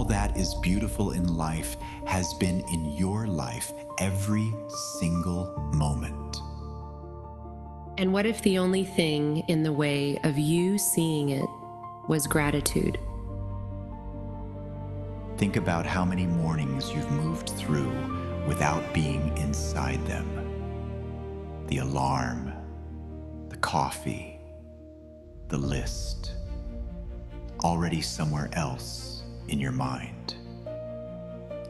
all that is beautiful in life has been in your life every single moment. And what if the only thing in the way of you seeing it was gratitude? Think about how many mornings you've moved through without being inside them. The alarm, the coffee, the list, already somewhere else in your mind.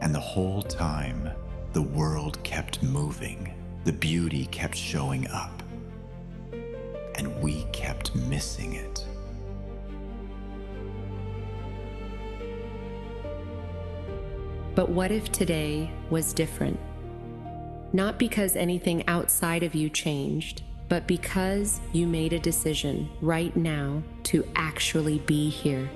And the whole time, the world kept moving, the beauty kept showing up, and we kept missing it. But what if today was different? Not because anything outside of you changed, but because you made a decision right now to actually be here.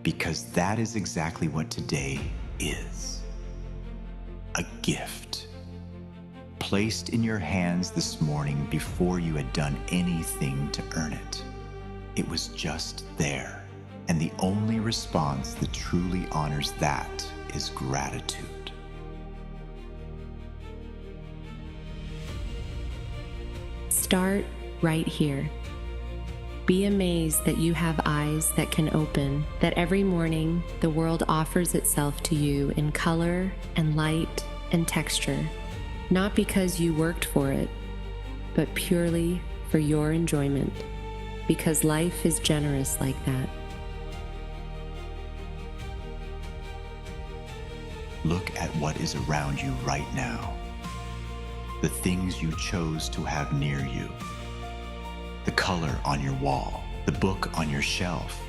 Because that is exactly what today is. A gift. Placed in your hands this morning before you had done anything to earn it. It was just there. And the only response that truly honors that is gratitude. Start right here. Be amazed that you have eyes that can open, that every morning the world offers itself to you in color and light and texture, not because you worked for it, but purely for your enjoyment, because life is generous like that. Look at what is around you right now. The things you chose to have near you. The color on your wall, the book on your shelf.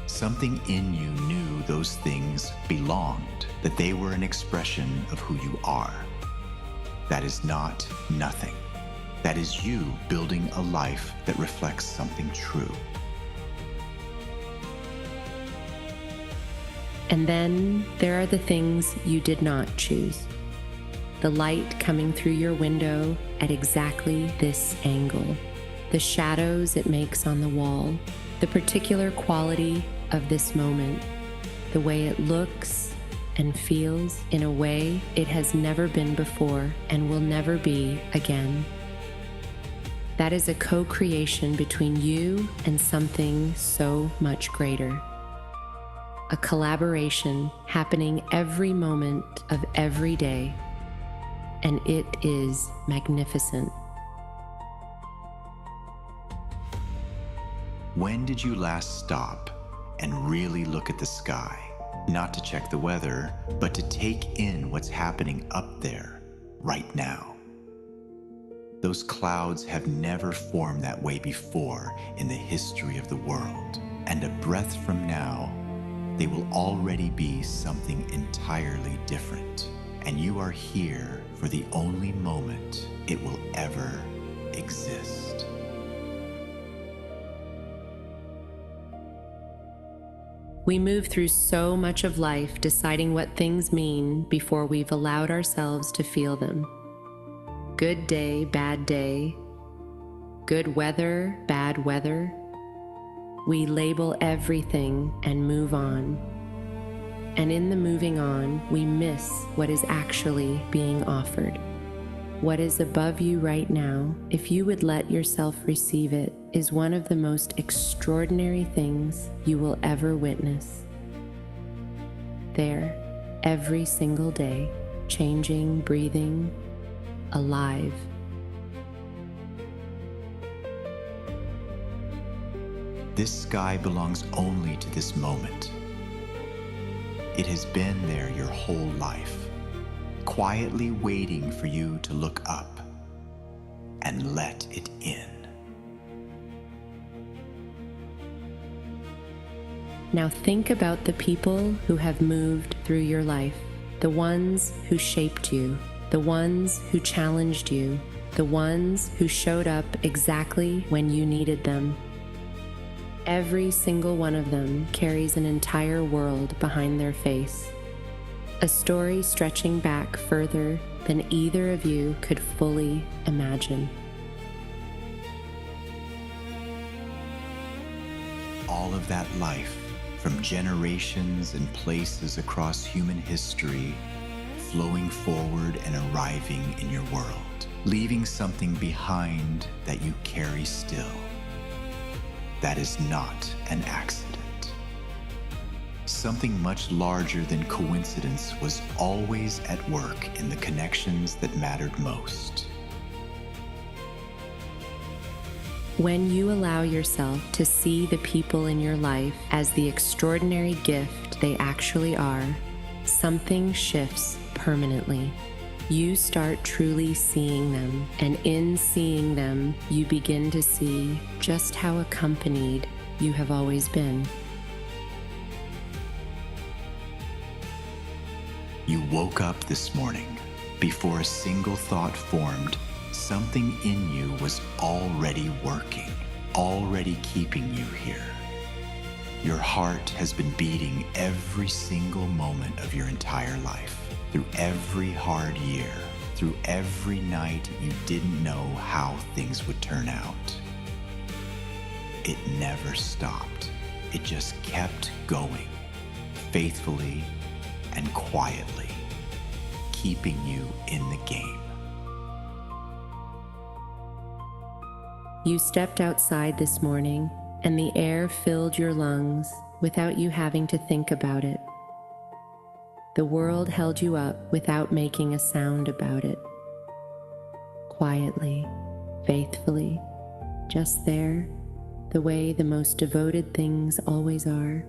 Something in you knew those things belonged, that they were an expression of who you are. That is not nothing. That is you building a life that reflects something true. And then there are the things you did not choose. The light coming through your window at exactly this angle. The shadows it makes on the wall. The particular quality of this moment. The way it looks and feels in a way it has never been before and will never be again. That is a co-creation between you and something so much greater. A collaboration happening every moment of every day, and it is magnificent. When did you last stop and really look at the sky? Not to check the weather, but to take in what's happening up there right now. Those clouds have never formed that way before in the history of the world, and a breath from now, they will already be something entirely different. And you are here for the only moment it will ever exist. We move through so much of life deciding what things mean before we've allowed ourselves to feel them. Good day, bad day. Good weather, bad weather. We label everything and move on. And in the moving on, we miss what is actually being offered. What is above you right now, if you would let yourself receive it, is one of the most extraordinary things you will ever witness. There, every single day, changing, breathing, alive. This sky belongs only to this moment. It has been there your whole life, quietly waiting for you to look up and let it in. Now think about the people who have moved through your life, the ones who shaped you, the ones who challenged you, the ones who showed up exactly when you needed them. Every single one of them carries an entire world behind their face, a story stretching back further than either of you could fully imagine. all of that life from generations and places across human history flowing forward and arriving in your world, leaving something behind that you carry still. That is not an accident. Something much larger than coincidence was always at work in the connections that mattered most. When you allow yourself to see the people in your life as the extraordinary gift they actually are, something shifts permanently. You start truly seeing them, and in seeing them, you begin to see just how accompanied you have always been. You woke up this morning. Before a single thought formed, something in you was already working, already keeping you here. Your heart has been beating every single moment of your entire life, through every hard year, through every night you didn't know how things would turn out. It never stopped. It just kept going, faithfully and quietly, keeping you in the game. You stepped outside this morning, and the air filled your lungs without you having to think about it. The world held you up without making a sound about it. Quietly, faithfully, just there, the way the most devoted things always are.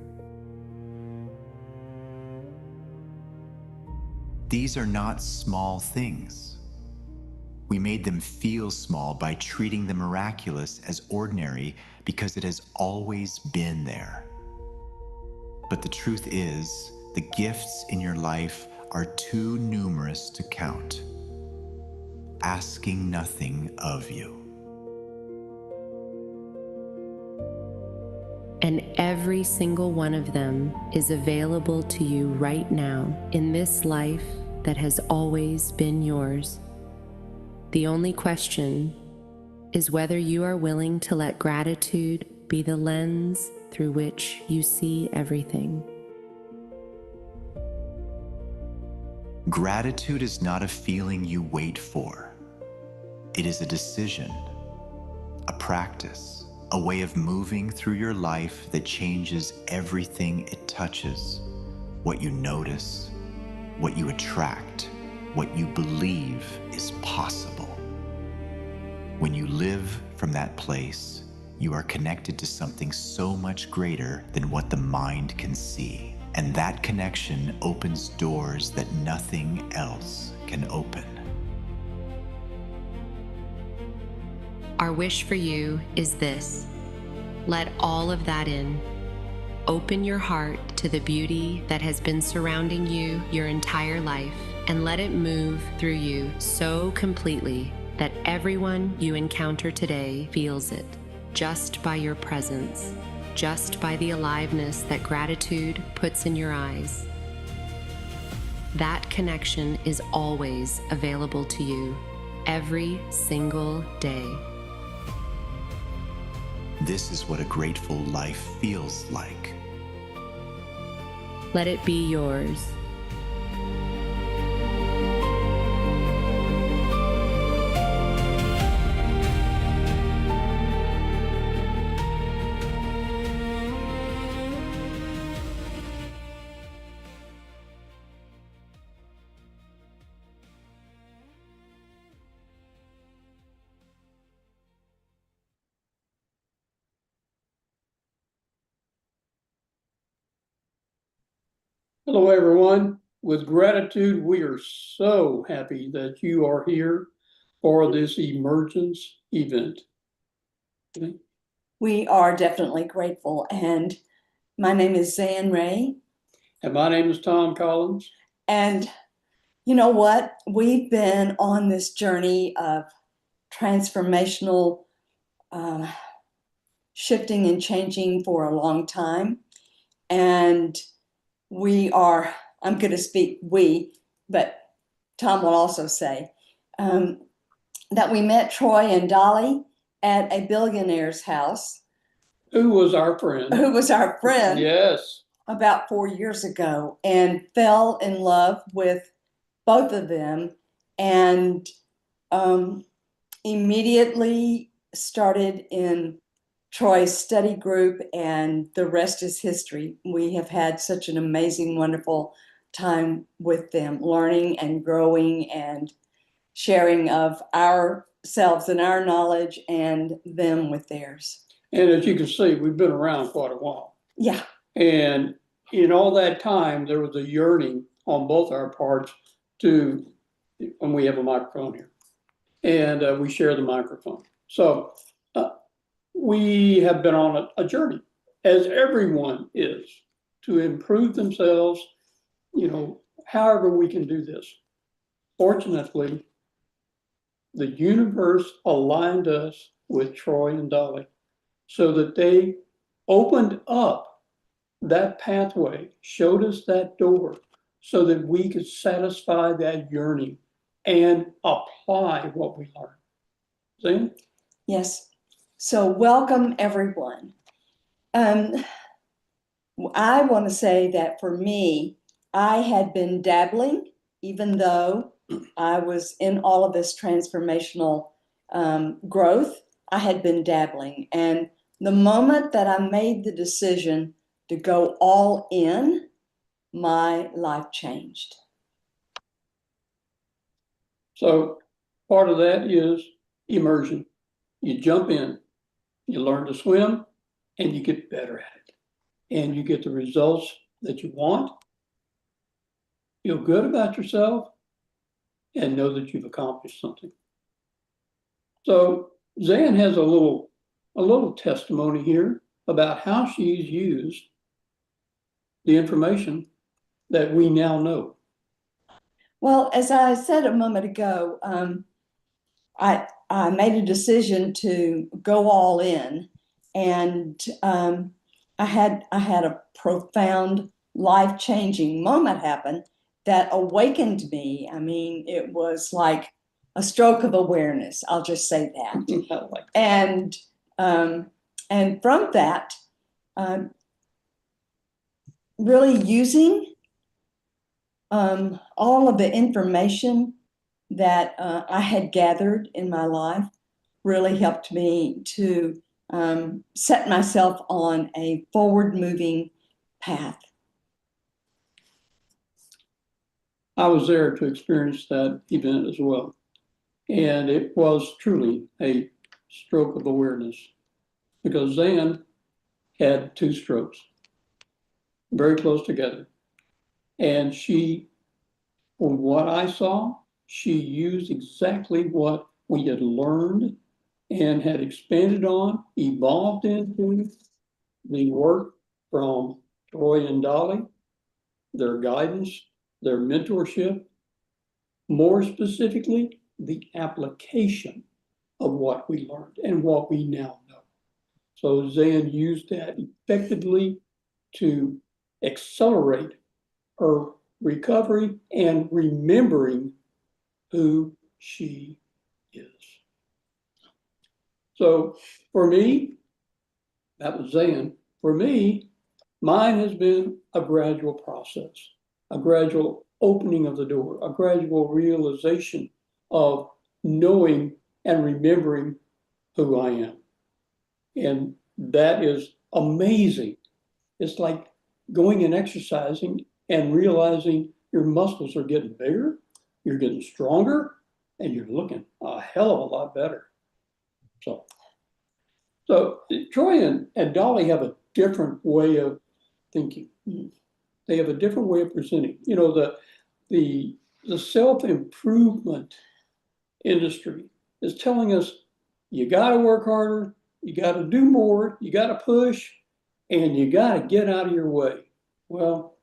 These are not small things. We made them feel small by treating the miraculous as ordinary because it has always been there. But the truth is, the gifts in your life are too numerous to count, asking nothing of you. And every single one of them is available to you right now in this life that has always been yours. The only question is whether you are willing to let gratitude be the lens through which you see everything. Gratitude is not a feeling you wait for. It is a decision, a practice, a way of moving through your life that changes everything it touches, what you notice, what you attract, what you believe is possible. When you live from that place, you are connected to something so much greater than what the mind can see. And that connection opens doors that nothing else can open. Our wish for you is this: let all of that in. Open your heart to the beauty that has been surrounding you your entire life, and let it move through you so completely that everyone you encounter today feels it, just by your presence, just by the aliveness that gratitude puts in your eyes. That connection is always available to you, every single day. This is what a grateful life feels like. Let it be yours. Hello, everyone. With gratitude, we are so happy that you are here for this Emergence event. Okay. We are definitely grateful. And my name is Zan Ray. And my name is Tom Collins. And you know what? We've been on this journey of transformational shifting and changing for a long time. And I'm going to speak we, but Tom will also say that we met Troy and Dolly at a billionaire's house who was our friend. who was our friend Yes. about 4 years ago, and fell in love with both of them, and immediately started in Troy's study group, and the rest is history. We have had such an amazing, wonderful time with them, learning and growing and sharing of ourselves and our knowledge, and them with theirs. And as you can see, we've been around quite a while. Yeah. And in all that time, there was a yearning on both our parts to, and we have a microphone here, and we share the microphone. So we have been on a journey, as everyone is, to improve themselves, however we can do this. Fortunately, the universe aligned us with Troy and Dolly so that they opened up that pathway, showed us that door so that we could satisfy that yearning and apply what we learned. See? Yes. So welcome, everyone. I want to say that for me, I had been dabbling, even though I was in all of this transformational growth, I had been dabbling. And the moment that I made the decision to go all in, my life changed. So part of that is immersion. You jump in, you learn to swim, and you get better at it. And you get the results that you want, feel good about yourself, and know that you've accomplished something. So Zan has a little testimony here about how she's used the information that we now know. Well, as I said a moment ago, I made a decision to go all in, and I had a profound, life-changing moment happen that awakened me. I mean, it was like a stroke of awareness. I'll just say that. I like that. And from that, really using all of the information that I had gathered in my life really helped me to set myself on a forward-moving path. I was there to experience that event as well. And it was truly a stroke of awareness because Zan had 2 strokes very close together. And she, from what I saw, she used exactly what we had learned and had expanded on, evolved into the work from Troy and Dolly, their guidance, their mentorship, more specifically, the application of what we learned and what we now know. So Zan used that effectively to accelerate her recovery and remembering who she is. So for me, that was Zan. For me, mine has been a gradual process, a gradual opening of the door, a gradual realization of knowing and remembering who I am. And that is amazing. It's like going and exercising and realizing your muscles are getting bigger, you're getting stronger, and you're looking a hell of a lot better. So Troy and Dolly have a different way of thinking. They have a different way of presenting. You know, the self-improvement industry is telling us you got to work harder, you got to do more, you got to push, and you got to get out of your way. Well,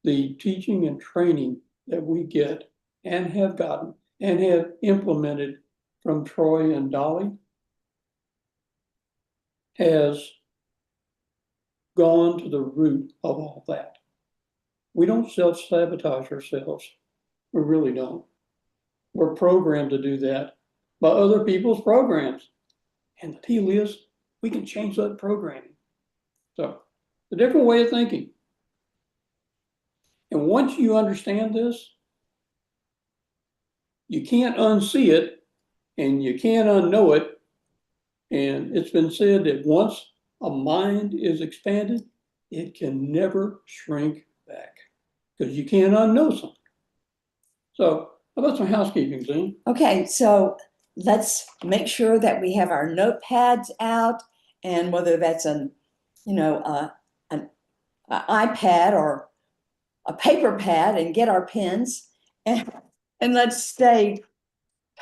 the teaching and training that we get and have gotten and have implemented from Troy and Dolly has gone to the root of all that. We don't self-sabotage ourselves. We really don't. We're programmed to do that by other people's programs. And the deal is, we can change that programming. So, a different way of thinking. And once you understand this, you can't unsee it and you can't unknow it. And it's been said that once a mind is expanded, it can never shrink back because you can't unknow something. So, how about some housekeeping, Zane? Okay, so let's make sure that we have our notepads out, and whether that's an iPad or a paper pad, and get our pens, and let's stay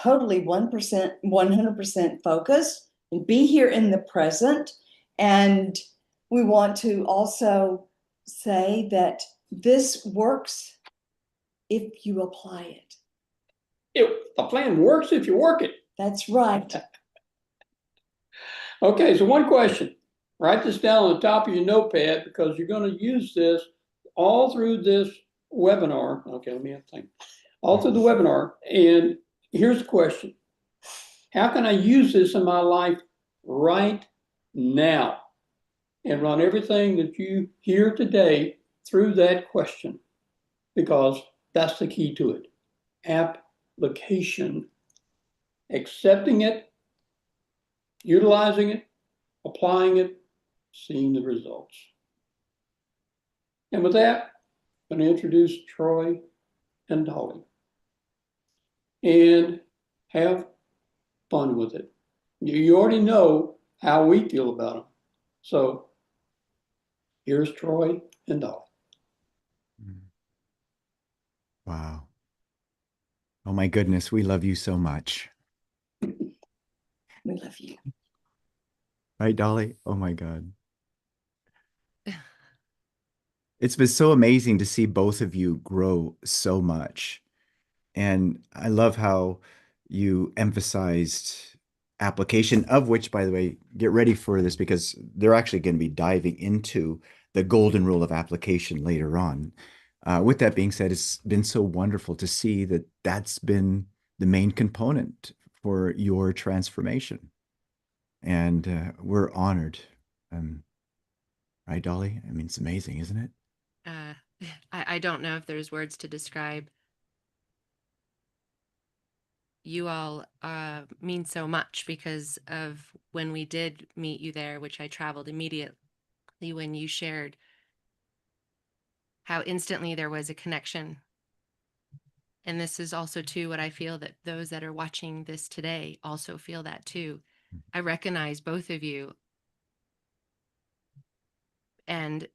totally 1%, 100% focused and be here in the present. And we want to also say that this works if you apply it. A plan works if you work it. That's right. Okay, so one question. Write this down on the top of your notepad because you're going to use this all through this webinar. Okay, let me have a think. All through the webinar. And here's the question. How can I use this in my life right now? And run everything that you hear today through that question, because that's the key to it. Application. Accepting it, utilizing it, applying it, seeing the results. And with that, I'm going to introduce Troy and Dolly. And have fun with it. You already know how we feel about them. So here's Troy and Dolly. Wow. Oh my goodness, we love you so much. We love you. Right, Dolly? Oh my God. It's been so amazing to see both of you grow so much. And I love how you emphasized application, of which, by the way, get ready for this because they're actually going to be diving into the golden rule of application later on. With that being said, it's been so wonderful to see that that's been the main component for your transformation. And we're honored. Right, Dolly? I mean, it's amazing, isn't it? I don't know if there's words to describe. You all mean so much because of when we did meet you there, which I traveled immediately when you shared how instantly there was a connection. And this is also too what I feel that those that are watching this today also feel that too. I recognize both of you. And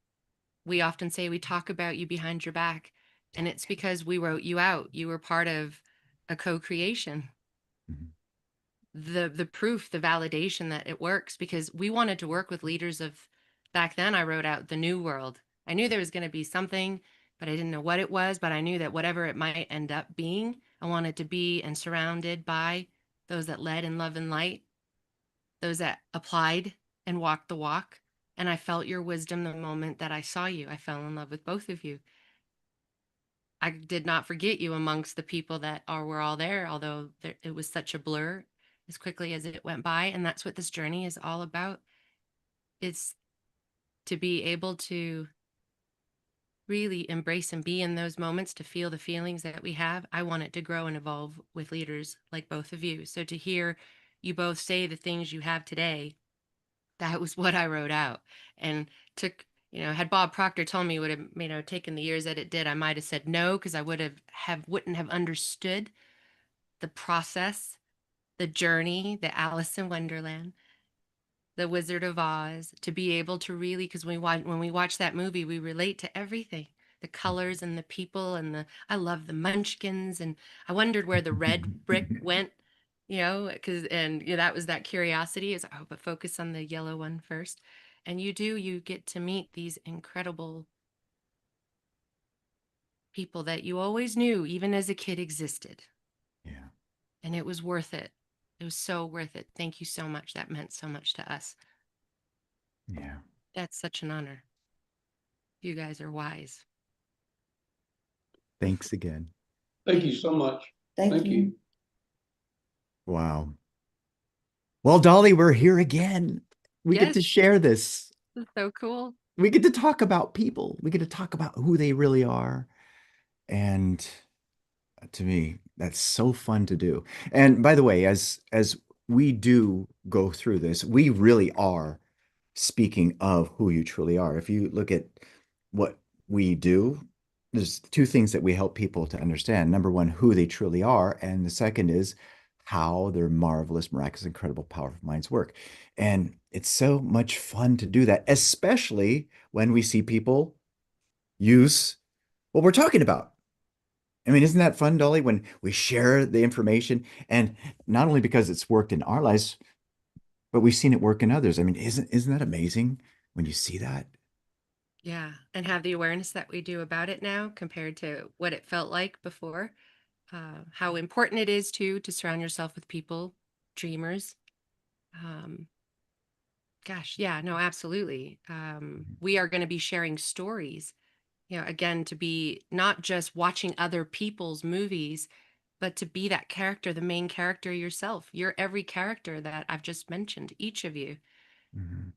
we often say we talk about you behind your back, and it's because we wrote you out. You were part of a co-creation. Mm-hmm. The proof, the validation that it works, because we wanted to work with leaders of, back then I wrote out the new world. I knew there was going to be something, but I didn't know what it was, but I knew that whatever it might end up being, I wanted to be and surrounded by those that led in love and light, those that applied and walked the walk. And I felt your wisdom the moment that I saw you. I fell in love with both of you. I did not forget you amongst the people that were all there, although it was such a blur as quickly as it went by. And that's what this journey is all about. It's to be able to really embrace and be in those moments, to feel the feelings that we have. I want it to grow and evolve with leaders like both of you. So to hear you both say the things you have today, that was what I wrote out. And took, had Bob Proctor told me it would have, taken the years that it did, I might have said no, because I wouldn't have understood the process, the journey, the Alice in Wonderland, the Wizard of Oz, to be able to really, because when we watch that movie, we relate to everything, the colors and the people and I love the munchkins, and I wondered where the red brick went, because that was that curiosity is, but focus on the yellow one first. And you get to meet these incredible people that you always knew, even as a kid, existed. Yeah. And it was worth it. It was so worth it. Thank you so much. That meant so much to us. Yeah. That's such an honor. You guys are wise. Thanks again. Thank you so much. Thank you. Wow. Well, Dolly, we're here again. we get Yes, to share this. this is so cool. We get to talk about people. We get to talk about who they really are. And to me, that's so fun to do. And by the way, as we do go through this, we really are speaking of who you truly are. If you look at what we do, there's two things that we help people to understand. Number one, who they truly are, and the second is how their marvelous, miraculous, incredible, powerful minds work. And it's so much fun to do that, especially when we see people use what we're talking about. I mean, isn't that fun, Dolly, when we share the information and not only because it's worked in our lives, but we've seen it work in others. I mean, isn't that amazing when you see that? Yeah, and have the awareness that we do about it now compared to what it felt like before. How important it is to surround yourself with people, dreamers. Um, Gosh, yeah, no, absolutely. We are going to be sharing stories, again, to be not just watching other people's movies, but to be that character, the main character yourself. You're every character that I've just mentioned, each of you. Mhm,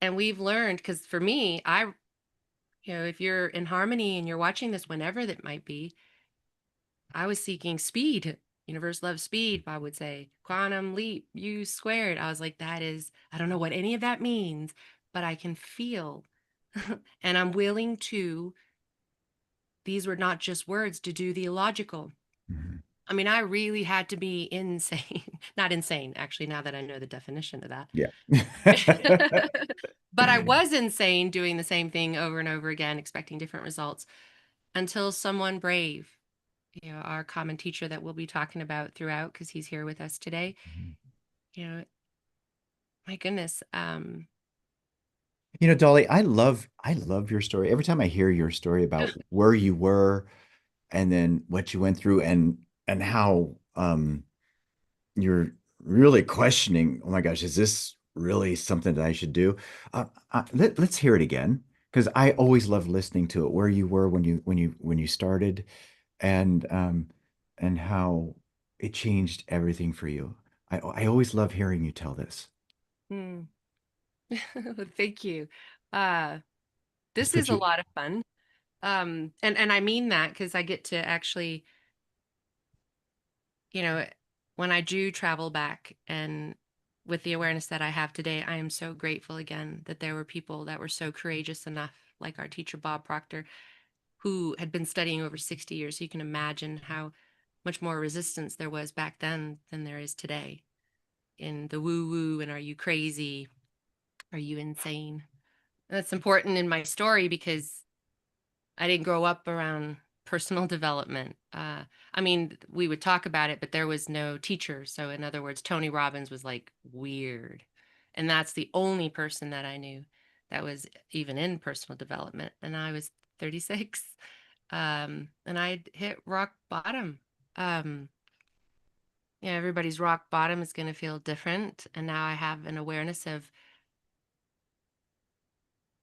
And we've learned, because for me, if you're in harmony and you're watching this whenever that might be, I was seeking speed. Universe loves speed, I would say. Quantum leap, u squared. I was like, I don't know what any of that means, but I can feel. And I'm willing to, these were not just words, to do the illogical. mhm. I mean, I really had to be insane. Not insane, actually, now that I know the definition of that. Yeah. But I was insane doing the same thing over and over again, expecting different results until someone brave, our common teacher that we'll be talking about throughout because he's here with us today. You know, my goodness. You know, Dolly, I love your story. Every time I hear your story about where you were and then what you went through and how you're really questioning, oh my gosh, is this really something that I should do? Let's hear it again because I always love listening to it. Where you were when you started, and how it changed everything for you. I always love hearing you tell this. Hmm. Thank you. Uh, Let's this put is a you. lot of fun. And I mean that because I get to actually, you know, when I do travel back and with the awareness that I have today, I am so grateful again that there were people that were so courageous enough, like our teacher Bob Proctor, who had been studying over 60 years. So you can imagine how much more resistance there was back then than there is today in the woo woo and are you crazy? Are you insane? And that's important in my story because I didn't grow up around personal development. I mean, we would talk about it, but there was no teacher. So, in other words, Tony Robbins was like weird. And that's the only person that I knew that was even in personal development. And I was 36. And I'd hit rock bottom. Um, everybody's rock bottom is going to feel different. And now I have an awareness of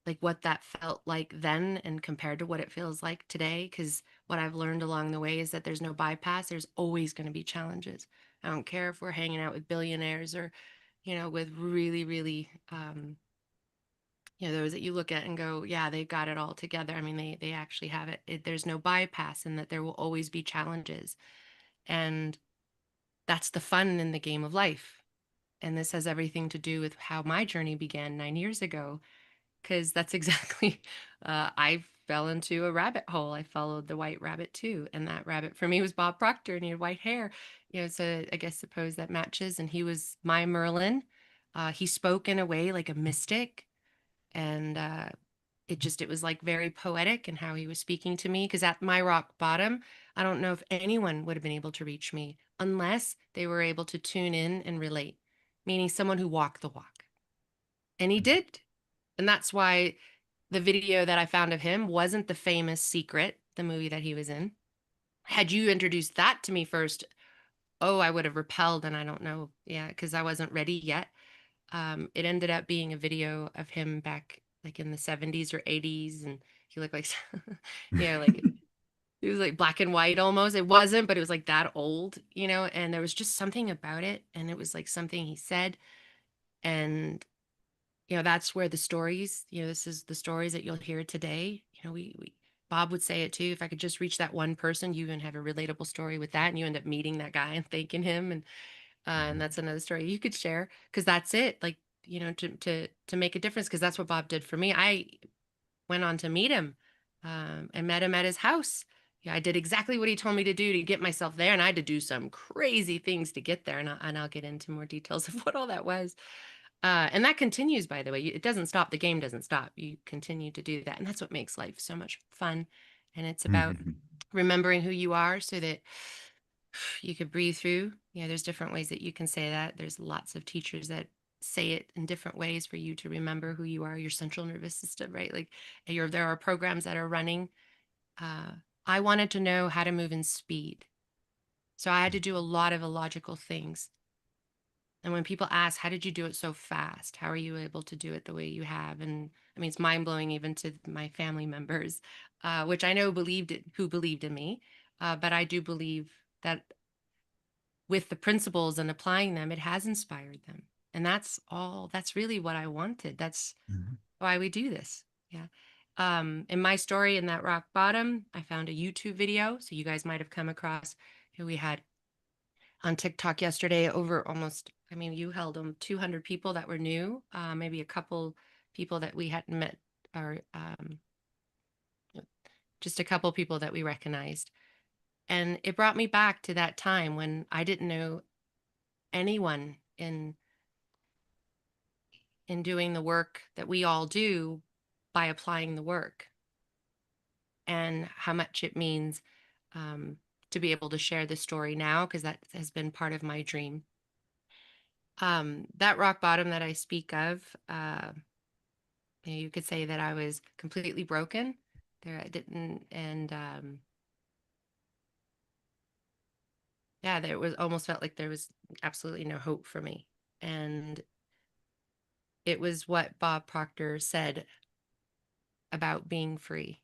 like what that felt like then and compared to what it feels like today. Because what I've learned along the way is that there's no bypass. There's always going to be challenges. I don't care if we're hanging out with billionaires or, with really, really, those that you look at and go, yeah, they've got it all together. I mean, they actually have it. There's no bypass, and that there will always be challenges, and that's the fun in the game of life. And this has everything to do with how my journey began 9 years ago because that's exactly I fell into a rabbit hole. I followed the white rabbit too, and that rabbit for me was Bob Proctor, and he had white hair. So I guess suppose that matches. And he was my Merlin. He spoke in a way like a mystic, and it was like very poetic in how he was speaking to me. Because at my rock bottom, I don't know if anyone would have been able to reach me unless they were able to tune in and relate, meaning someone who walked the walk, and he did. And that's why the video that I found of him wasn't the famous Secret, the movie that he was in. Had you introduced that to me first, oh, I would have repelled, and I don't know. Yeah, because I wasn't ready yet. It ended up being a video of him back like in the 70s or 80s, and he looked like, like it was like black and white almost. It wasn't, but it was like that old, and there was just something about it. And it was like something he said. And that's where the stories, this is the stories that you'll hear today. We Bob would say it too. If I could just reach that one person, you even have a relatable story with that, and you end up meeting that guy and thanking him, and that's another story you could share, because that's it. Like, to make a difference, because that's what Bob did for me. I went on to meet him, and met him at his house. Yeah, I did exactly what he told me to do to get myself there, and I had to do some crazy things to get there, and I'll get into more details of what all that was. And that continues, by the way. It doesn't stop. The game doesn't stop. You continue to do that, and that's what makes life so much fun. And it's about remembering who you are, so that you could breathe through. There's different ways that you can say that. There's lots of teachers that say it in different ways for you to remember who you are, your central nervous system, right? Like, there are programs that are running. I wanted to know how to move in speed. So I had to do a lot of illogical things. And when people ask, how did you do it so fast? How are you able to do it the way you have? And I mean, it's mind blowing even to my family members, which I know who believed in me. But I do believe that with the principles and applying them, it has inspired them. And that's really what I wanted. That's why we do this. Yeah. In my story, in that rock bottom, I found a YouTube video. So you guys might have come across who we had on TikTok yesterday, over almost, I mean, you held them 200 people that were new, maybe a couple people that we hadn't met, or just a couple people that we recognized. And it brought me back to that time when I didn't know anyone in doing the work that we all do by applying the work, and how much it means, to be able to share this story now, because that has been part of my dream. That rock bottom that I speak of, you could say that I was completely broken there. I didn't, and yeah, there was almost felt like there was absolutely no hope for me. And it was what Bob Proctor said about being free.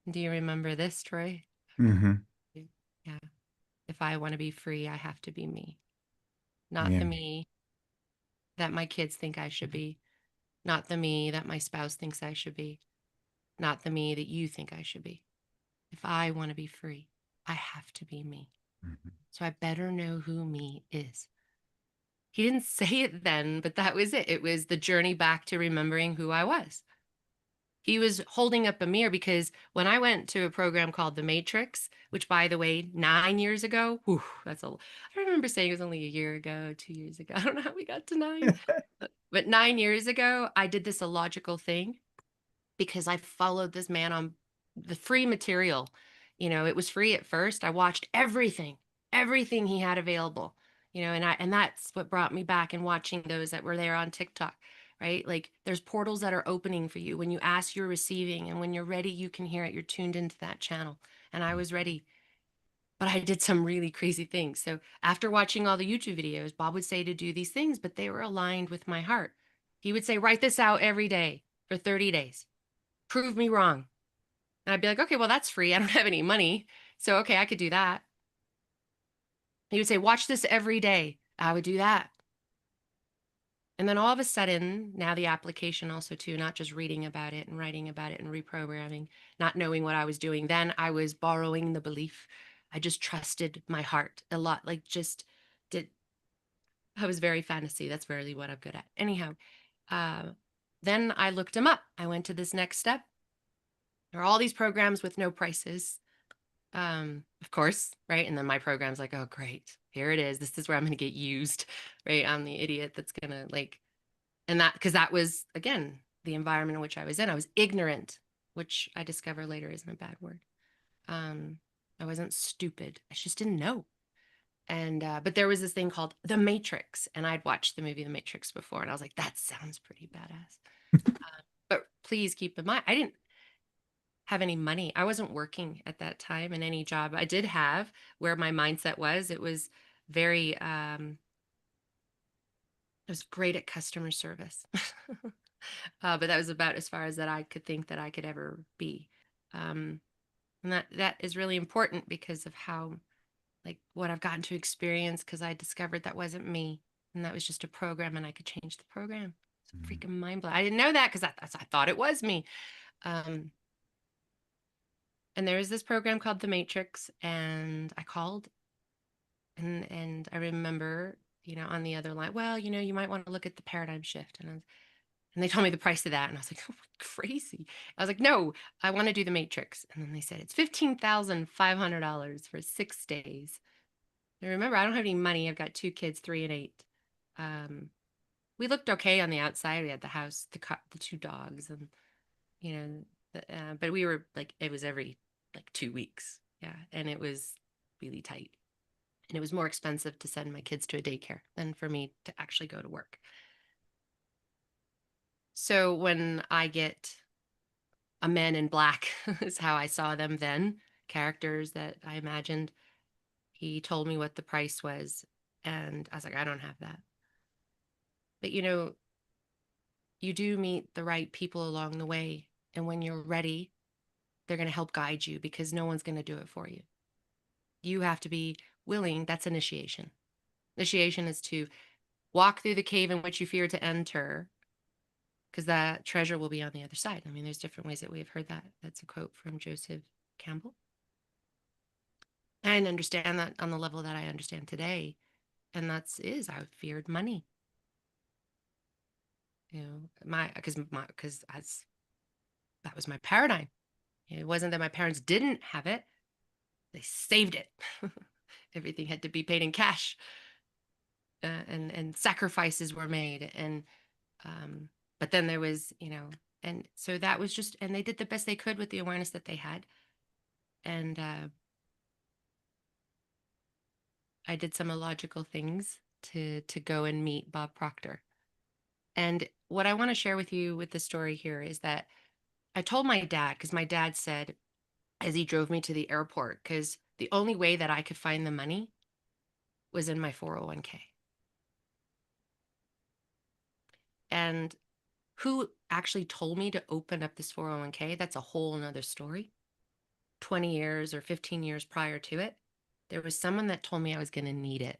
Do you remember this, Troy? Mm-hmm. Yeah. If I want to be free, I have to be me. Not Yeah. the me that my kids think I should be. Not the me that my spouse thinks I should be. Not the me that you think I should be. If I want to be free, I have to be me. So I better know who me is. He didn't say it then, but that was it. It was the journey back to remembering who I was. He was holding up a mirror, because when I went to a program called The Matrix, which, by the way, 9 years ago, I remember saying it was only a year ago, 2 years ago. I don't know how we got to 9, but 9 years ago, I did this illogical thing, because I followed this man on the free material. It was free at first. I watched everything he had available, and that's what brought me back, and watching those that were there on TikTok, right? Like, there's portals that are opening for you. When you ask, you're receiving, and when you're ready, you can hear it. You're tuned into that channel. And I was ready, but I did some really crazy things. So after watching all the YouTube videos, Bob would say to do these things, but they were aligned with my heart. He would say, write this out every day for 30 days. Prove me wrong. And I'd be like, okay, well, that's free. I don't have any money. So, okay, I could do that. He would say, watch this every day. I would do that. And then all of a sudden, now the application also too, not just reading about it and writing about it and reprogramming, not knowing what I was doing. Then I was borrowing the belief. I just trusted my heart a lot. Like, just did. I was very fantasy. That's really what I'm good at. Anyhow, then I looked him up. I went to this next step. There are all these programs with no prices, of course, right? And then my program's like, oh, great, here it is. This is where I'm going to get used, right? I'm the idiot that's going to and because that was, again, the environment in which I was in. I was ignorant, which I discover later isn't a bad word. I wasn't stupid. I just didn't know. And, but there was this thing called The Matrix, and I'd watched the movie The Matrix before, and I was like, that sounds pretty badass. But please keep in mind, I didn't have any money. I wasn't working at that time in any job. I did have, where my mindset was, it was very, I was great at customer service. But that was about as far as that I could think that I could ever be. And that is really important, because of how, like, what I've gotten to experience, because I discovered that wasn't me, and that was just a program, and I could change the program. freaking mind blowing. I didn't know that because I thought it was me. Um, and there was this program called The Matrix, and I called, and I remember, on the other line, well, you might want to look at the paradigm shift, and they told me the price of that, and I was like, oh, crazy. I was like, no, I want to do The Matrix, and then they said it's $15,500 for 6 days. And remember, I don't have any money. I've got 2 kids, 3 and 8. Um, we looked okay on the outside. We had the house, the 2 dogs, and you know, but we were like, it was every like 2 weeks, yeah, and it was really tight, and it was more expensive to send my kids to a daycare than for me to actually go to work. So when I get a man in black is how I saw them then, characters that I imagined. He told me what the price was, and I was like, I don't have that. But you do meet the right people along the way. And when you're ready, they're going to help guide you because no one's going to do it for you. You have to be willing. That's initiation. Initiation is to walk through the cave in which you fear to enter because that treasure will be on the other side. I mean, there's different ways that we've heard that. That's a quote from Joseph Campbell. I didn't understand that on the level that I understand today. And I feared money. Because that was my paradigm. It wasn't that my parents didn't have it; they saved it. Everything had to be paid in cash, and sacrifices were made, and but then there was, and so that was just, and they did the best they could with the awareness that they had, and I did some illogical things to go and meet Bob Proctor. And what I want to share with you with the story here is that I told my dad, because my dad said, as he drove me to the airport, because the only way that I could find the money was in my 401k. And who actually told me to open up this 401k? That's a whole nother story. 20 years or 15 years prior to it, there was someone that told me I was going to need it.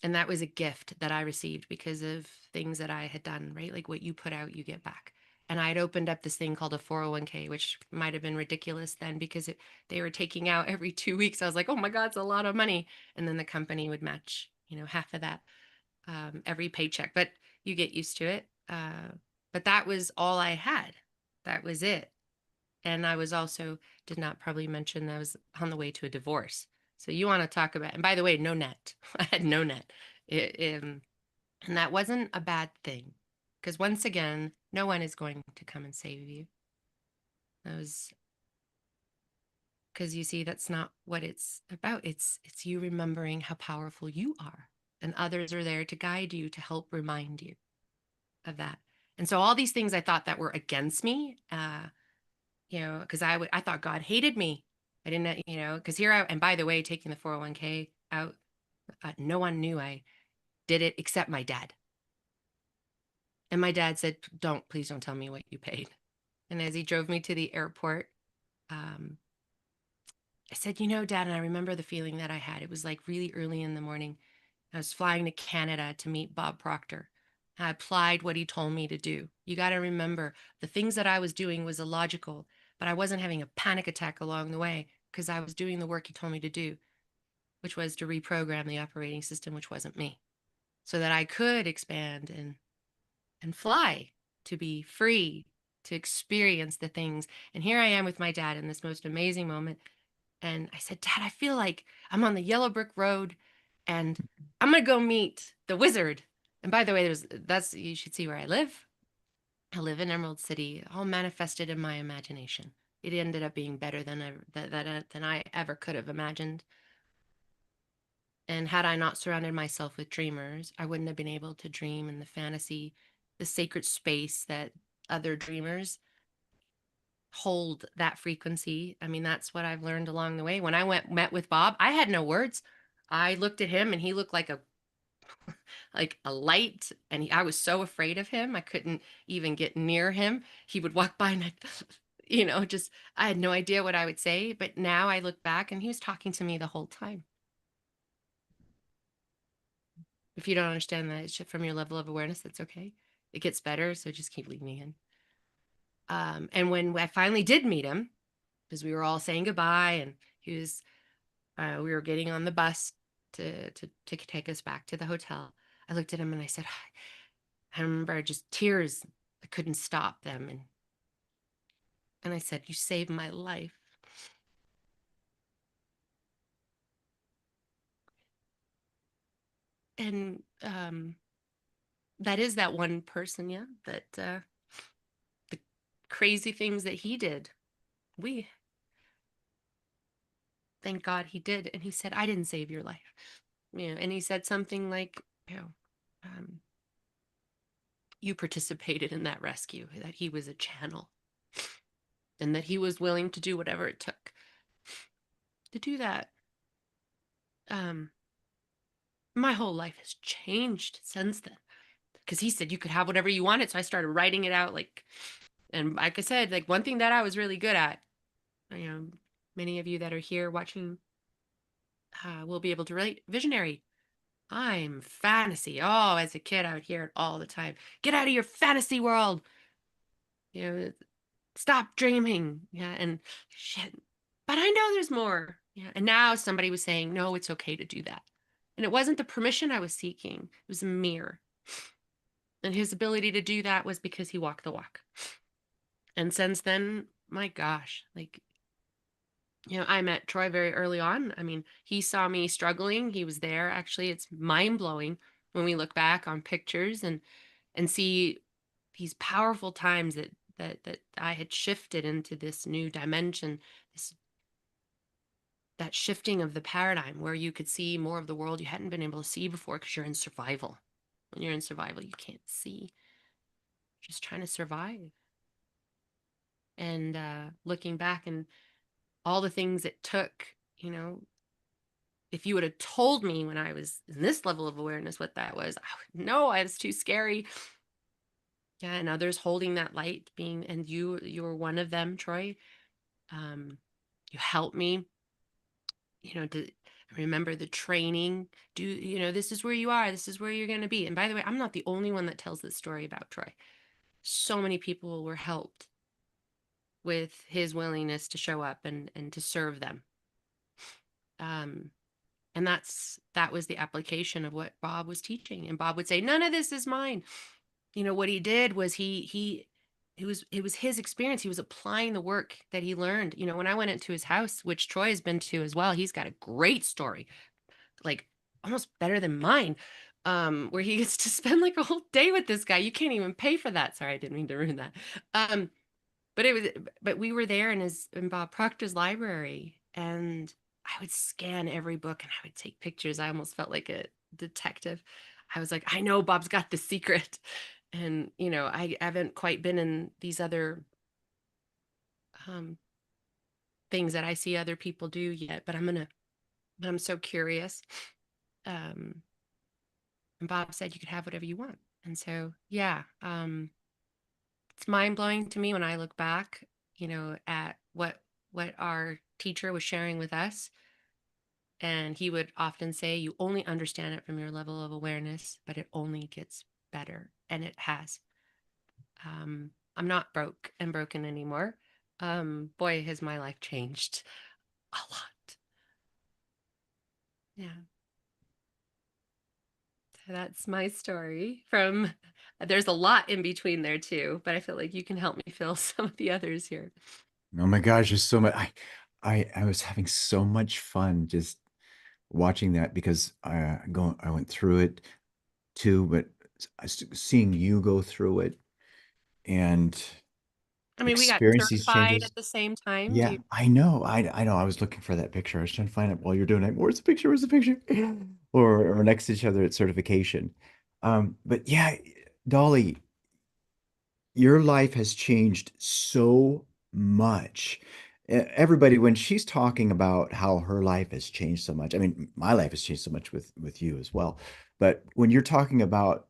And that was a gift that I received because of things that I had done, right? Like what you put out, you get back. And I had opened up this thing called a 401k, which might have been ridiculous then because they were taking out every 2 weeks. I was like, oh my God, it's a lot of money. And then the company would match, half of that every paycheck. But you get used to it. But that was all I had. That was it. And I was also, did not probably mention, I was on the way to a divorce. So you want to talk about, and by the way, no net. I had no net. And that wasn't a bad thing. Because once again, no one is going to come and save you. That was because you see, that's not what it's about. It's you remembering how powerful you are. And others are there to guide you, to help remind you of that. And so all these things I thought that were against me, because I thought God hated me. I didn't, because and by the way, taking the 401k out, no one knew I did it except my dad. And my dad said, please don't tell me what you paid. And as he drove me to the airport, I said, Dad, and I remember the feeling that I had. It was like really early in the morning. I was flying to Canada to meet Bob Proctor. I applied what he told me to do. You got to remember, the things that I was doing was illogical, but I wasn't having a panic attack along the way because I was doing the work he told me to do, which was to reprogram the operating system, which wasn't me, so that I could expand and fly, to be free, to experience the things. And here I am with my dad in this most amazing moment. And I said, Dad, I feel like I'm on the yellow brick road and I'm going to go meet the wizard. And by the way, you should see where I live. I live in Emerald City, all manifested in my imagination. It ended up being better than I ever could have imagined. And had I not surrounded myself with dreamers, I wouldn't have been able to dream in the fantasy, the sacred space that other dreamers hold, that frequency. I mean, that's what I've learned along the way. When I met with Bob, I had no words. I looked at him and he looked like a light, and I was so afraid of him. I couldn't even get near him. He would walk by and just I had no idea what I would say, but now I look back and he was talking to me the whole time. If you don't understand that from your level of awareness, that's okay. It gets better, so just keep leaning in. And when I finally did meet him, because we were all saying goodbye, and he was, we were getting on the bus to take us back to the hotel. I looked at him and I said, I remember just tears. I couldn't stop them, and I said, "You saved my life." And that is that one person, yeah, that the crazy things that he did, we thank God he did. And he said, I didn't save your life. And he said something like, um, you participated in that rescue, that he was a channel, and that he was willing to do whatever it took to do that. Um, my whole life has changed since then, because he said you could have whatever you wanted. So I started writing it out, and like I said, like one thing that I was really good at, you know, many of you that are here watching will be able to relate. Visionary. I'm fantasy. Oh, as a kid, I would hear it all the time. Get out of your fantasy world. You know, stop dreaming. Yeah, and shit. But I know there's more. Yeah, and now somebody was saying, no, it's okay to do that. And it wasn't the permission I was seeking. It was a mirror. And his ability to do that was because he walked the walk. And since then, my gosh, like, I met Troy very early on. I mean, he saw me struggling. He was there. Actually, it's mind blowing when we look back on pictures and see these powerful times that I had shifted into this new dimension, this that shifting of the paradigm where you could see more of the world you hadn't been able to see before because you're in survival. When you're in survival, you can't see. You're just trying to survive. And looking back and all the things it took, if you would have told me when I was in this level of awareness what that was, I would know it's too scary. Yeah, and others holding that light, and you were one of them, Troy. You helped me, to remember the training. This is where you are, this is where you're going to be. And by the way, I'm not the only one that tells this story about Troy. So many people were helped with his willingness to show up and to serve them. And that was the application of what Bob was teaching. And Bob would say, none of this is mine. What he did was it was his experience. He was applying the work that he learned. When I went into his house, which Troy has been to as well, he's got a great story, like almost better than mine, where he gets to spend like a whole day with this guy. You can't even pay for that. Sorry, I didn't mean to ruin that. But we were there in Bob Proctor's library, and I would scan every book and I would take pictures. I almost felt like a detective. I was like, I know Bob's got the secret. And, I haven't quite been in these other things that I see other people do yet, but I'm so curious. And Bob said you could have whatever you want. And so, yeah, it's mind blowing to me when I look back, at what our teacher was sharing with us. And he would often say, you only understand it from your level of awareness, but it only gets better. And it has. I'm not broke and broken anymore. Boy, has my life changed a lot. Yeah. So that's my story there's a lot in between there too, but I feel like you can help me fill some of the others here. Oh my gosh, there's so much. I was having so much fun just watching that because I went through it too, but seeing you go through it and I mean, we got experience these certified changes. at the same time. Yeah, I know. I know. I was looking for that picture. I was trying to find it while you're doing it. Where's the picture? Where's the picture? Or next to each other at certification. But yeah, Dolly, your life has changed so much. Everybody, when she's talking about how her life has changed so much, I mean, my life has changed so much with you as well. But when you're talking about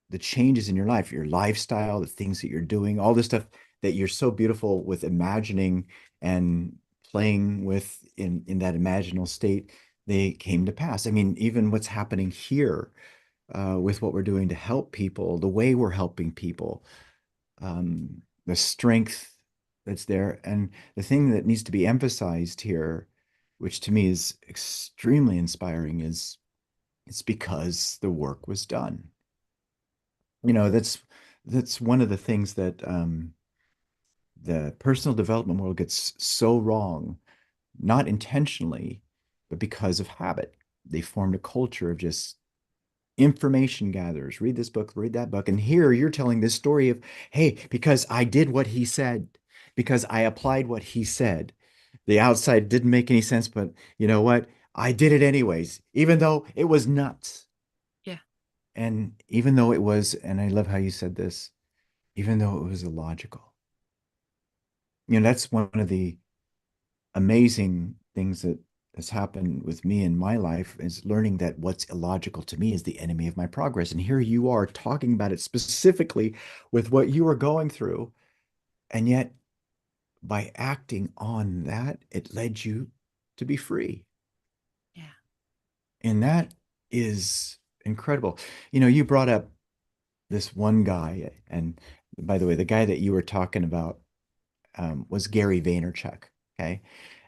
the changes in your life, your lifestyle, the things that you're doing, all this stuff that you're so beautiful with imagining and playing with in that imaginal state, they came to pass. I mean, even what's happening here, with what we're doing to help people, the way we're helping people, the strength that's there. And the thing that needs to be emphasized here, which to me is extremely inspiring, is it's because the work was done. That's one of the things that the personal development world gets so wrong, not intentionally, but because of habit. They formed a culture of just information gatherers. Read this book, read that book. And here you're telling this story of, hey, because I did what he said, because I applied what he said. The outside didn't make any sense, but you know what? I did it anyways, even though it was nuts. Yeah. And even though it was, and I love how you said this, even though it was illogical. That's one of the amazing things that has happened with me in my life is learning that what's illogical to me is the enemy of my progress. And here you are talking about it specifically with what you are going through. And yet, by acting on that, it led you to be free. Yeah. And that is incredible. You brought up this one guy. And by the way, the guy that you were talking about was Gary Vaynerchuk. Okay.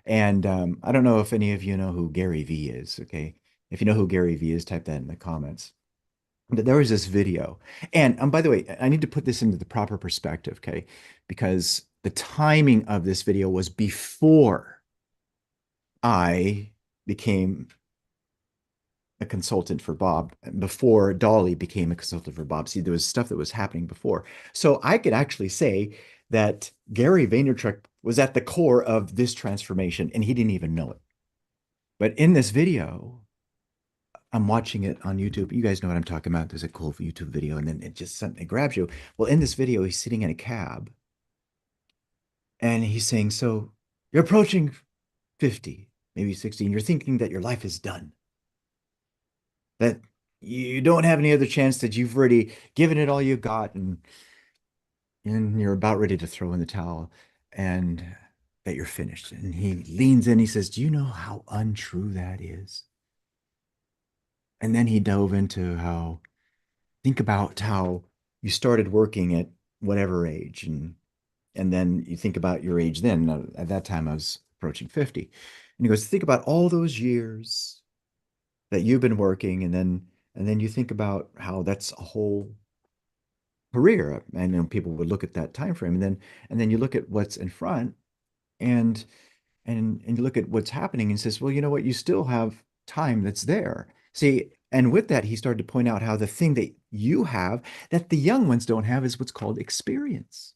And I don't know if any of you know who Gary V is. Okay. If you know who Gary V is, type that in the comments. But there was this video. And by the way, I need to put this into the proper perspective. Okay. Because the timing of this video was before I became a consultant for Bob, before Dolly became a consultant for Bob. See, there was stuff that was happening before. So I could actually say that Gary Vaynerchuk was at the core of this transformation, and he didn't even know it. But in this video, I'm watching it on YouTube. You guys know what I'm talking about. There's a cool YouTube video, and then it grabs you. Well, in this video, he's sitting in a cab, and he's saying, so you're approaching 50, maybe 60, and you're thinking that your life is done, that you don't have any other chance, that you've already given it all you got, and you're about ready to throw in the towel, and that you're finished. And he leans in, he says, do you know how untrue that is? And then he dove into think about how you started working at whatever age, and then you think about your age then. At that time, I was approaching 50. And he goes, think about all those years that you've been working, and then you think about how that's a whole career. And people would look at that time frame, and then you look at what's in front, and you look at what's happening, and says, well, you know what, you still have time that's there. See, and with that, he started to point out how the thing that you have that the young ones don't have is what's called experience.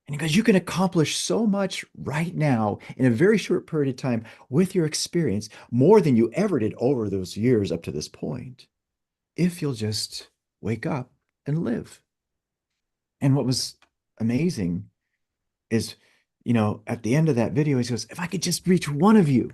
And because you can accomplish so much right now in a very short period of time with your experience, more than you ever did over those years up to this point, if you'll just wake up and live. And what was amazing is, at the end of that video, he goes, if I could just reach one of you,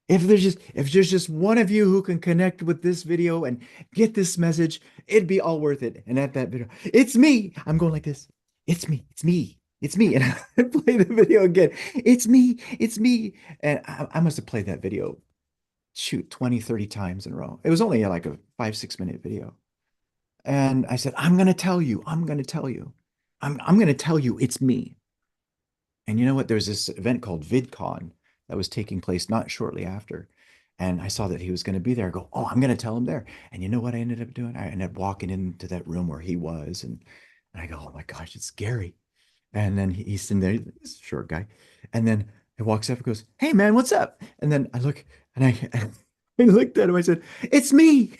if there's just one of you who can connect with this video and get this message, it'd be all worth it. And at that video, it's me. I'm going like this. It's me. It's me. It's me. And I play the video again. It's me. It's me. And I must have played that video, 20, 30 times in a row. It was only like a 5-6 minute video. And I said, I'm going to tell you. I'm going to tell you. I'm going to tell you it's me. And you know what? There's this event called VidCon that was taking place not shortly after. And I saw that he was going to be there. I go, oh, I'm going to tell him there. And you know what I ended up doing? I ended up walking into that room where he was. And I go, oh my gosh, it's Gary. And then he's sitting there, he's a short guy. And then he walks up and goes, hey, man, what's up? And then I look and I looked at him. I said, it's me.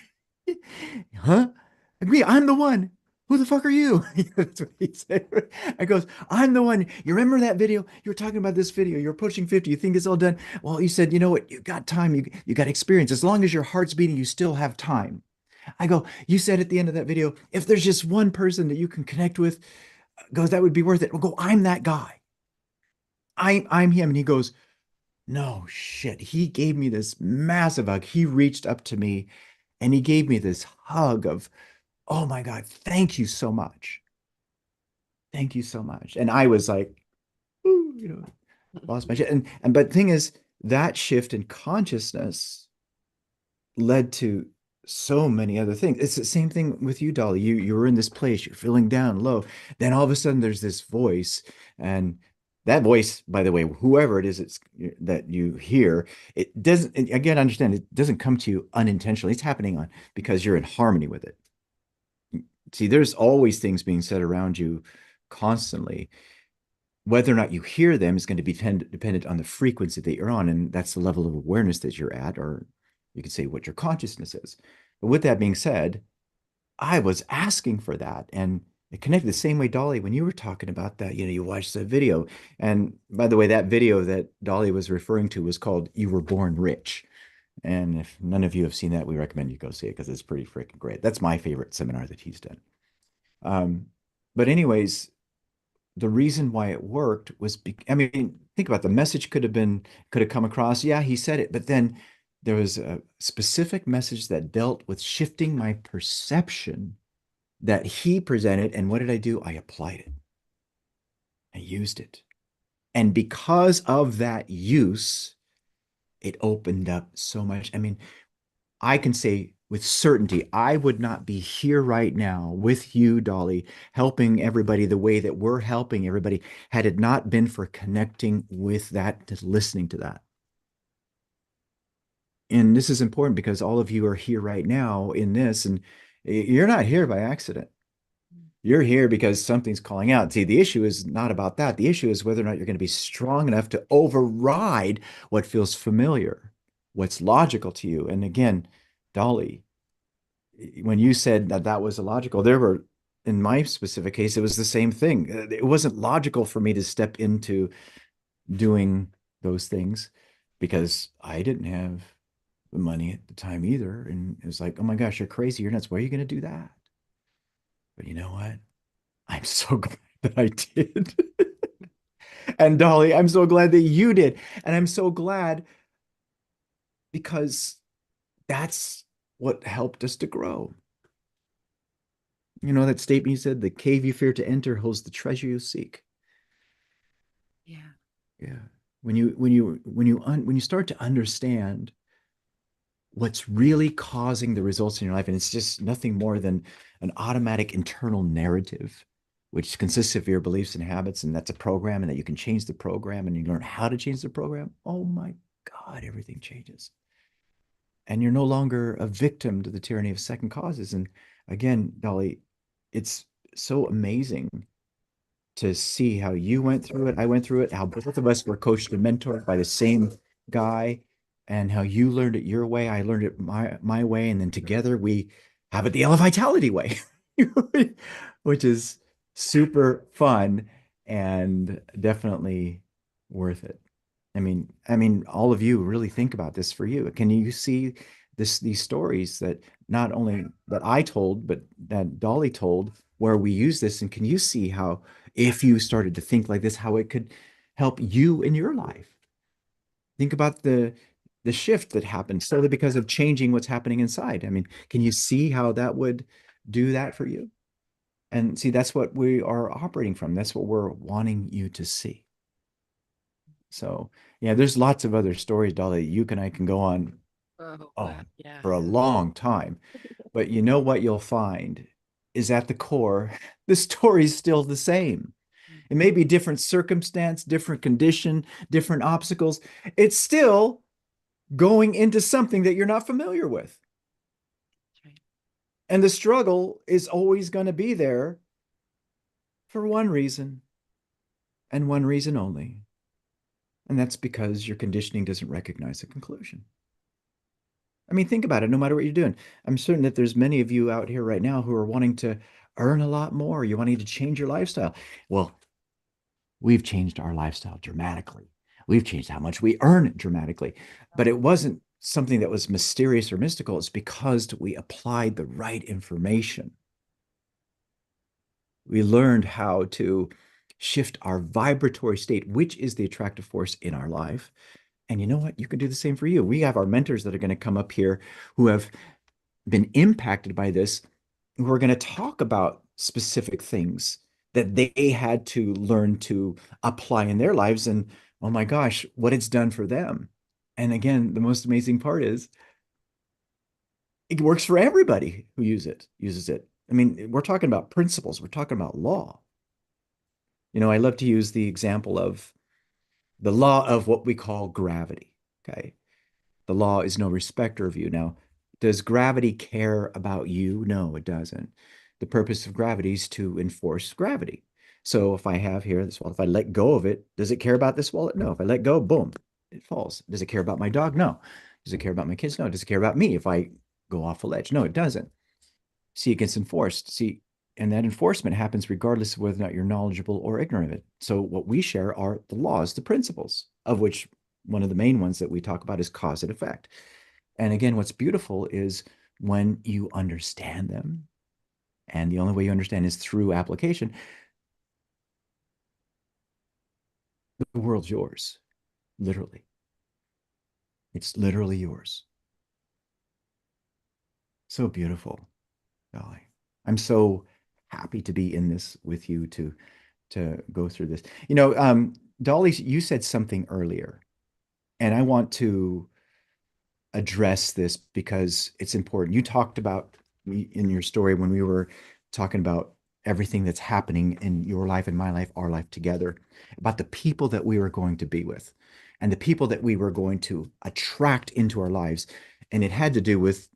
Huh? Agree. I'm the one. Who the fuck are you? That's what he said. I goes, I'm the one. You remember that video? You were talking about this video. You're approaching 50. You think it's all done? Well, you said, you know what? You got time. You got experience. As long as your heart's beating, you still have time. I go, you said at the end of that video, if there's just one person that you can connect with, goes, that would be worth it. We'll go, I'm that guy. I'm him. And he goes, no shit. He gave me this massive hug. He reached up to me and he gave me this hug of, oh my God, thank you so much. Thank you so much. And I was like, ooh, lost my shit. But the thing is, that shift in consciousness led to so many other things. It's the same thing with you, Dolly. You were in this place, you're feeling down low. Then all of a sudden there's this voice, and that voice, by the way, whoever it is that you hear, it doesn't, again, understand, it doesn't come to you unintentionally. It's happening on because you're in harmony with it. See, there's always things being said around you constantly. Whether or not you hear them is going to be dependent on the frequency that you're on, and that's the level of awareness that you're at, or you could say what your consciousness is. But with that being said, I was asking for that, and it connected the same way, Dolly, when you were talking about that. You watched the video, and by the way, that video that Dolly was referring to was called "You Were Born Rich." And if none of you have seen that, we recommend you go see it because it's pretty freaking great. That's my favorite seminar that he's done. Um, but anyways, the reason why it worked was, I mean, think about the message could have come across. Yeah, he said it, but then there was a specific message that dealt with shifting my perception that he presented. And what did I do? I applied it. I used it. And because of that use, it opened up so much. I mean, I can say with certainty, I would not be here right now with you, Dolly, helping everybody the way that we're helping everybody had it not been for connecting with that, just listening to that. And this is important because all of you are here right now in this, and you're not here by accident. You're here because something's calling out. See, the issue is not about that. The issue is whether or not you're going to be strong enough to override what feels familiar, what's logical to you. And again, Dolly, when you said that that was illogical, there were, in my specific case, it was the same thing. It wasn't logical for me to step into doing those things because I didn't have the money at the time either. And it was like, oh my gosh, you're crazy. You're nuts. Why are you going to do that? But you know what? I'm so glad that I did. And Dolly, I'm so glad that you did. And I'm so glad because that's what helped us to grow. You know that statement you said, the cave you fear to enter holds the treasure you seek. Yeah. Yeah. When you start to understand what's really causing the results in your life, and it's just nothing more than an automatic internal narrative, which consists of your beliefs and habits, and that's a program, and that you can change the program, and you learn how to change the program. Oh my God, everything changes. And you're no longer a victim to the tyranny of second causes. And again, Dolly, it's so amazing to see how you went through it, I went through it, how both of us were coached and mentored by the same guy, and how you learned it your way, I learned it my way, and then together we have it the Elevitality way, which is super fun and definitely worth it. I mean, all of you really think about this for you. Can you see these stories that not only that I told, but that Dolly told, where we use this, and can you see how if you started to think like this, how it could help you in your life? Think about the shift that happened solely because of changing what's happening inside. I mean, can you see how that would do that for you? And see, that's what we are operating from. That's what we're wanting you to see. So, yeah, there's lots of other stories, Dolly. You and I can go on Oh, oh wow. Yeah. for a long time. But you know what you'll find is at the core, the story's still the same. It may be different circumstance, different condition, different obstacles. It's still going into something that you're not familiar with. That's right. And the struggle is always going to be there for one reason and one reason only. And that's because your conditioning doesn't recognize the conclusion. I mean, think about it, no matter what you're doing. I'm certain that there's many of you out here right now who are wanting to earn a lot more. You're wanting to change your lifestyle. Well, we've changed our lifestyle dramatically. We've changed how much we earn dramatically. But it wasn't something that was mysterious or mystical. It's because we applied the right information. We learned how to shift our vibratory state, which is the attractive force in our life. And you know what? You can do the same for you. We have our mentors that are going to come up here who have been impacted by this, who are going to talk about specific things that they had to learn to apply in their lives. And oh my gosh, what it's done for them. And again, the most amazing part is it works for everybody who uses it. I mean, we're talking about principles, we're talking about law. I love to use the example of the law of what we call gravity. Okay. The law is no respecter of you. Now, does gravity care about you? No, it doesn't. The purpose of gravity is to enforce gravity. So if I have here this wallet, if I let go of it, does it care about this wallet? No. If I let go, boom, it falls. Does it care about my dog? No. Does it care about my kids? No. Does it care about me if I go off a ledge? No, it doesn't. See, it gets enforced. See, and that enforcement happens regardless of whether or not you're knowledgeable or ignorant of it. So what we share are the laws, the principles, of which one of the main ones that we talk about is cause and effect. And again, what's beautiful is when you understand them, and the only way you understand is through application, the world's yours, literally. It's literally yours. So beautiful, Dolly. I'm so happy to be in this with you to go through this. Dolly, you said something earlier, and I want to address this because it's important. You talked about in your story when we were talking about everything that's happening in your life and my life, our life together, about the people that we were going to be with and the people that we were going to attract into our lives. And it had to do with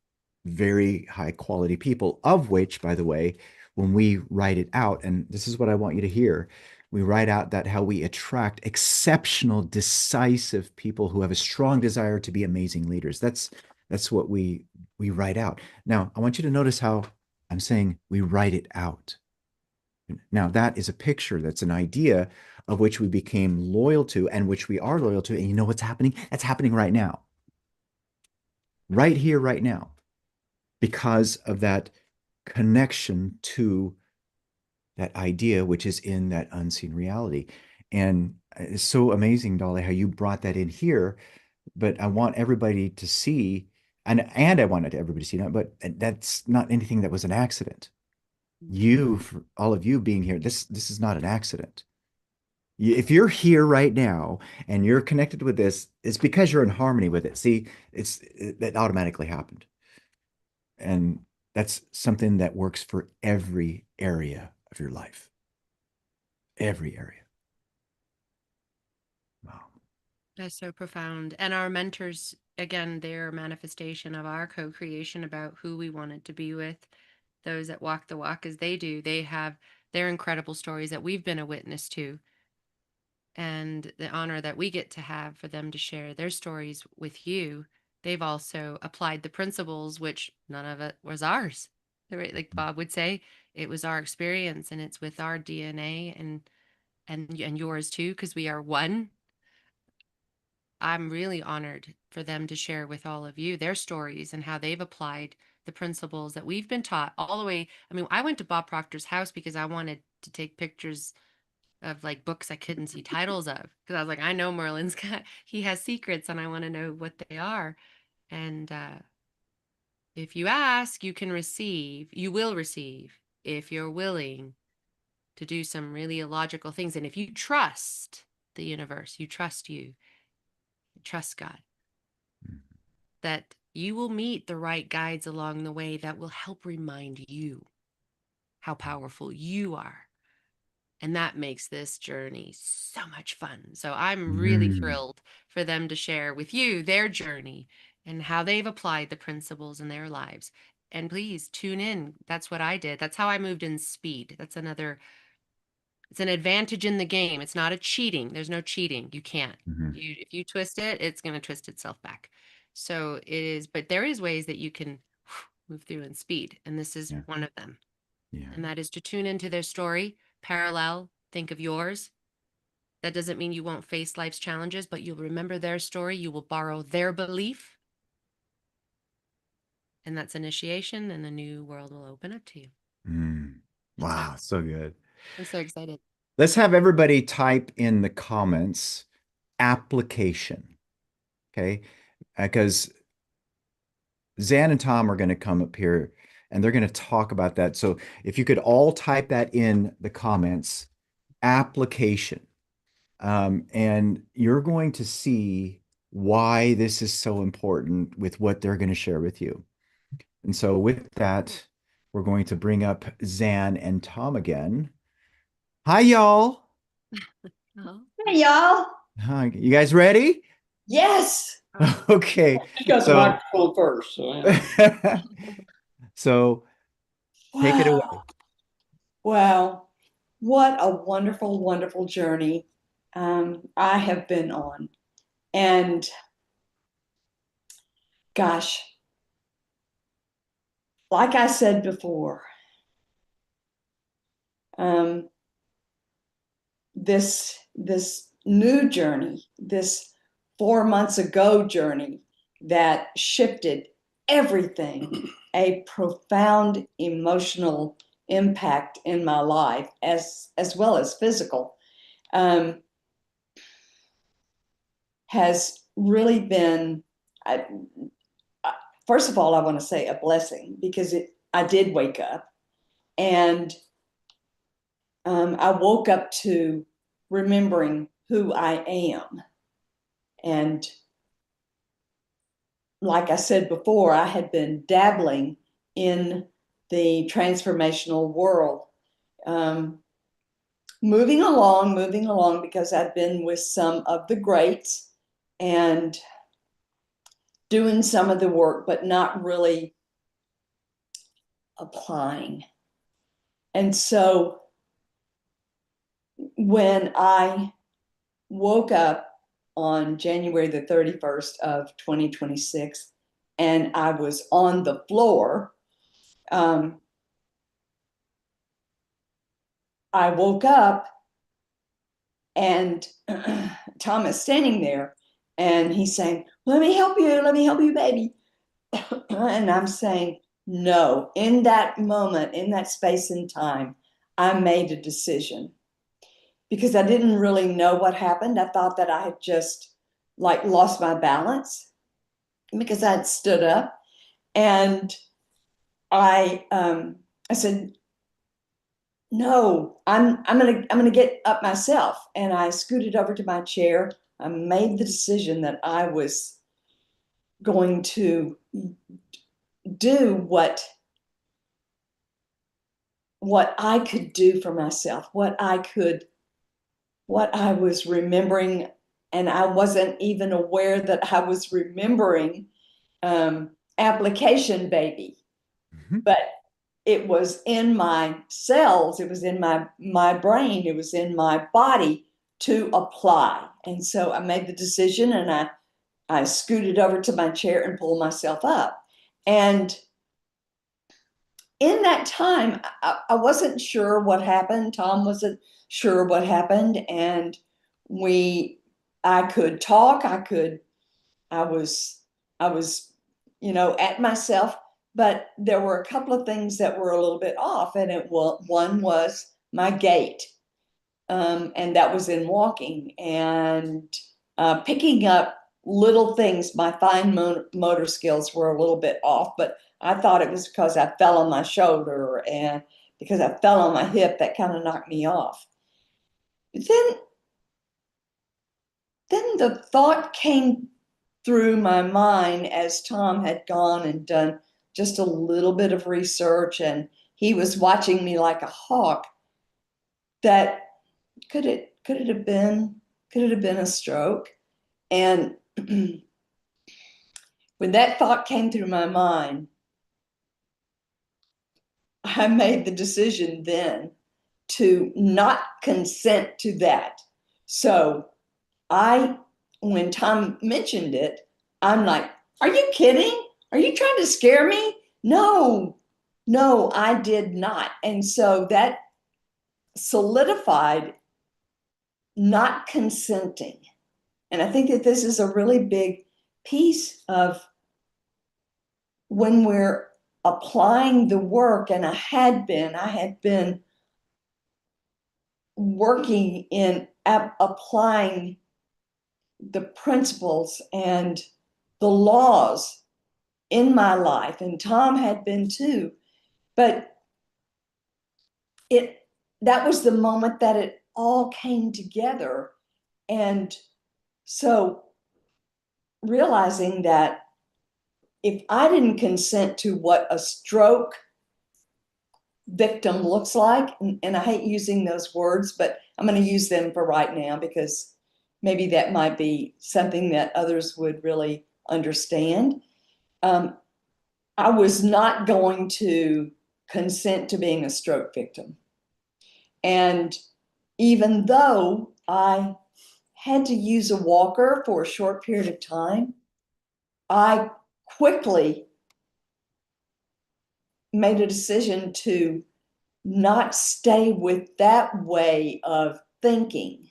very high quality people, of which, by the way, when we write it out, and this is what I want you to hear, we write out that how we attract exceptional, decisive people who have a strong desire to be amazing leaders. That's what we write out. Now, I want you to notice how I'm saying we write it out. Now, that is a picture, that's an idea of which we became loyal to and which we are loyal to. And you know what's happening? That's happening right now. Right here, right now, because of that connection to that idea, which is in that unseen reality. And it's so amazing, Dolly, how you brought that in here. But I want everybody to see, and I wanted everybody to see that, but that's not anything that was an accident. You, for all of you being here, this is not an accident. If you're here right now and you're connected with this, it's because you're in harmony with it. See, that automatically happened. And that's something that works for every area of your life. Every area. Wow. That's so profound. And our mentors, again, they're a manifestation of our co-creation about who we wanted to be with. Those that walk the walk as they do, they have their incredible stories that we've been a witness to, and the honor that we get to have for them to share their stories with you. They've also applied the principles, which none of it was ours. Right? Like Bob would say, it was our experience, and it's with our DNA and yours too, because we are one. I'm really honored for them to share with all of you their stories and how they've applied the principles that we've been taught all the way. I mean, I went to Bob Proctor's house because I wanted to take pictures of like books I couldn't see titles of, because I was like, I know Merlin's got, he has secrets and I want to know what they are. And if you ask, you can receive, you will receive if you're willing to do some really illogical things. And if you trust the universe, you trust God, that you will meet the right guides along the way that will help remind you how powerful you are. And that makes this journey so much fun. So I'm really Mm, thrilled for them to share with you their journey and how they've applied the principles in their lives. And please tune in. That's what I did. That's how I moved in speed. That's another, it's an advantage in the game. It's not a cheating. There's no cheating. You can't. mhm. If you twist it, it's going to twist itself back. So it is, but there is ways that you can move through in speed, and this is Yeah. one of them. Yeah. And that is to tune into their story, parallel, think of yours. That doesn't mean you won't face life's challenges, but you'll remember their story, you will borrow their belief, and that's initiation, and a new world will open up to you. Mm. So Wow, so good. I'm so excited. Let's have everybody type in the comments application. Okay. Because Zan and Tom are going to come up here and they're going to talk about that. So if you could all type that in the comments, application, and you're going to see why this is so important with what they're going to share with you. And so with that, we're going to bring up Zan and Tom again. Hi, y'all. Oh. Hey, y'all. Hi, you guys ready? Yes. Okay. You got the So, microphone first, so yeah. so take it away. Wow. What a wonderful, wonderful journey I have been on. And gosh, like I said before, um, this new journey, this 4 months ago journey that shifted everything, a profound emotional impact in my life as well as physical, um, has really been, I, first of all, I want to say a blessing because I did wake up and I woke up to remembering who I am. And like I said before, I had been dabbling in the transformational world, um, moving along because I'd been with some of the greats and doing some of the work, but not really applying. And so when I woke up on January the 31st of 2026 and I was on the floor, I woke up and Thomas standing there and he's saying, let me help you, baby. And I'm saying, no, in that moment, in that space and time, I made a decision because I didn't really know what happened. I thought that I had just like lost my balance because I had stood up, and I said, no, I'm gonna get up myself. And I scooted over to my chair. I made the decision that I was going to do what I could do for myself, what I was remembering, and I wasn't even aware that I was remembering, application baby, Mhm. but it was in my cells, it was in my brain, it was in my body to apply. And so I made the decision and I scooted over to my chair and pulled myself up. And in that time, I wasn't sure what happened. Tom wasn't sure what happened. And I could talk, I was, I was, at myself, but there were a couple of things that were a little bit off. And one was my gait. And that was in walking and picking up little things. My fine motor skills were a little bit off, but I thought it was because I fell on my shoulder and because I fell on my hip that kind of knocked me off. Then, then the thought came through my mind as Tom had gone and done just a little bit of research and he was watching me like a hawk, that could it have been a stroke? And when that thought came through my mind, I made the decision then to not consent to that. So when Tom mentioned it, I'm like, are you kidding? Are you trying to scare me? No, no, I did not. And so that solidified not consenting. And I think that this is a really big piece of when we're applying the work. And I had been working in applying the principles and the laws in my life, and Tom had been too. But it that was the moment that it all came together. And so realizing that if I didn't consent to what a stroke victim looks like, and I hate using those words, but I'm going to use them for right now because maybe that might be something that others would really understand. I was not going to consent to being a stroke victim. And even though I had to use a walker for a short period of time, I quickly made a decision to not stay with that way of thinking.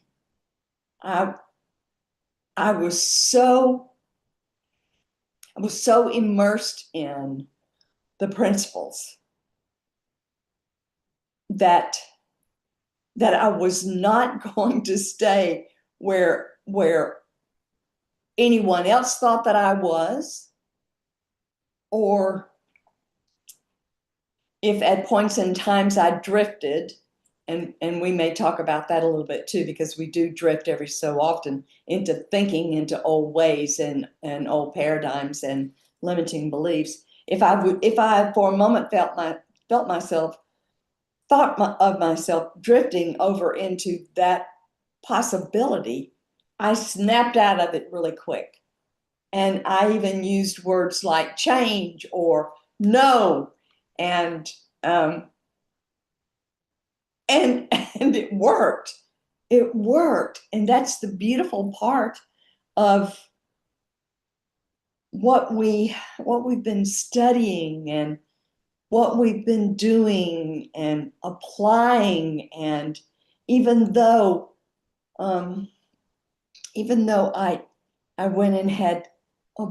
I was so immersed in the principles that I was not going to stay where anyone else thought that I was, or if at points in times I drifted, and we may talk about that a little bit too, because we do drift every so often into thinking into old ways and old paradigms and limiting beliefs. If I for a moment thought of myself drifting over into that possibility, I snapped out of it really quick. And I even used words like change or no, and and it worked. It worked, and that's the beautiful part of what we've been studying and what we've been doing and applying. And even though um, I went and had a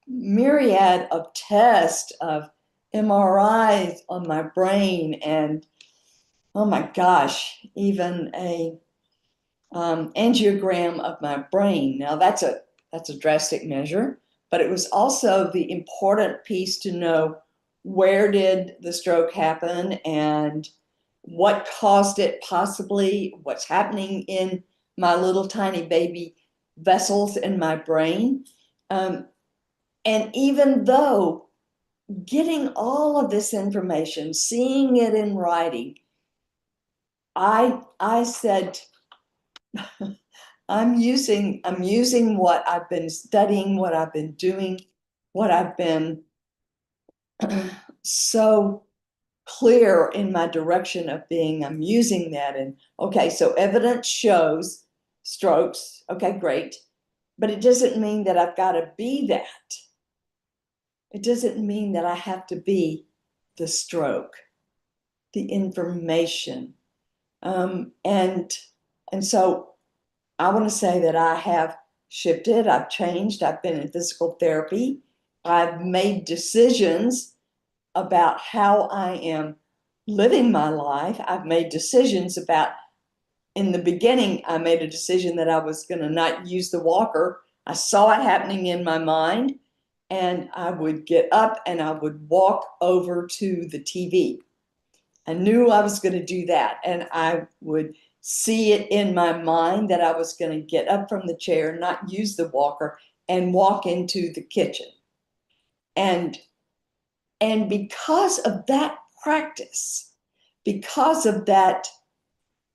myriad of tests of MRIs on my brain, and oh my gosh, even a angiogram of my brain. Now that's a drastic measure, but it was also the important piece to know where did the stroke happen and what caused it, possibly what's happening in my little tiny baby vessels in my brain. And even though getting all of this information, seeing it in writing, I said, I'm using what I've been studying, what I've been doing, what I've been so clear in my direction of being. I'm using that. And okay, so evidence shows strokes. Okay, great. But it doesn't mean that I've got to be that. It doesn't mean that I have to be the stroke, the information. And so I want to say that I have shifted, I've changed, I've been in physical therapy, I've made decisions about how I am living my life. I've made decisions about, in the beginning, I made a decision that I was going to not use the walker. I saw it happening in my mind, and I would get up and I would walk over to the TV. I knew I was going to do that, and I would see it in my mind that I was going to get up from the chair, not use the walker, and walk into the kitchen. And because of that practice, because of that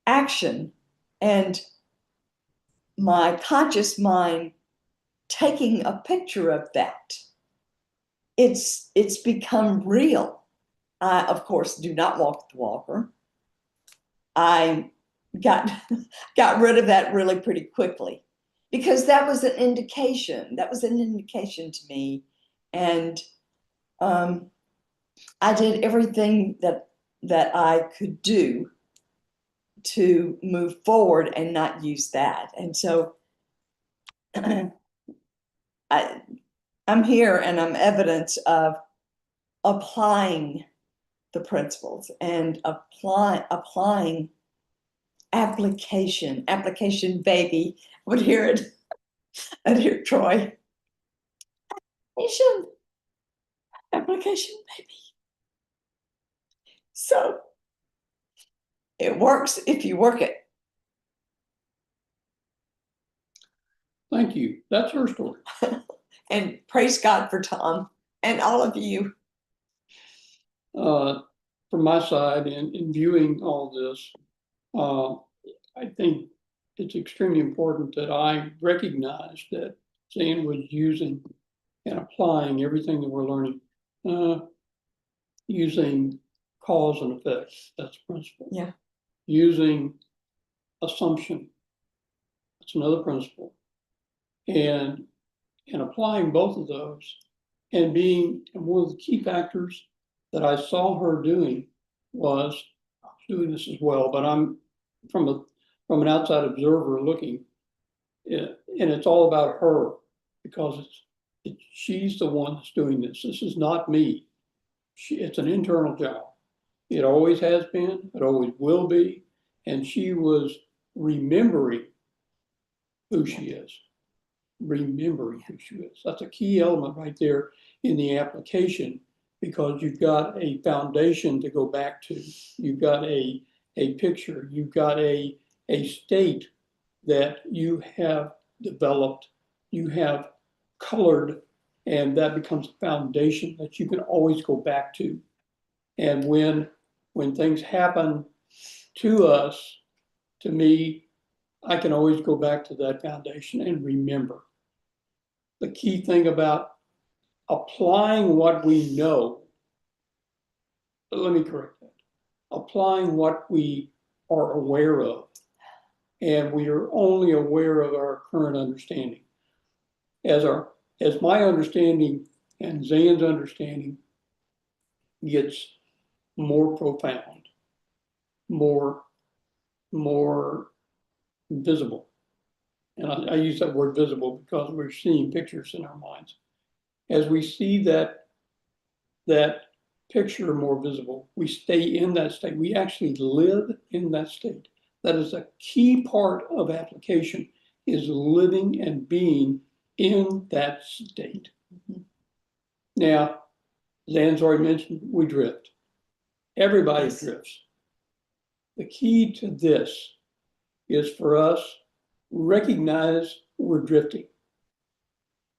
action, and my conscious mind taking a picture of that, it's become real. I, of course, do not walk the walker. I got rid of that really pretty quickly, because that was an indication. That was an indication to me, and I did everything that I could do to move forward and not use that. And so I'm here, and I'm evidence of applying the principles and applying application, baby. I would hear it. I'd hear Troy. Application, baby. So it works if you work it. Thank you. That's her story. And praise God for Tom. and all of you. From my side, in viewing all this, I think it's extremely important that I recognize that Zan was using and applying everything that we're learning, using cause and effect. That's principle. Yeah. Using assumption. That's another principle. And applying both of those and being one of the key factors that I saw her doing was I was doing this as well, but I'm from an outside observer looking, and it's all about her because she's the one that's doing this. This is not me. It's an internal job. It always has been. It always will be. And she was remembering who she is. Remembering who she is. That's a key element right there in the application, because you've got a foundation to go back to. You've got a picture. You've got a state that you have developed, you have colored, and that becomes a foundation that you can always go back to. And when things happen to us, to me, I can always go back to that foundation and remember. The key thing about applying what we know, let me correct that, applying what we are aware of, and we are only aware of our current understanding. As my understanding and Zan's understanding gets more profound, more visible. And I use that word visible because we're seeing pictures in our minds. As we see that picture more visible, we stay in that state. We actually live in that state. That is a key part of application, is living and being in that state. Mm-hmm. Now, Zan's already mentioned we drift. Everybody drifts. The key to this is for us recognize we're drifting.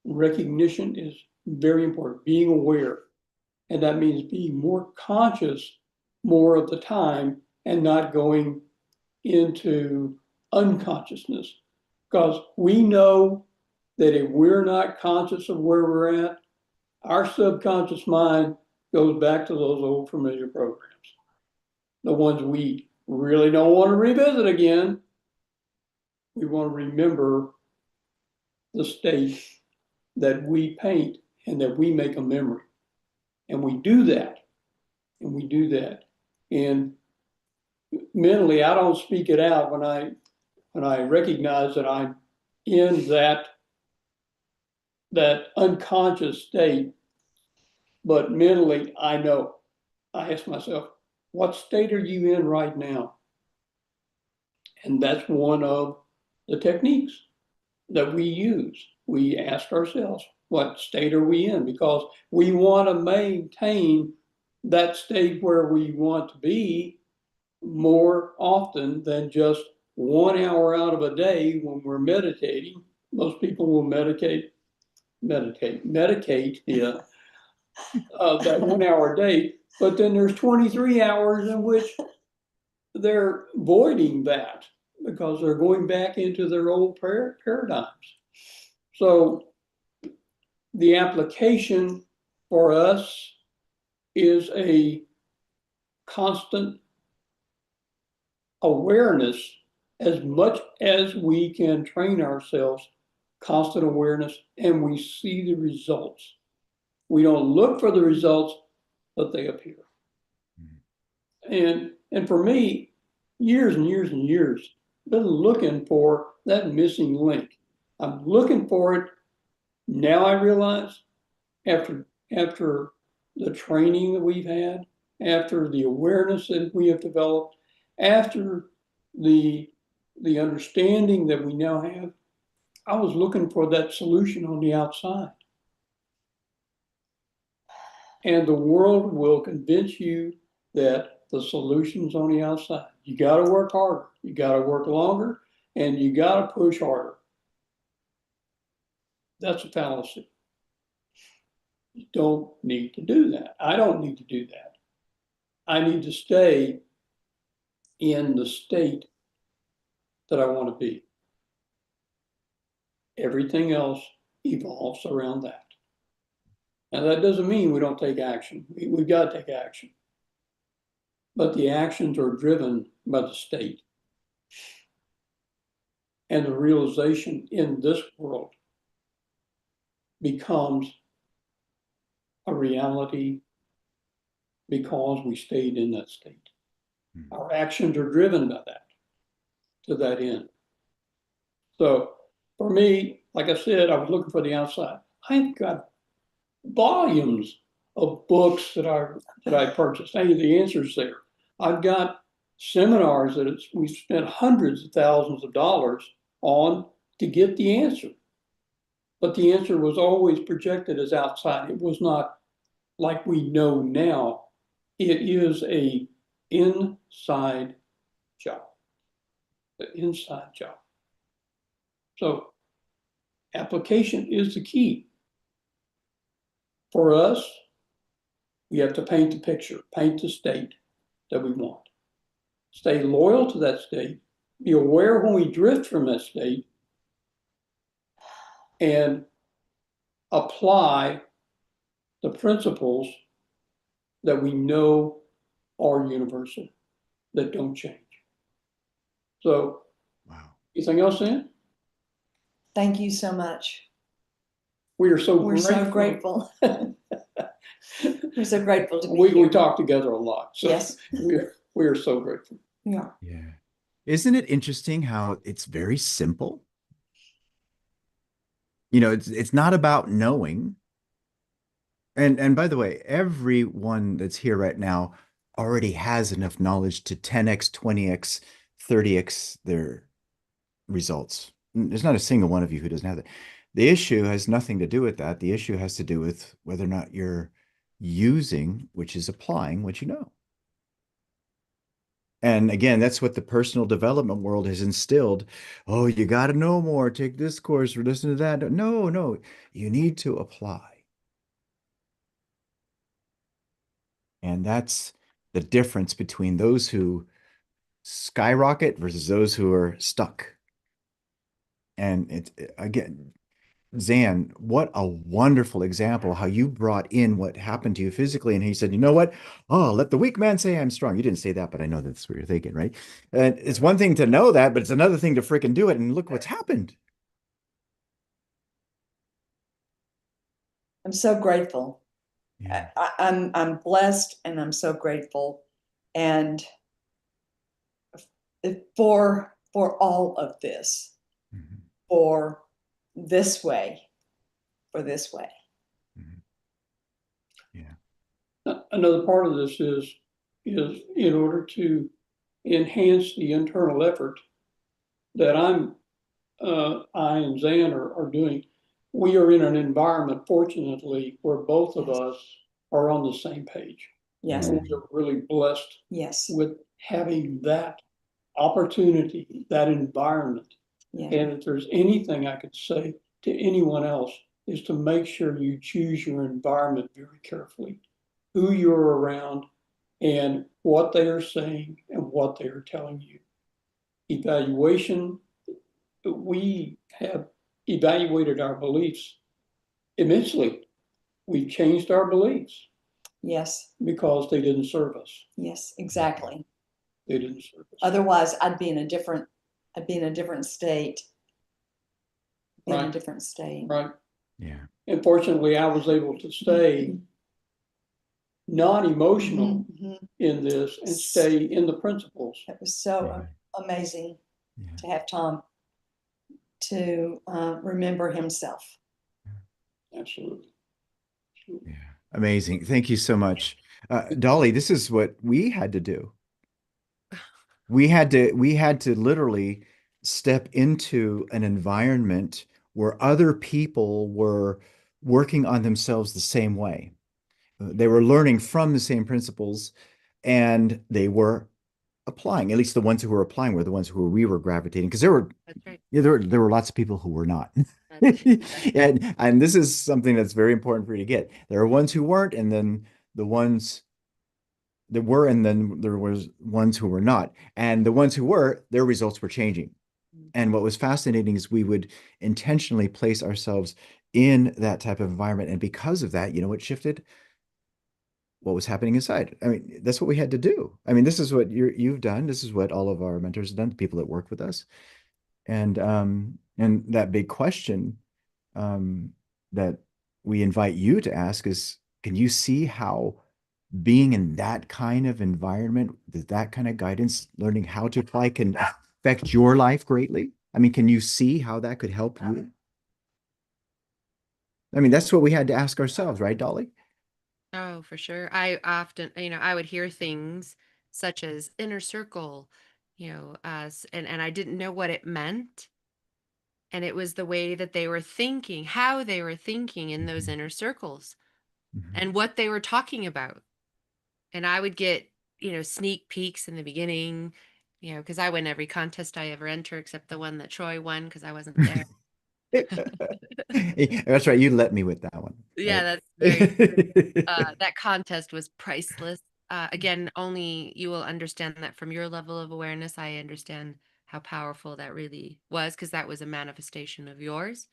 Recognition is very important, being aware. And that means being more conscious more of the time and not going into unconsciousness. Because we know that if we're not conscious of where we're at, our subconscious mind goes back to those old familiar programs. The ones we really don't want to revisit again. We want to remember the state that we paint and that we make a memory. And we do that. And mentally, I don't speak it out when I recognize that I'm in that unconscious state, but mentally, I know. I ask myself, what state are you in right now? And that's one of the techniques that we use. We ask ourselves, what state are we in? Because we want to maintain that state where we want to be more often than just 1 hour out of a day when we're meditating. Most people will medicate, yeah, that 1 hour a day, but then there's 23 hours in which they're voiding that because they're going back into their old paradigms. So the application for us is a constant awareness. As much as we can train ourselves, constant awareness, and we see the results. We don't look for the results, but they appear. Mm-hmm. And for me, years and years and years, I've been looking for that missing link. I'm looking for it. Now I realize after the training that we've had, after the awareness that we have developed, after the understanding that we now have, I was looking for that solution on the outside. And the world will convince you that the solution's on the outside. You got to work harder, you got to work longer, and you got to push harder. That's a fallacy. You don't need to do that. I don't need to do that. I need to stay in the state that I want to be. Everything else evolves around that. Now, that doesn't mean we don't take action. We've got to take action. But the actions are driven by the state. And the realization in this world becomes a reality because we stayed in that state. Our actions are driven by that, to that end. So for me, like I said, I was looking for the outside. I've got volumes of books that I purchased. Hey, the answer's there. I've got seminars that we've spent hundreds of thousands of dollars on to get the answer. But the answer was always projected as outside. It was not like we know now. It is a inside job, the inside job. So application is the key. For us, we have to paint the picture, paint the state that we want. Stay loyal to that state, be aware when we drift from that state, and apply the principles that we know are universal, that don't change. So, Wow. anything else in? Thank you so much. We are so We're grateful. so grateful. We're so grateful to be We here. talk together a lot. So Yes. we are so grateful. Yeah. Yeah. Isn't it interesting how it's very simple? You know, it's not about knowing. And by the way, everyone that's here right now already has enough knowledge to 10x, 20x, 30x their results. There's not a single one of you who doesn't have that. The issue has nothing to do with that. The issue has to do with whether or not you're using, which is applying what you know. And again, that's what the personal development world has instilled. Oh, you got to know more. Take this course or listen to that. No, no, you need to apply. And that's the difference between those who skyrocket versus those who are stuck. And it's again, Zan, what a wonderful example how you brought in what happened to you physically. And he said, you know what? Oh, let the weak man say I'm strong. You didn't say that, but I know that's what you're thinking, right? And it's one thing to know that, but it's another thing to freaking do it. And look what's happened. I'm so grateful. Yeah. I'm blessed and I'm so grateful. And for all of this, Mhm. for this way. Mhm. Yeah. Another part of this is in order to enhance the internal effort that I and Zan are doing. We are in an environment, fortunately, where both of us are on the same page. Yes. And we are really blessed Yes. with having that opportunity, that environment. Yeah. And if there's anything I could say to anyone else, is to make sure you choose your environment very carefully, who you're around and what they are saying and what they are telling you. Evaluation, we have evaluated our beliefs immensely. We've changed our beliefs Yes. because they didn't serve us. Yes, exactly. They didn't serve us. Otherwise, I'd be in a different state. Right. Yeah. And fortunately, I was able to stay non-emotional in this and stay in the principles. It was so amazing to have Tom to remember himself. Absolutely. Yeah. Amazing. Thank you so much. Dolly, this is what we had to do. We had to literally step into an environment where other people were working on themselves the same way. They were learning from the same principles and they were applying. At least the ones who were applying were the ones who we were gravitating because there were That's right. there were lots of people who were not. And this is something that's very important for you to get. There are ones who weren't, and then the ones that were, and then there was ones who were not. And the ones who were, their results were changing. And what was fascinating is we would intentionally place ourselves in that type of environment. And because of that, you know what shifted? What was happening inside. I mean, that's what we had to do. I mean, this is what you've done. This is what all of our mentors have done, the people that work with us. And that big question that we invite you to ask is, can you see how being in that kind of environment, that kind of guidance, learning how to apply can affect your life greatly? I mean, can you see how that could help you? I mean, that's what we had to ask ourselves, right, Dolly? Oh, for sure. I often, I would hear things such as inner circle, and I didn't know what it meant. And it was the way that they were thinking, how they were thinking in those Mhm. inner circles Mhm. and what they were talking about. And I would get, sneak peeks in the beginning, because I win every contest I ever enter except the one that Troy won because I wasn't there. That's right. You let me with that one, Yeah, right? that's very true. That contest was priceless. Again, only you will understand that from your level of awareness. I understand how powerful that really was because that was a manifestation of yours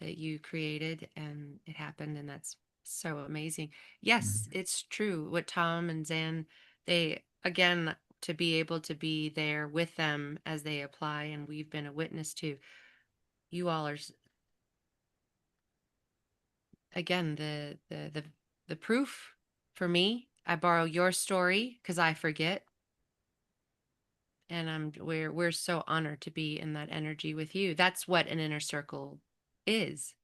that you created and it happened. And that's so amazing. Yes, Mhm. it's true. What Tom and Zan, they, again, to be able to be there with them as they apply, and we've been a witness to, you all are again the proof for me. I borrow your story because I forget, and we're so honored to be in that energy with you. That's what an inner circle is.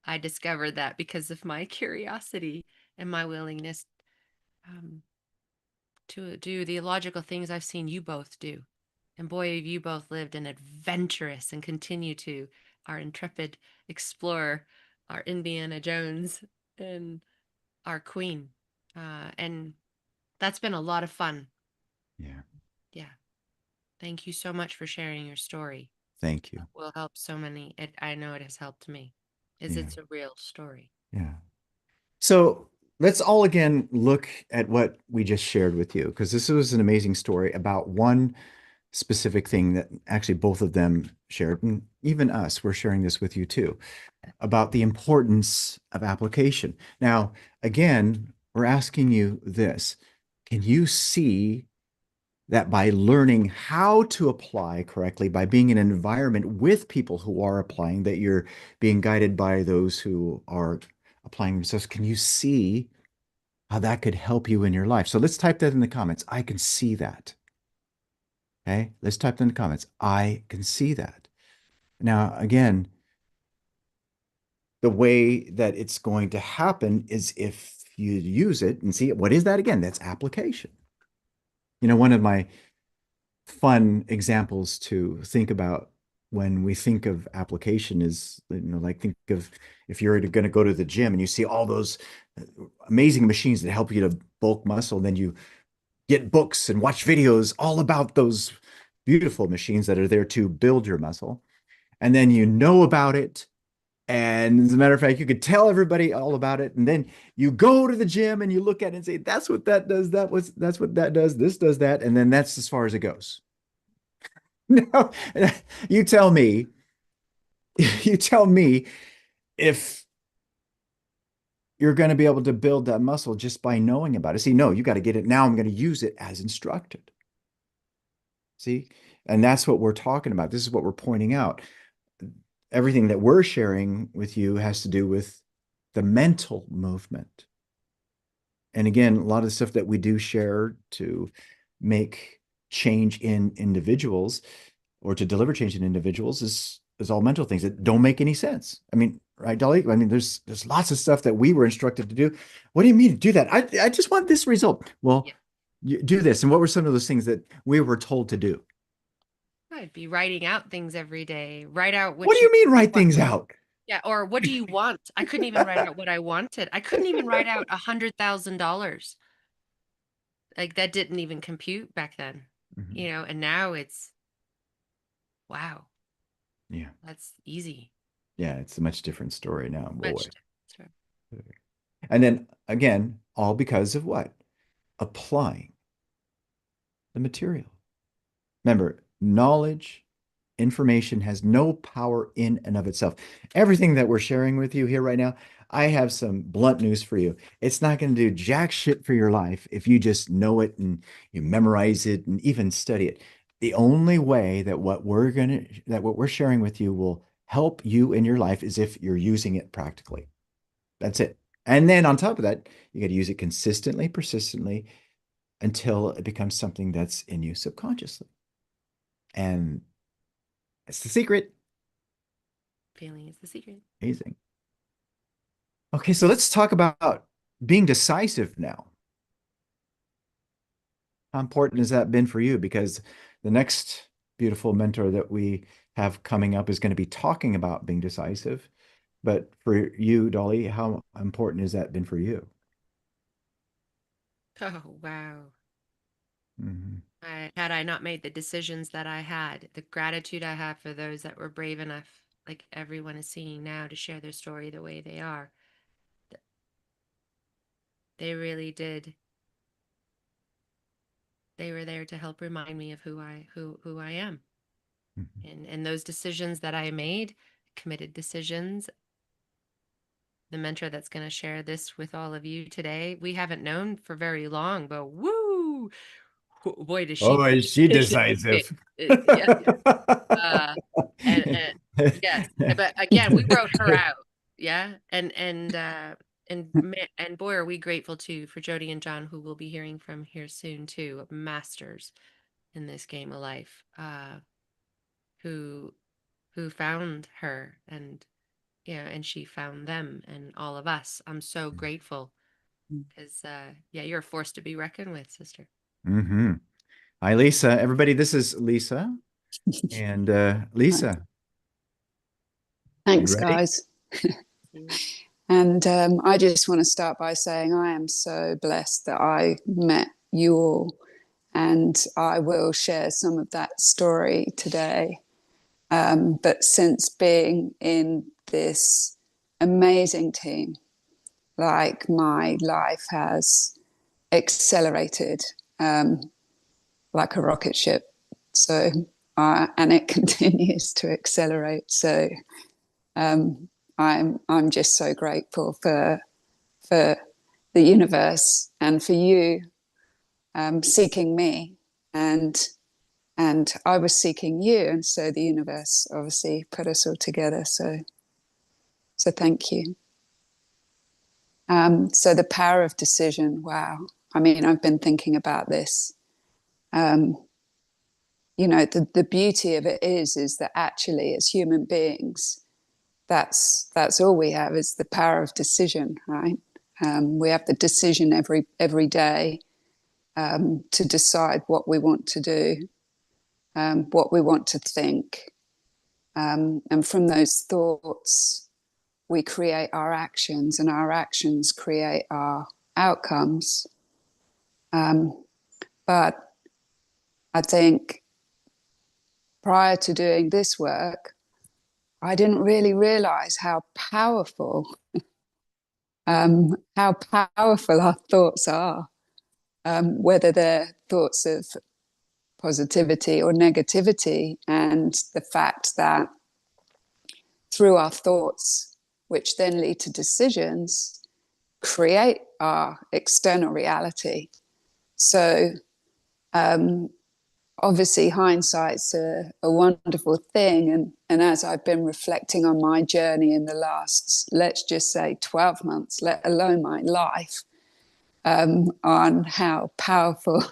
I discovered that because of my curiosity and my willingness um, to do the illogical things I've seen you both do. And boy, have you both lived an adventurous and continue to, our intrepid explorer, our Indiana Jones, and our queen. And that's been a lot of fun. Yeah. Yeah. Thank you so much for sharing your story. Thank you. It will help so many. I know it has helped me. Is Yeah. it's a real story. Yeah. So let's all again look at what we just shared with you, because this was an amazing story about one specific thing that actually both of them shared. And even us, we're sharing this with you too, about the importance of application. Now, again, we're asking you this. Can you see that by learning how to apply correctly, by being in an environment with people who are applying, that you're being guided by those who are applying themselves? Can you see how that could help you in your life? So let's type that in the comments. I can see that. Okay. Let's type that in the comments. I can see that. Now, again, the way that it's going to happen is if you use it and see it. What is that again? That's application. One of my fun examples to think about when we think of application is, like, think of if you're going to go to the gym and you see all those amazing machines that help you to bulk muscle, then you get books and watch videos all about those beautiful machines that are there to build your muscle. And then you know about it. And as a matter of fact, you could tell everybody all about it. And then you go to the gym and you look at it and say, that's what that does. That's what that does. This does that. And then that's as far as it goes. No, you tell me, you tell me if you're going to be able to build that muscle just by knowing about it. See, no, you got to get it. Now I'm going to use it as instructed. See, and that's what we're talking about. This is what we're pointing out. Everything that we're sharing with you has to do with the mental movement. And again, a lot of the stuff that we do share to make change in individuals or to deliver change in individuals is all mental things that don't make any sense. I mean, right, Dolly? I mean, there's lots of stuff that we were instructed to do. What do you mean to do that? I just want this result. Well, Yeah. you do this. And what were some of those things that we were told to do? I'd be writing out things every day. Write out What what do you you mean really write want. things out? Yeah, or what do you want? I couldn't even write out what I wanted. I couldn't even write out $100,000. Like that didn't even compute back then, Mhm. and now it's wow, Yeah. that's easy. Yeah, it's a much different story now, boy. Much different. And then again, all because of what? Applying the material. Remember, knowledge, information has no power in and of itself. Everything that we're sharing with you here right now, I have some blunt news for you. It's not going to do jack shit for your life if you just know it and you memorize it and even study it. The only way that what we're sharing with you will help you in your life is if you're using it practically. That's it. And then on top of that, you got to use it consistently, persistently until it becomes something that's in you subconsciously. And that's the secret. Feeling is the secret. Amazing. Okay, so let's talk about being decisive now. How important has that been for you? Because the next beautiful mentor that we have coming up is going to be talking about being decisive. But for you, Dolly, how important has that been for you? Oh, wow. Mhm. Had I not made the decisions that I had, the gratitude I have for those that were brave enough, like everyone is seeing now, to share their story the way they are. They really did. They were there to help remind me of who I am. Mhm. And those decisions that I made, committed decisions, the mentor that's going to share this with all of you today, we haven't known for very long, but woo, boy, does Oh, she is she it, decisive? yes, yes. Uh, and yes, but again, we wrote her out. Yeah. And boy, are we grateful too for Jody and John, who we'll be hearing from here soon too, masters in this game of life, who found her, and yeah, and she found them and all of us. I'm so grateful because yeah, you're a force to be reckoned with, sister. Mm-hmm. Hi, Lisa. Everybody, this is Lisa. And Lisa, you Thanks, ready? guys. And I just want to start by saying I am so blessed that I met you all, and I will share some of that story today. But since being in this amazing team, like my life has accelerated like a rocket ship. So, and it continues to accelerate. So, I'm just so grateful for the universe and for you seeking me, and I was seeking you, and so the universe obviously put us all together. So thank you. So the power of decision. Wow. I mean, I've been thinking about this. You know, the beauty of it is that actually, as human beings, that's all we have is the power of decision, right? We have the decision every day to decide what we want to do, what we want to think, and from those thoughts, we create our actions, and our actions create our outcomes. But I think prior to doing this work, I didn't really realize how powerful our thoughts are, whether they're thoughts of positivity or negativity, and the fact that through our thoughts, which then lead to decisions, create our external reality. So obviously hindsight's a wonderful thing, and as I've been reflecting on my journey in the last, let's just say 12 months, let alone my life, on how powerful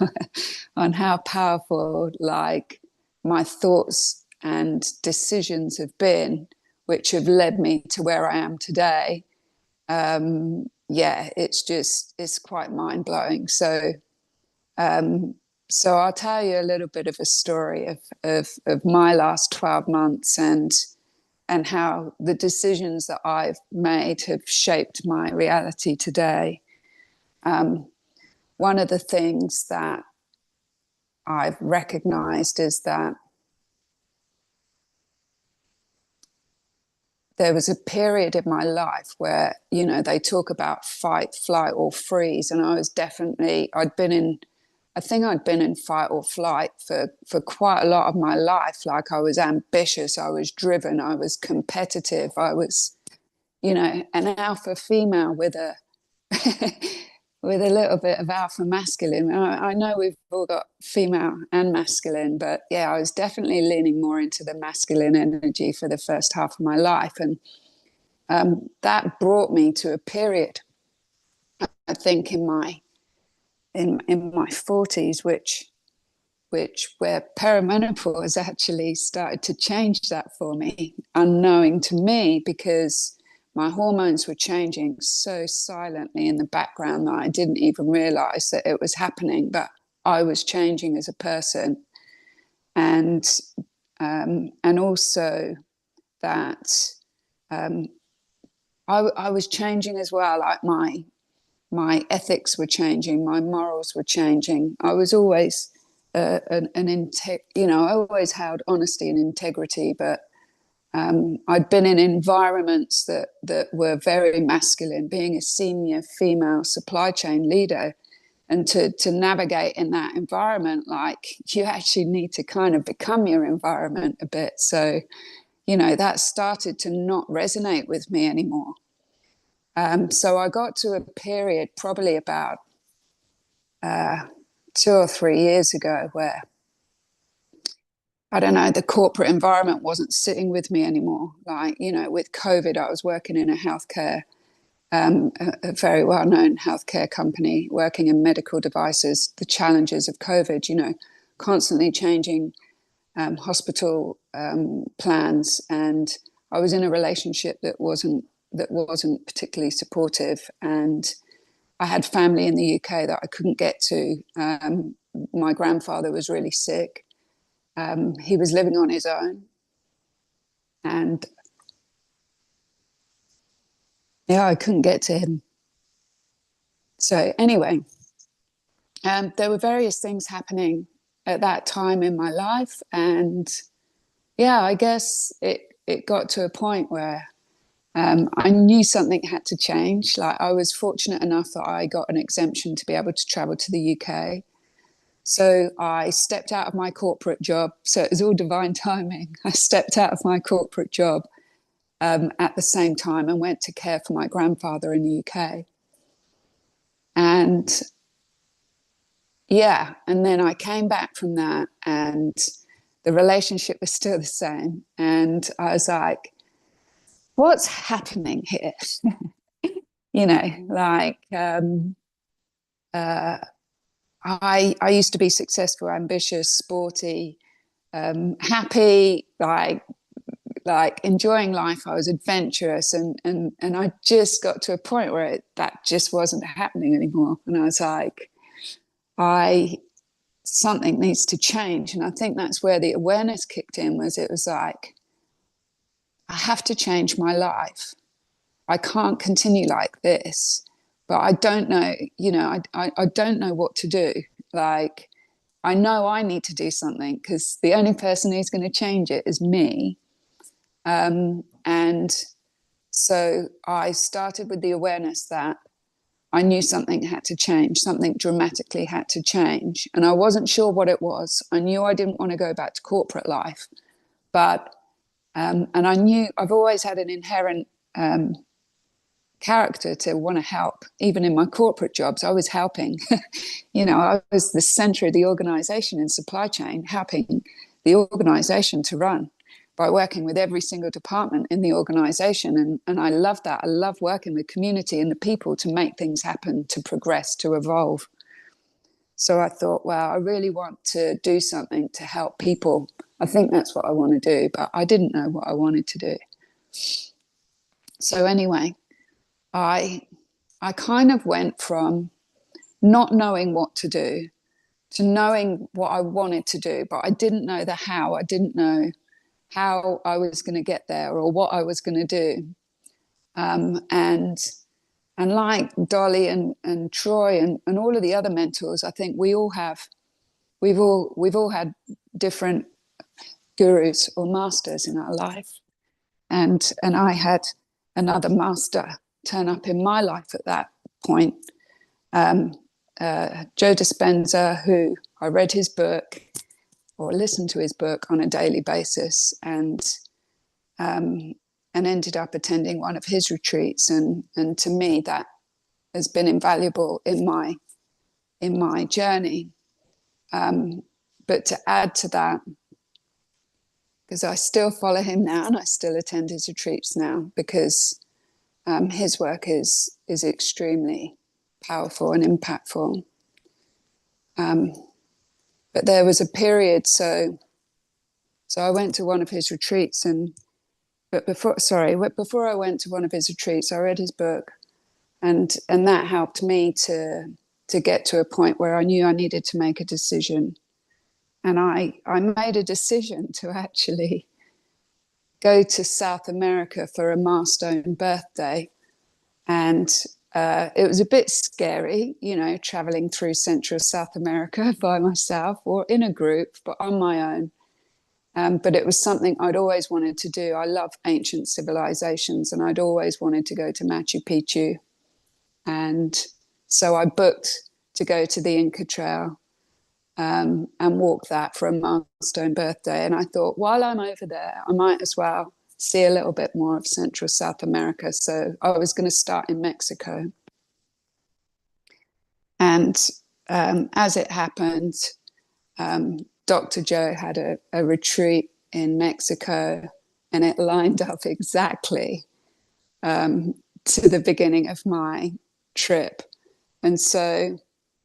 like my thoughts and decisions have been, which have led me to where I am today. Yeah, it's quite mind-blowing. So I'll tell you a little bit of a story of my last 12 months, and how the decisions that I've made have shaped my reality today. One of the things that I've recognized is that there was a period in my life where, you know, they talk about fight, flight, or freeze. And I was definitely, I think I'd been in fight or flight for quite a lot of my life. Like, I was ambitious, I was driven, I was competitive, I was, you know, an alpha female with a with a little bit of alpha masculine. I know we've all got female and masculine, but yeah, I was definitely leaning more into the masculine energy for the first half of my life. And that brought me to a period, I think, in my 40s, which where perimenopause actually started to change that for me, unknowing to me, because my hormones were changing so silently in the background that I didn't even realize that it was happening, but I was changing as a person. And also that I was changing as well. Like, my ethics were changing, my morals were changing. I was always you know, I always held honesty and integrity, but I'd been in environments that were very masculine, being a senior female supply chain leader, and to navigate in that environment, like, you actually need to kind of become your environment a bit. So, you know, that started to not resonate with me anymore. So I got to a period probably about 2 or 3 years ago where, I don't know, the corporate environment wasn't sitting with me anymore. Like, you know, with COVID, I was working in a healthcare, a very well-known healthcare company, working in medical devices. The challenges of COVID, you know, constantly changing hospital plans, and I was in a relationship that wasn't particularly supportive, and I had family in the UK that I couldn't get to. My grandfather was really sick. He was living on his own, and yeah, I couldn't get to him. So anyway, there were various things happening at that time in my life, and yeah, I guess it got to a point where I knew something had to change. Like, I was fortunate enough that I got an exemption to be able to travel to the UK. So I stepped out of my corporate job. So it was all divine timing. I stepped out of my corporate job at the same time and went to care for my grandfather in the UK. And yeah, and then I came back from that, and the relationship was still the same. And I was like, what's happening here? You know, like, I used to be successful, ambitious, sporty, happy, like enjoying life. I was adventurous, and I just got to a point where that just wasn't happening anymore. And I was like, something needs to change. And I think that's where the awareness kicked in. It was like, I have to change my life. I can't continue like this. But I don't know, you know, I don't know what to do. Like, I know I need to do something, because the only person who's going to change it is me. And so I started with the awareness that I knew something had to change, something dramatically had to change. And I wasn't sure what it was. I knew I didn't want to go back to corporate life, but, and I knew I've always had an inherent character to want to help. Even in my corporate jobs, I was helping. You know, I was the center of the organization in supply chain, helping the organization to run by working with every single department in the organization. And I love that. I love working with community and the people to make things happen, to progress, to evolve. So I thought, well, I really want to do something to help people. I think that's what I want to do, but I didn't know what I wanted to do. So anyway, I kind of went from not knowing what to do to knowing what I wanted to do, but I didn't know the how. I didn't know how I was going to get there or what I was going to do. And like Dolly and Troy and all of the other mentors, I think we've all had different gurus or masters in our life. and I had another master turn up in my life at that point. Joe Dispenza, who I read his book or listened to his book on a daily basis, and ended up attending one of his retreats, and to me that has been invaluable in my journey. But to add to that, because I still follow him now and I still attend his retreats now, because his work is extremely powerful and impactful. But there was a period, so I went to one of his retreats, but before I went to one of his retreats, I read his book, and that helped me to get to a point where I knew I needed to make a decision. And I made a decision to actually go to South America for a milestone birthday. And it was a bit scary, traveling through Central South America by myself or in a group, but on my own. But it was something I'd always wanted to do. I love ancient civilizations, and I'd always wanted to go to Machu Picchu. And so I booked to go to the Inca Trail and walk that for a milestone birthday. And I thought, while I'm over there, I might as well see a little bit more of Central South America. So I was going to start in Mexico. And as it happened, Dr. Joe had a retreat in Mexico, and it lined up exactly to the beginning of my trip. And so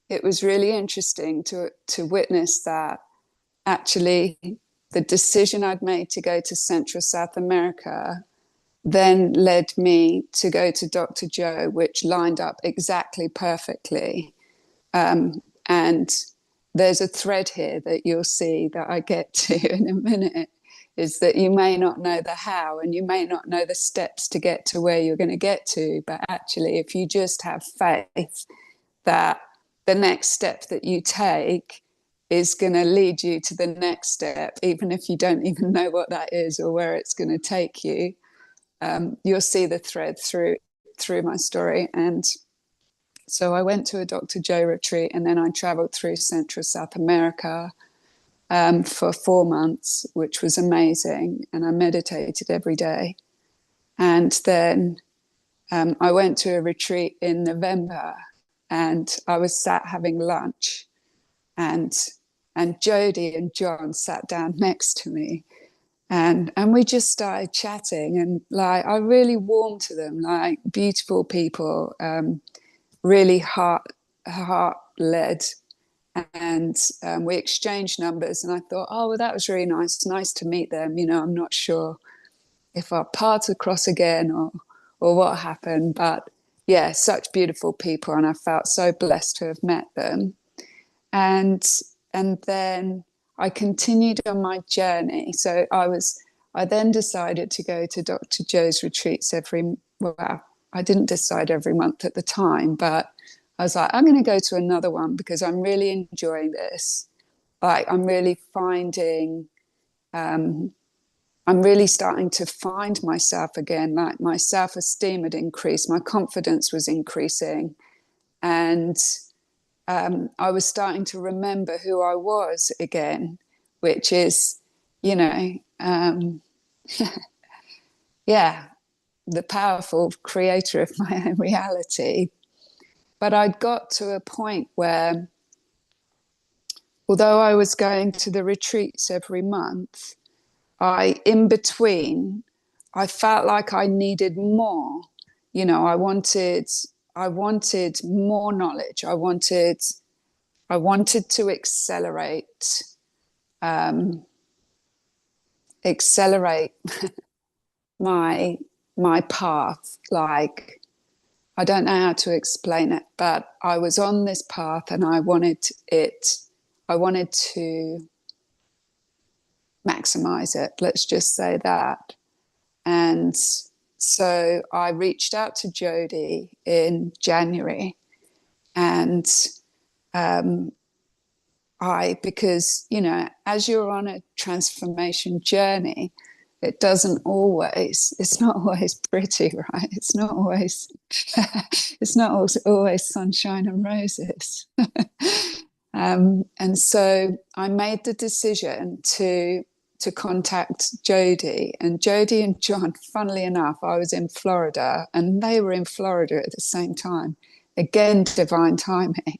it was really interesting to witness that actually the decision I'd made to go to Central South America then led me to go to Dr. Joe, which lined up exactly perfectly. And there's a thread here that you'll see that I get to in a minute, is that you may not know the how and you may not know the steps to get to where you're going to get to. But actually, if you just have faith that the next step that you take is going to lead you to the next step, even if you don't even know what that is or where it's going to take you, you'll see the thread through my story. And so I went to a Dr. Joe retreat, and then I traveled through Central South America for 4 months, which was amazing. And I meditated every day. And then I went to a retreat in November, and I was sat having lunch, and Jody and John sat down next to me, and we just started chatting, and like I really warmed to them, like beautiful people, really heart led, and we exchanged numbers, and I thought, oh well, that was really nice to meet them. I'm not sure if our paths would cross again or what happened, but yeah, such beautiful people, and I felt so blessed to have met them. And then I continued on my journey. So I then decided to go to Dr. Joe's retreats I didn't decide every month at the time, but I was like, I'm going to go to another one because I'm really enjoying this. Like I'm really starting to find myself again. Like my self-esteem had increased, my confidence was increasing, and I was starting to remember who I was again, which is, the powerful creator of my own reality. But I'd got to a point where, although I was going to the retreats every month, in between, I felt like I needed more. I wanted more knowledge. I wanted to accelerate my path. Like, I don't know how to explain it, but I was on this path and I wanted to maximize it. Let's just say that. And so I reached out to Jody in January, and because, as you're on a transformation journey, it doesn't always, it's not always pretty, right? It's not always, it's not always sunshine and roses. And so I made the decision to contact Jodie, and Jodie and John, funnily enough, I was in Florida and they were in Florida at the same time. Again, divine timing.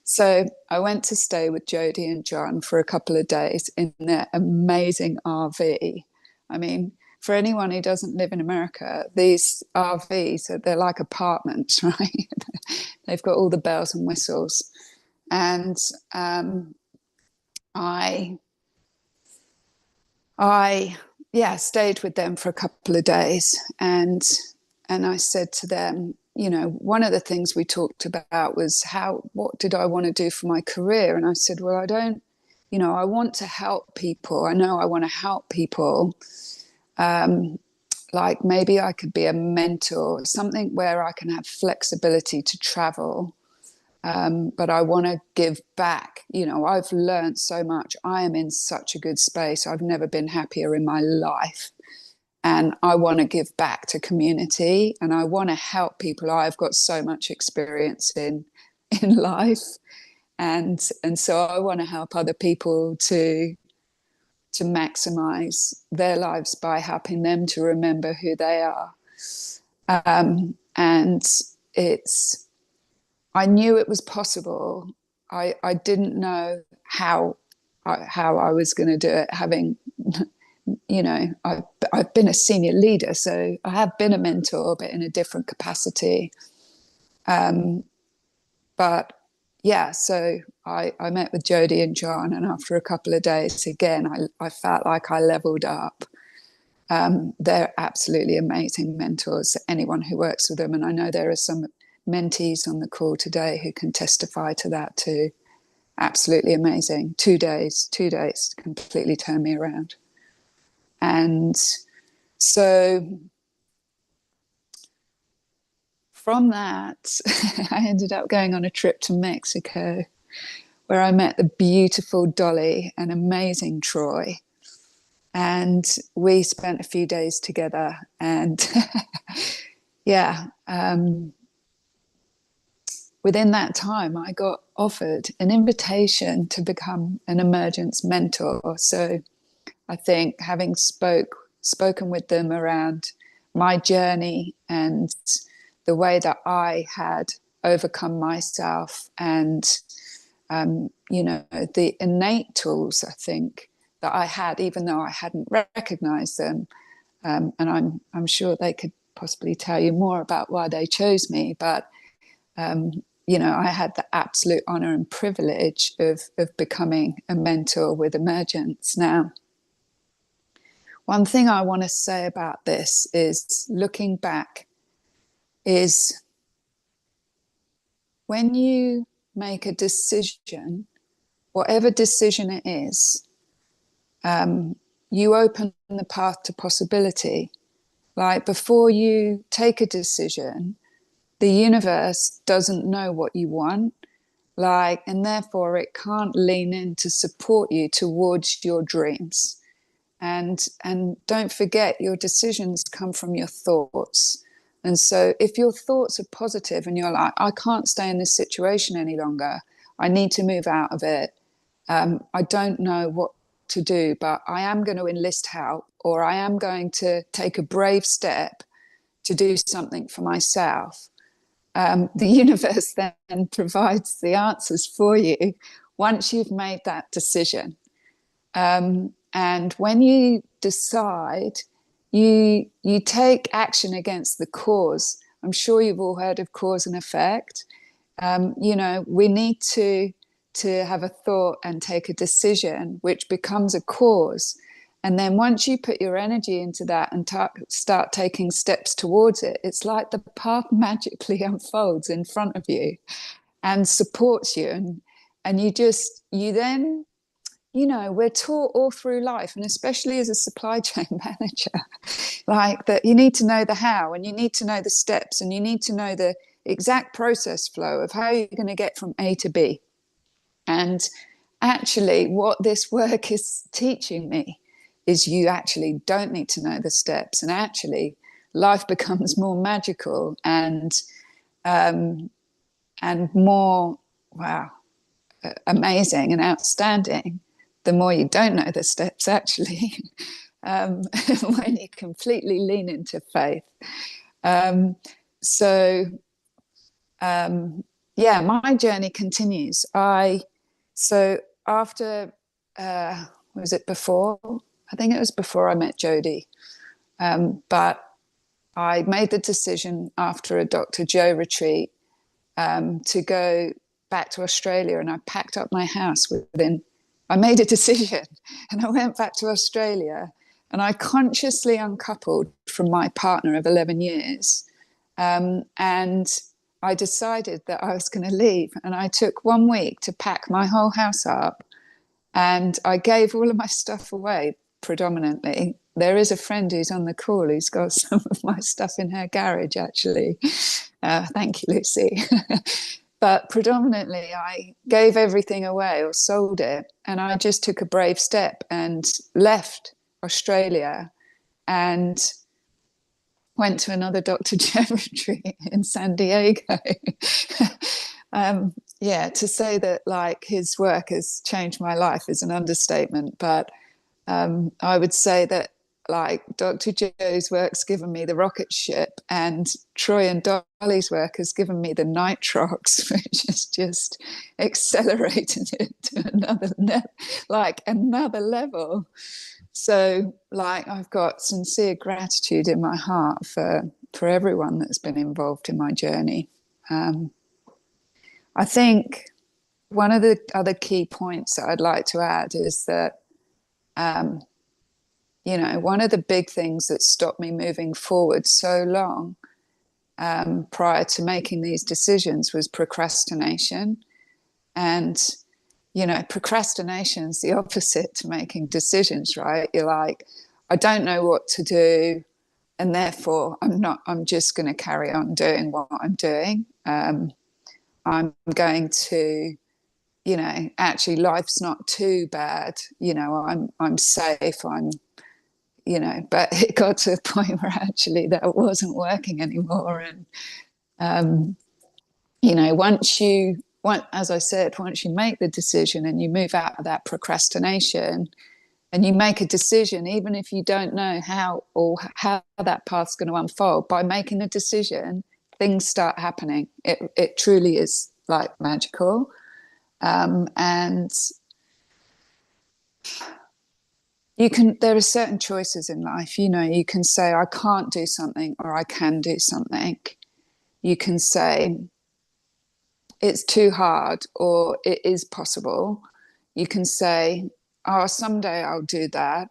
So I went to stay with Jodie and John for a couple of days in their amazing RV. I mean, for anyone who doesn't live in America, these RVs, they're like apartments, right? They've got all the bells and whistles. And I stayed with them for a couple of days, and I said to them, you know, one of the things we talked about was what did I want to do for my career? And I said, well, I don't, you know, I want to help people. I know I want to help people. Like maybe I could be a mentor, something where I can have flexibility to travel. But I want to give back. You know, I've learned so much. I am in such a good space. I've never been happier in my life. And I want to give back to community, and I want to help people. I've got so much experience in life. And so I want to help other people to maximize their lives by helping them to remember who they are. And I knew it was possible. I didn't know how I was going to do it, having, you know, I've been a senior leader, so I have been a mentor, but in a different capacity. But yeah, so I met with Jodie and John, and after a couple of days, again, I felt like I leveled up. They're absolutely amazing mentors, anyone who works with them. And I know there are some mentees on the call today who can testify to that too. Absolutely amazing. 2 days completely turned me around. And so from that, I ended up going on a trip to Mexico, where I met the beautiful Dolly and amazing Troy. And we spent a few days together. And within that time, I got offered an invitation to become an Emergence mentor. So I think having spoken with them around my journey and the way that I had overcome myself, and you know, the innate tools, I think, that I had, even though I hadn't recognized them, and I'm sure they could possibly tell you more about why they chose me, but you know, I had the absolute honor and privilege of becoming a mentor with Emergence. Now, one thing I want to say about this is, looking back, is when you make a decision, whatever decision it is, you open the path to possibility. Like, before you take a decision, the universe doesn't know what you want, like, and therefore it can't lean in to support you towards your dreams. And don't forget, your decisions come from your thoughts. And so if your thoughts are positive and you're like, I can't stay in this situation any longer, I need to move out of it, I don't know what to do, but I am going to enlist help, or I am going to take a brave step to do something for myself, the universe then provides the answers for you once you've made that decision. And when you decide, you take action against the cause. I'm sure you've all heard of cause and effect. You know, we need to have a thought and take a decision, which becomes a cause. And then once you put your energy into that and start taking steps towards it, it's like the path magically unfolds in front of you and supports you. And you then, you know, we're taught all through life, and especially as a supply chain manager, like, that you need to know the how, and you need to know the steps, and you need to know the exact process flow of how you're going to get from A to B. And actually, what this work is teaching me is you actually don't need to know the steps, and actually life becomes more magical and more, wow, amazing and outstanding the more you don't know the steps, actually. When you completely lean into faith. Yeah, my journey continues. So after, was it before? I think it was before I met Jodie. But I made the decision after a Dr. Joe retreat to go back to Australia, and I packed up my house I made a decision and I went back to Australia, and I consciously uncoupled from my partner of 11 years. And I decided that I was going to leave, and I took 1 week to pack my whole house up, and I gave all of my stuff away predominantly. There is a friend who's on the call who's got some of my stuff in her garage, actually. Thank you, Lucy. But predominantly, I gave everything away or sold it. And I just took a brave step and left Australia and went to another Dr. Joe retreat in San Diego. Yeah, to say that like his work has changed my life is an understatement. But I would say that like Dr. Joe's work's given me the rocket ship, and Troy and Dolly's work has given me the nitrox, which has just accelerated it to another level. So like I've got sincere gratitude in my heart for everyone that's been involved in my journey. I think one of the other key points that I'd like to add is that one of the big things that stopped me moving forward so long prior to making these decisions was procrastination. And, procrastination is the opposite to making decisions, right? You're like, I don't know what to do, and therefore I'm just going to carry on doing what I'm doing. I'm going to, actually life's not too bad. I'm safe. But it got to a point where actually that wasn't working anymore. And, as I said, once you make the decision and you move out of that procrastination and you make a decision, even if you don't know how that path's going to unfold, by making a decision, things start happening. It truly is like magical. And there are certain choices in life. You can say, I can't do something, or I can do something. You can say, it's too hard, or it is possible. You can say, oh, someday I'll do that,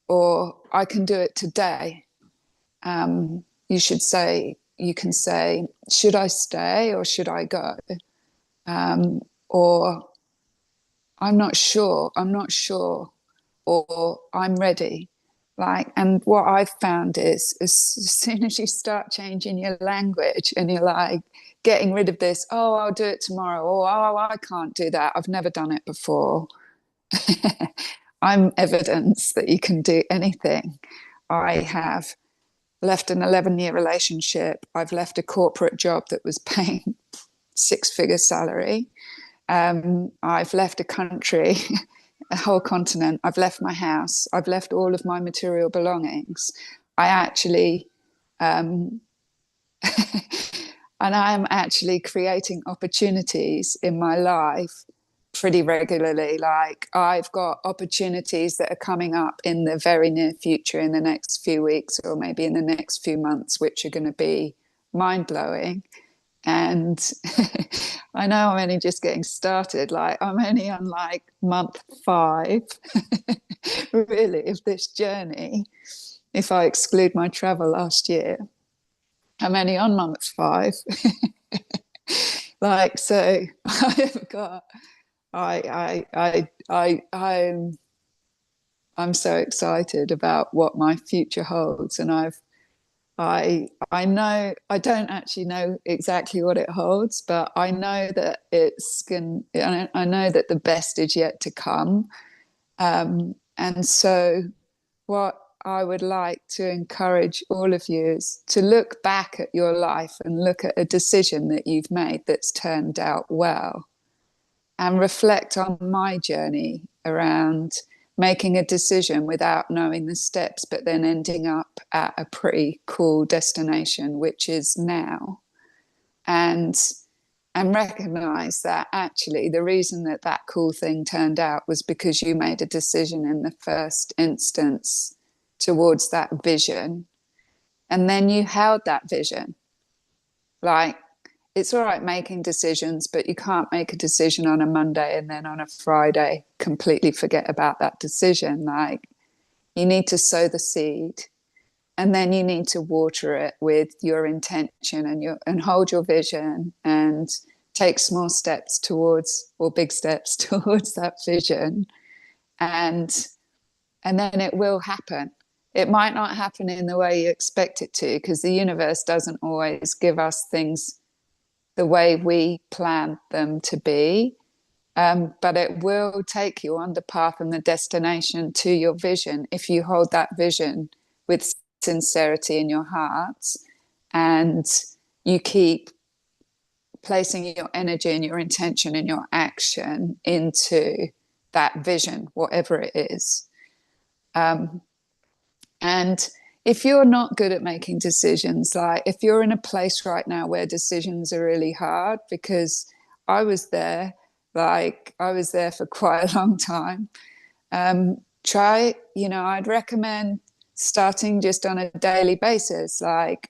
or I can do it today. You can say, should I stay or should I go? Or I'm not sure, or I'm ready. And what I've found is as soon as you start changing your language and you're like getting rid of this, oh, I'll do it tomorrow, or oh, I can't do that, I've never done it before. I'm evidence that you can do anything. I have left an 11-year relationship. I've left a corporate job that was paying 6-figure salary. I've left a country, a whole continent. I've left my house. I've left all of my material belongings. I actually, and I am actually creating opportunities in my life pretty regularly. Like I've got opportunities that are coming up in the very near future, in the next few weeks, or maybe in the next few months, which are going to be mind-blowing. And I know I'm only just getting started. Like I'm only on like month 5 really of this journey. If I exclude my travel last year, I'm only on month 5. Like, so I've got, I'm so excited about what my future holds. And I know, I don't actually know exactly what it holds, but I know that I know that the best is yet to come. And so what I would like to encourage all of you is to look back at your life and look at a decision that you've made that's turned out well, and reflect on my journey around making a decision without knowing the steps, but then ending up at a pretty cool destination, which is now. And recognize that actually the reason that that cool thing turned out was because you made a decision in the first instance towards that vision, and then you held that vision. Like, it's all right making decisions, but you can't make a decision on a Monday and then on a Friday completely forget about that decision. Like, you need to sow the seed, and then you need to water it with your intention and hold your vision and take small steps towards, or big steps towards, that vision. And then it will happen. It might not happen in the way you expect it to, because the universe doesn't always give us things the way we plan them to be. But it will take you on the path and the destination to your vision if you hold that vision with sincerity in your heart, and you keep placing your energy and your intention and your action into that vision, whatever it is. And if you're not good at making decisions, like if you're in a place right now where decisions are really hard, because I was there for quite a long time, I'd recommend starting just on a daily basis, like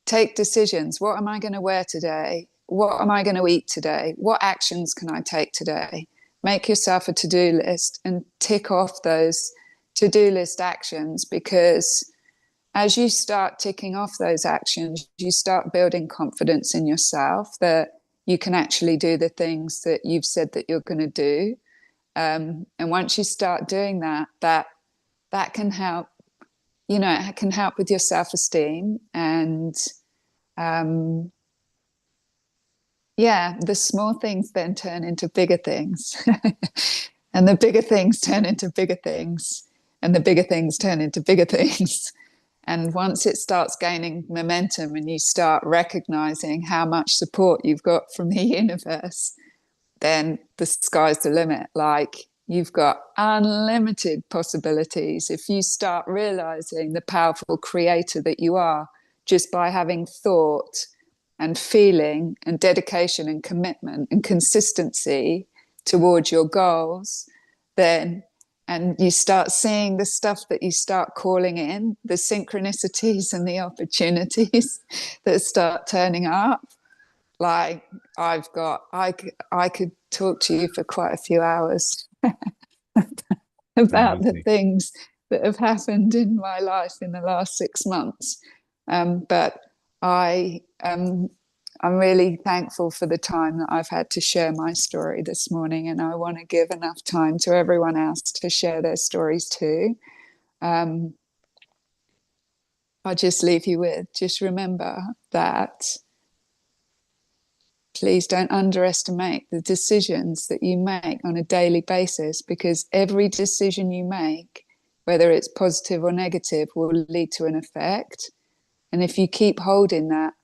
take decisions. What am I going to wear today? What am I going to eat today? What actions can I take today? Make yourself a to-do list and tick off those to-do list actions, because as you start ticking off those actions, you start building confidence in yourself that you can actually do the things that you've said that you're going to do. And once you start doing that can help, it can help with your self-esteem. And the small things then turn into bigger things. And the bigger things turn into bigger things. And the bigger things turn into bigger things. And once it starts gaining momentum and you start recognizing how much support you've got from the universe, then the sky's the limit. Like, you've got unlimited possibilities if you start realizing the powerful creator that you are, just by having thought and feeling and dedication and commitment and consistency towards your goals. Then, and you start seeing the stuff that you start calling in, the synchronicities and the opportunities that start turning up. Like, I could talk to you for quite a few hours about the things that have happened in my life in the last 6 months. But I'm really thankful for the time that I've had to share my story this morning, and I want to give enough time to everyone else to share their stories too. I'll just leave you with, just remember that please don't underestimate the decisions that you make on a daily basis, because every decision you make, whether it's positive or negative, will lead to an effect. And if you keep holding that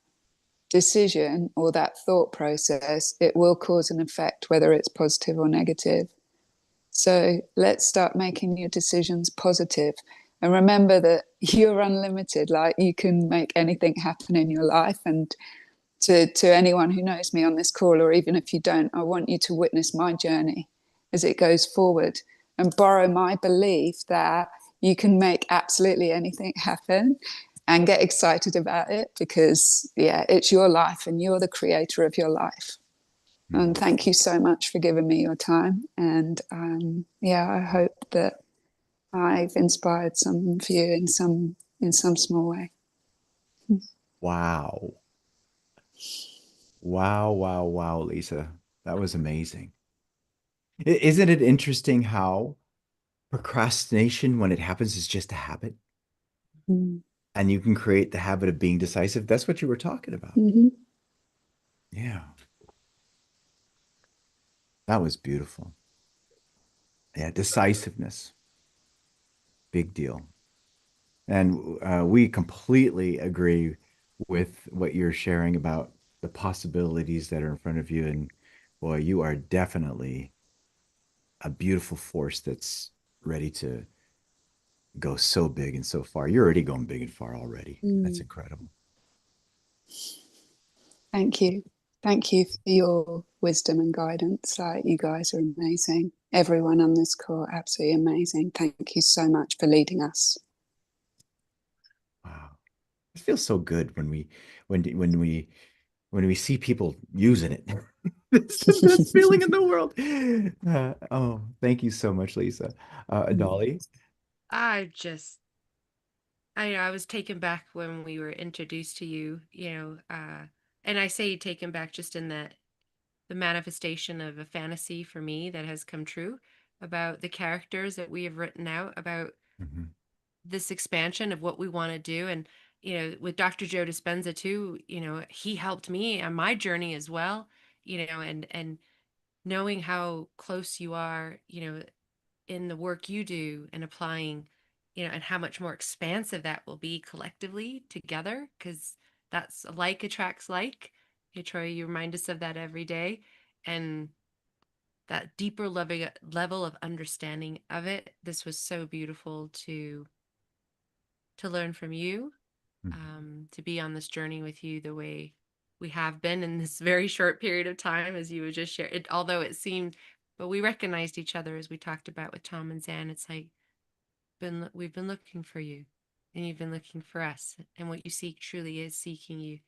decision or that thought process, it will cause an effect, whether it's positive or negative. So let's start making your decisions positive. And remember that you're unlimited. Like, you can make anything happen in your life. And to anyone who knows me on this call, or even if you don't, I want you to witness my journey as it goes forward and borrow my belief that you can make absolutely anything happen, and get excited about it, because it's your life and you're the creator of your life. And thank you so much for giving me your time. And I hope that I've inspired some of you in some small way. Wow. Wow, Lisa. That was amazing. Isn't it interesting how procrastination, when it happens, is just a habit? Mm. And you can create the habit of being decisive. That's what you were talking about. Mm-hmm. Yeah. That was beautiful. Yeah, decisiveness, big deal. And we completely agree with what you're sharing about the possibilities that are in front of you. And boy, you are definitely a beautiful force that's ready to go so big and so far. You're already going big and far already. That's Mm. incredible. Thank you. Thank you for your wisdom and guidance. You guys are amazing. Everyone on this call, absolutely amazing. Thank you so much for leading us. Wow. It feels so good when when we when we see people using it. It's the best feeling in the world. Oh, thank you so much, Lisa. Dolly. I just, I know I was taken back when we were introduced to you, and I say taken back just in that the manifestation of a fantasy for me that has come true about the characters that we have written out about Mhm. this expansion of what we want to do. And, with Dr. Joe Dispenza too, he helped me on my journey as well, and knowing how close you are, in the work you do and applying, and how much more expansive that will be collectively together, because that's like attracts like. Troy, you remind us of that every day. And that deeper level of understanding of it. This was so beautiful to learn from you, Mhm. to be on this journey with you the way we have been in this very short period of time, as you would just share it. Although it seemed, but we recognized each other as we talked about with Tom and Zan. It's like we've been looking for you, and you've been looking for us, and what you seek truly is seeking you.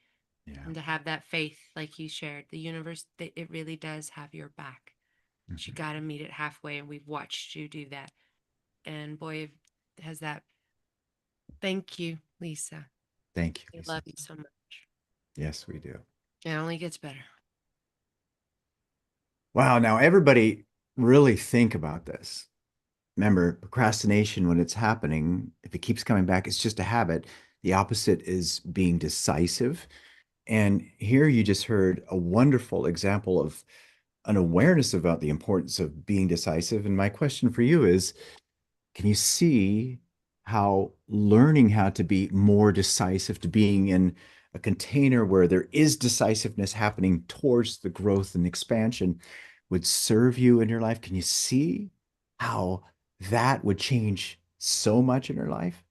Yeah. And to have that faith, like you shared, the universe, that it really does have your back. But you Mhm. got to meet it halfway, and we've watched you do that. And boy, has that. Thank you, Lisa. Thank you, I Lisa. love you so much. Yes, we do. It only gets better. Wow. Now, everybody really think about this. Remember, procrastination, when it's happening, if it keeps coming back, it's just a habit. The opposite is being decisive. And here you just heard a wonderful example of an awareness about the importance of being decisive. And my question for you is, can you see how learning how to be more decisive, to being in a container where there is decisiveness happening towards the growth and expansion would serve you in your life? Can you see how that would change so much in your life?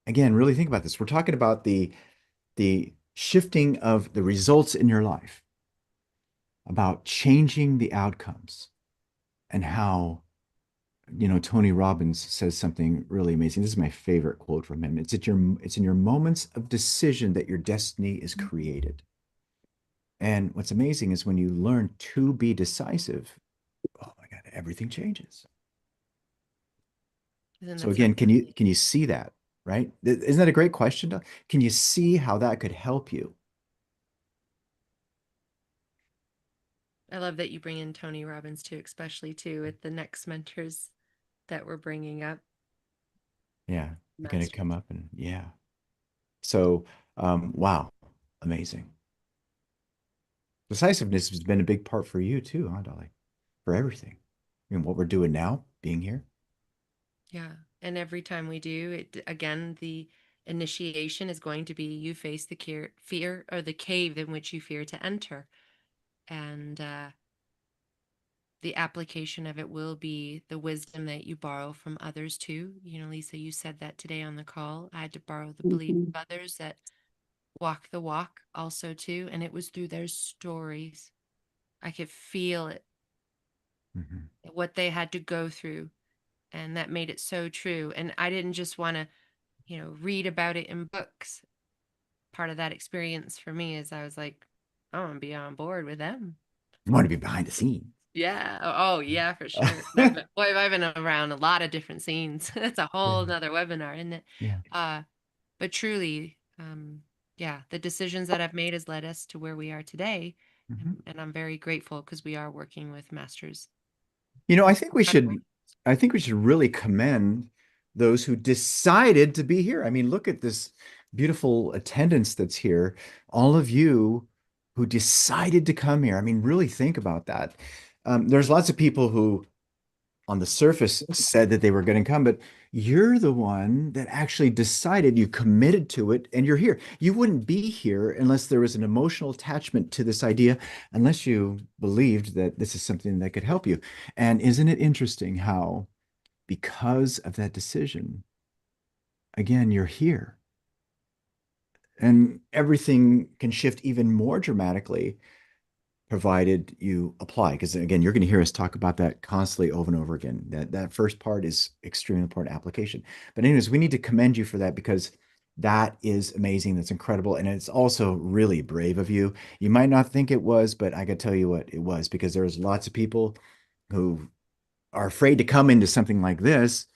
Again, really think about this. We're talking about the shifting of the results in your life, about changing the outcomes, and how Tony Robbins says something really amazing. This is my favorite quote from him. It's in your moments of decision that your destiny is created. And what's amazing is when you learn to be decisive, oh my God, everything changes. Isn't So that again, something? can you see that, right? Isn't that a great question? Can you see how that could help you? I love that you bring in Tony Robbins too, especially too with the next mentors that we're bringing up. Yeah, they're going to Master. come up and yeah. So, wow, amazing. Decisiveness has been a big part for you too, huh, Dolly? For everything. I mean, what we're doing now, being here. Yeah. And every time we do it, again, the initiation is going to be you face the fear or the cave in which you fear to enter. And the application of it will be the wisdom that you borrow from others too. Lisa, you said that today on the call. I had to borrow the belief Mhm. of others that walk the walk also too. And it was through their stories. I could feel it, Mhm. what they had to go through. And that made it so true. And I didn't just want to, read about it in books. Part of that experience for me is I was like, I want to be on board with them. You want to be behind the scenes. Yeah. Oh, yeah, for sure. Boy, I've been around a lot of different scenes. That's a whole Yeah. nother webinar, isn't it? Yeah. Uh, but truly, yeah, the decisions that I've made has led us to where we are today. Mhm. And I'm very grateful because we are working with masters. You know, I think we should really commend those who decided to be here. I mean, look at this beautiful attendance that's here. All of you who decided to come here. I mean, really think about that. There's lots of people who on the surface said that they were going to come, but you're the one that actually decided, you committed to it, and you're here. You wouldn't be here unless there was an emotional attachment to this idea, unless you believed that this is something that could help you. And isn't it interesting how, because of that decision, again, you're here. And everything can shift even more dramatically provided you apply. Because again, you're going to hear us talk about that constantly over and over again. That first part is extremely important, application. But anyways, we need to commend you for that, because that is amazing. That's incredible. And it's also really brave of you. You might not think it was, but I got to tell you what it was, because there's lots of people who are afraid to come into something like this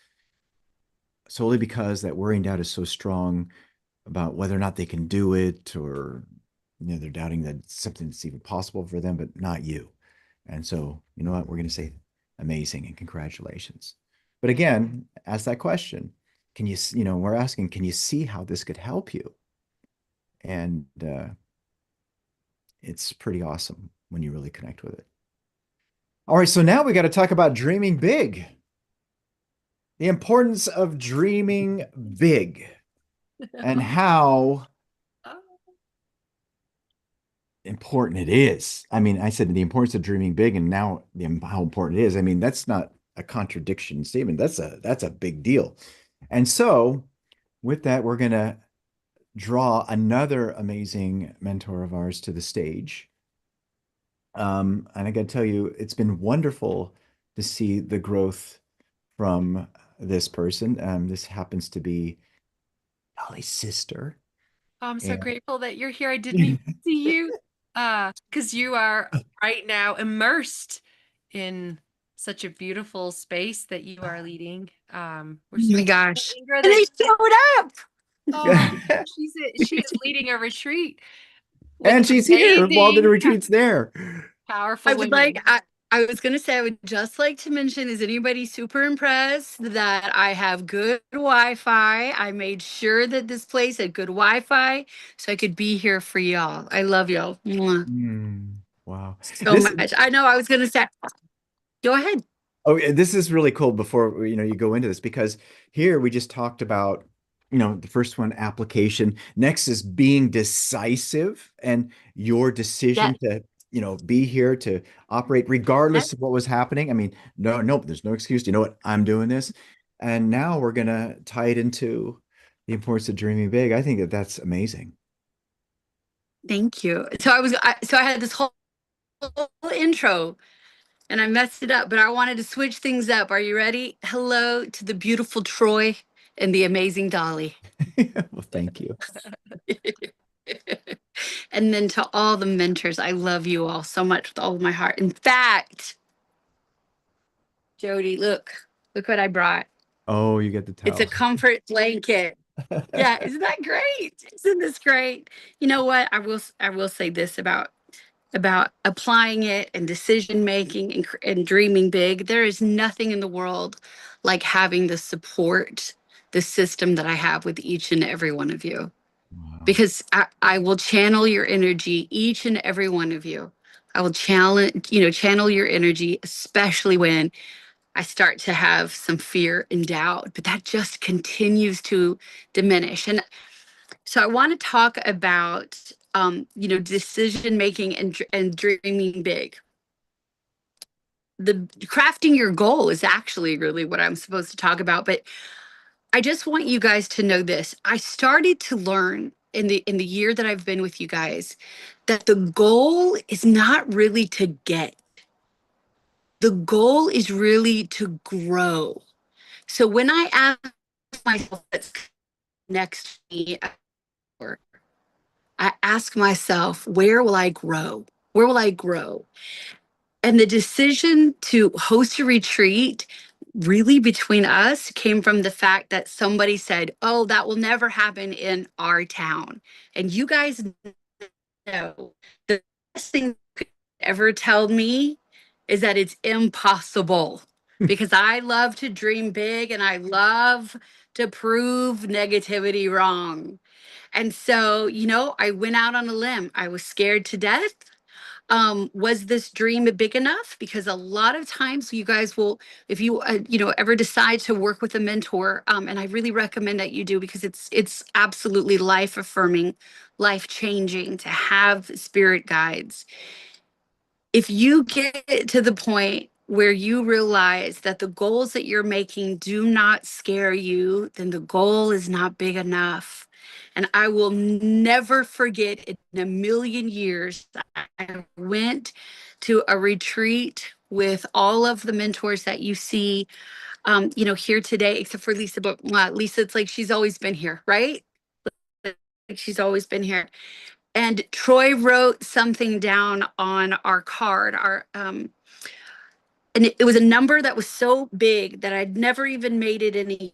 solely because that worry and doubt is so strong about whether or not they can do it, or they're doubting that something that's even possible for them, but not you. And so, you know what, we're going to say amazing and congratulations. But again, ask that question. Can you, we're asking, can you see how this could help you? And it's pretty awesome when you really connect with it. All right, so now we got to talk about dreaming big. The importance of dreaming big and how important it is. I mean, I said the importance of dreaming big, and now how important it is. I mean, that's not a contradiction statement. That's a big deal. And so, with that, we're gonna draw another amazing mentor of ours to the stage. And I got to tell you, it's been wonderful to see the growth from this person. This happens to be Holly's sister. I'm so And grateful that you're here. I didn't even see you because you are right now immersed in such a beautiful space that you are leading. We're Oh my so gosh. Ingrid And that they showed up. oh, she is leading a retreat with and she's here while the amazing, retreat's there. powerful I would women. like, I was going to say, I would just like to mention, is anybody super impressed that I have good Wi-Fi? I made sure that this place had good Wi-Fi so I could be here for y'all. I love y'all. Mwah. Wow. So This much. I know I was going to say, go ahead. Oh, yeah, this is really cool before you go into this, because here we just talked about the first one, application. Next is being decisive, and your decision Yes. to be here to operate Yes. regardless of what was happening. I mean, no, there's no excuse. You know what? I'm doing this. And now we're gonna tie it into the importance of dreaming big. I think that that's amazing. Thank you. So I had this whole intro and I messed it up, but I wanted to switch things up. Are you ready? Hello to the beautiful Troy and the amazing Dolly. Well, thank you. And then to all the mentors, I love you all so much with all of my heart. In fact, Jody, look what I brought. Oh, you get the It's a towel. comfort blanket. Yeah, isn't that great? Isn't this great? You know what? I will say this about applying it and decision making and dreaming big. There is nothing in the world like having the support, the system that I have with each and every one of you. Wow. Because I will channel your energy, each and every one of you. I will channel your energy, especially when I start to have some fear and doubt, but that just continues to diminish. And so I want to talk about, decision making and dreaming big. The crafting your goal is actually really what I'm supposed to talk about, but I just want you guys to know this. I started to learn in the year that I've been with you guys that the goal is not really to get. The goal is really to grow. So when I ask myself what's next to me, I ask myself, where will I grow? Where will I grow? And the decision to host a retreat really between us came from the fact that somebody said, oh, that will never happen in our town. And you guys know the best thing you could ever tell me is that it's impossible because I love to dream big and I love to prove negativity wrong. And so, I went out on a limb. I was scared to death. Was this dream big enough? Because a lot of times you guys will, if you ever decide to work with a mentor, and I really recommend that you do, because it's absolutely life affirming, life changing to have spirit guides. If you get to the point where you realize that the goals that you're making do not scare you, then the goal is not big enough. And I will never forget, in a million years, I went to a retreat with all of the mentors that you see, here today, except for Lisa. But Lisa, it's like she's always been here, right? Like she's always been here. And Troy wrote something down on our card, and it was a number that was so big that I'd never even made it in a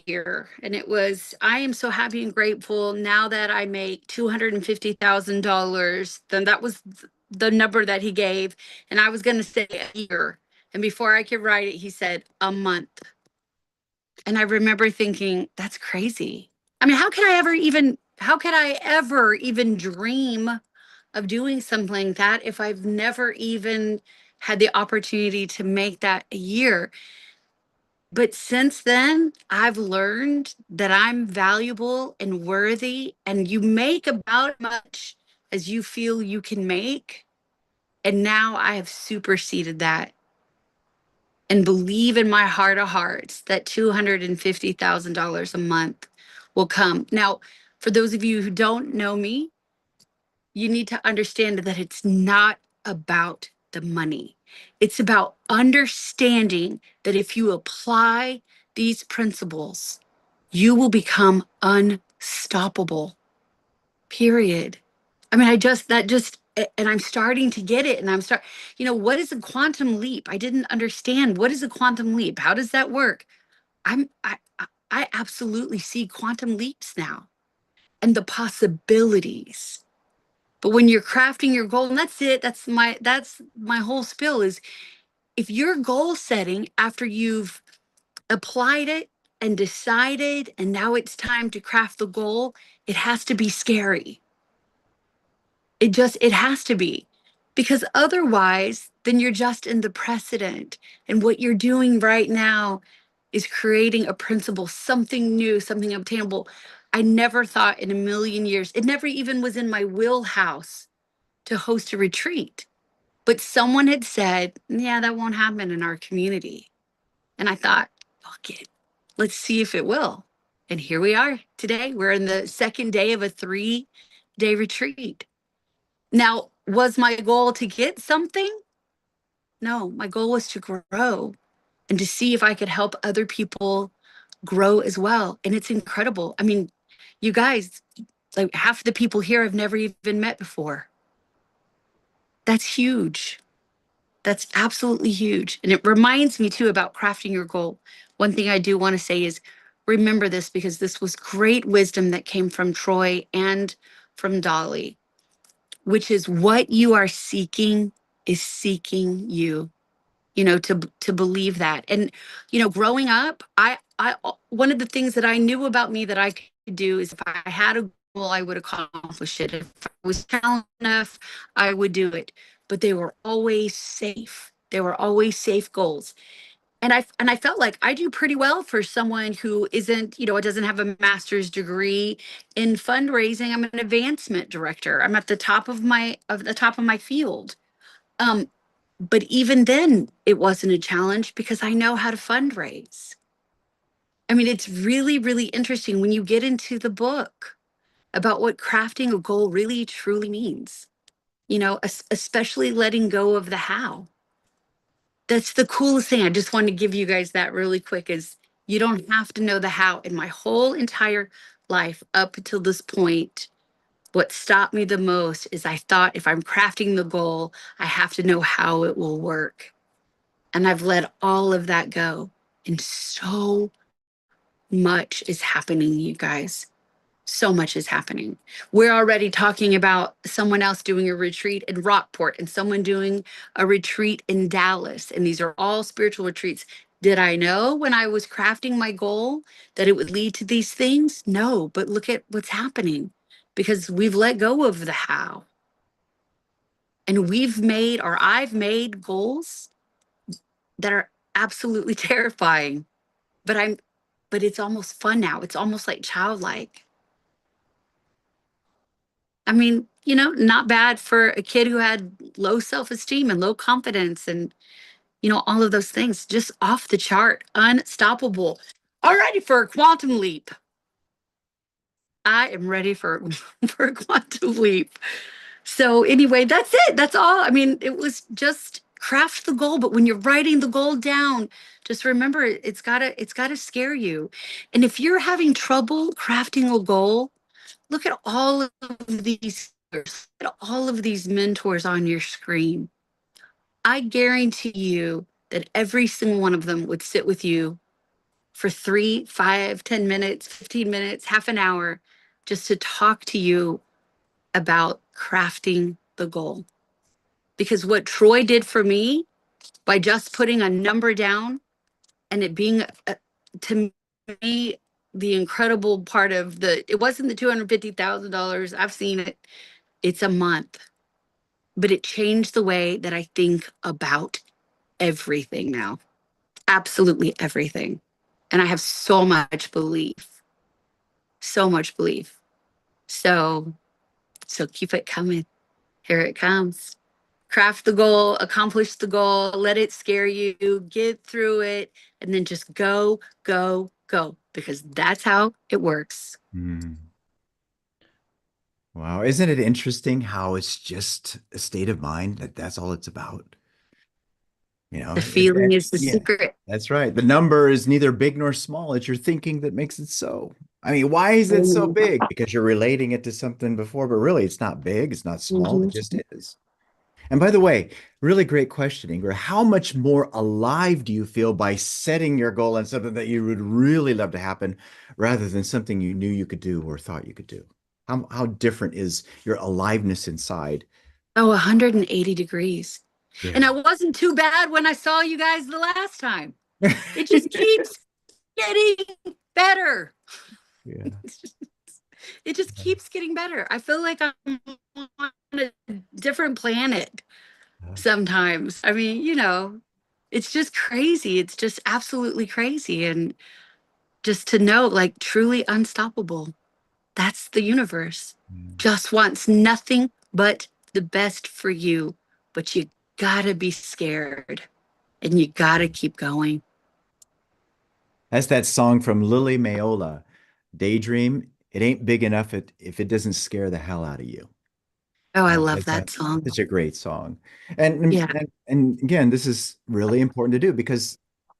year. And it was, I am so happy and grateful now that I make $250,000. Then that was the number that he gave. And I was going to say a year. And before I could write it, he said a month. And I remember thinking, that's crazy. I mean, how could I ever even dream of doing something like that if I've never even had the opportunity to make that a year? But since then, I've learned that I'm valuable and worthy, and you make about as much as you feel you can make. And now I have superseded that and believe in my heart of hearts that $250,000 a month will come. Now, for those of you who don't know me, you need to understand that it's not about the money. It's about understanding that if you apply these principles, you will become unstoppable. Period. I mean, and I'm starting to get it. And what is a quantum leap? I didn't understand. What is a quantum leap? How does that work? I absolutely see quantum leaps now and the possibilities. But when you're crafting your goal, and that's it, that's my whole spiel is, if you're goal setting after you've applied it and decided, and now it's time to craft the goal, it has to be scary. It has to be, because otherwise, then you're just in the precedent. And what you're doing right now is creating a principle, something new, something obtainable. I never thought in a million years, it never even was in my wheelhouse to host a retreat. But someone had said, yeah, that won't happen in our community. And I thought, fuck it, let's see if it will. And here we are today. We're in the second day of a 3-day retreat. Now, was my goal to get something? No, my goal was to grow and to see if I could help other people grow as well. And it's incredible. I mean, you guys, like half the people here I've never even met before. That's huge. That's absolutely huge. And it reminds me too about crafting your goal. One thing I do want to say is, remember this, because this was great wisdom that came from Troy and from Dolly, which is what you are seeking is seeking you. To believe that. And growing up, I one of the things that I knew about me that I could do is, if I had a goal, I would accomplish it. If I was talented enough, I would do it. But they were always safe. They were always safe goals. And I felt like I do pretty well for someone who isn't, doesn't have a master's degree in fundraising. I'm an advancement director. I'm at the top of my field. But even then, it wasn't a challenge because I know how to fundraise. I mean, it's really, really interesting when you get into the book about what crafting a goal really truly means, especially letting go of the how. That's the coolest thing. I just wanted to give you guys that really quick, is you don't have to know the how. In my whole entire life up until this point, what stopped me the most is I thought, if I'm crafting the goal, I have to know how it will work. And I've let all of that go. And so much is happening, you guys. So much is happening. We're already talking about someone else doing a retreat in Rockport and someone doing a retreat in Dallas. And these are all spiritual retreats. Did I know when I was crafting my goal that it would lead to these things? No, but look at what's happening, because we've let go of the how. And I've made goals that are absolutely terrifying, but it's almost fun now. It's almost like childlike. I mean, not bad for a kid who had low self-esteem and low confidence and, all of those things. Just off the chart, unstoppable. All righty, for a quantum leap. I am ready for for a quantum leap. So anyway, that's it. That's all. I mean, it was just craft the goal, but when you're writing the goal down, just remember it's gotta scare you. And if you're having trouble crafting a goal, look at all of these at all of these mentors on your screen. I guarantee you that every single one of them would sit with you for 3, 5, 10 minutes, 15 minutes, half an hour, just to talk to you about crafting the goal. Because what Troy did for me by just putting a number down and it being, to me, the incredible part of it wasn't the $250,000. I've seen it. It's a month, but it changed the way that I think about everything now. Absolutely everything. And I have so much belief, so much belief. So, so keep it coming. Here it comes. Craft the goal, accomplish the goal, let it scare you, get through it, and then just go, go, go, because that's how it works. Mm. Wow. Isn't it interesting how it's just a state of mind that that's all it's about? The feeling is the Yeah, secret. that's right. The number is neither big nor small. It's your thinking that makes it so. I mean, why is it so big? Because you're relating it to something before, but really it's not big, it's not small, it Mhm. just is. And by the way, really great question, Ingrid. How much more alive do you feel by setting your goal on something that you would really love to happen rather than something you knew you could do or thought you could do? How different is your aliveness inside? Oh, 180 degrees. And Yeah. I wasn't too bad when I saw you guys the last time. It just keeps getting better. Yeah. It just keeps getting better. I feel like I'm on a different planet sometimes. I mean, it's just crazy. It's just absolutely crazy. And just to know, like, truly unstoppable. That's the universe. Just wants nothing but the best for you. But you gotta be scared and you gotta keep going. That's that song from Lily Mayola, Daydream. It ain't big enough if it doesn't scare the hell out of you. Oh, I Oh, love that's that song. such a great song. And, Yeah. and and again, this is really important to do because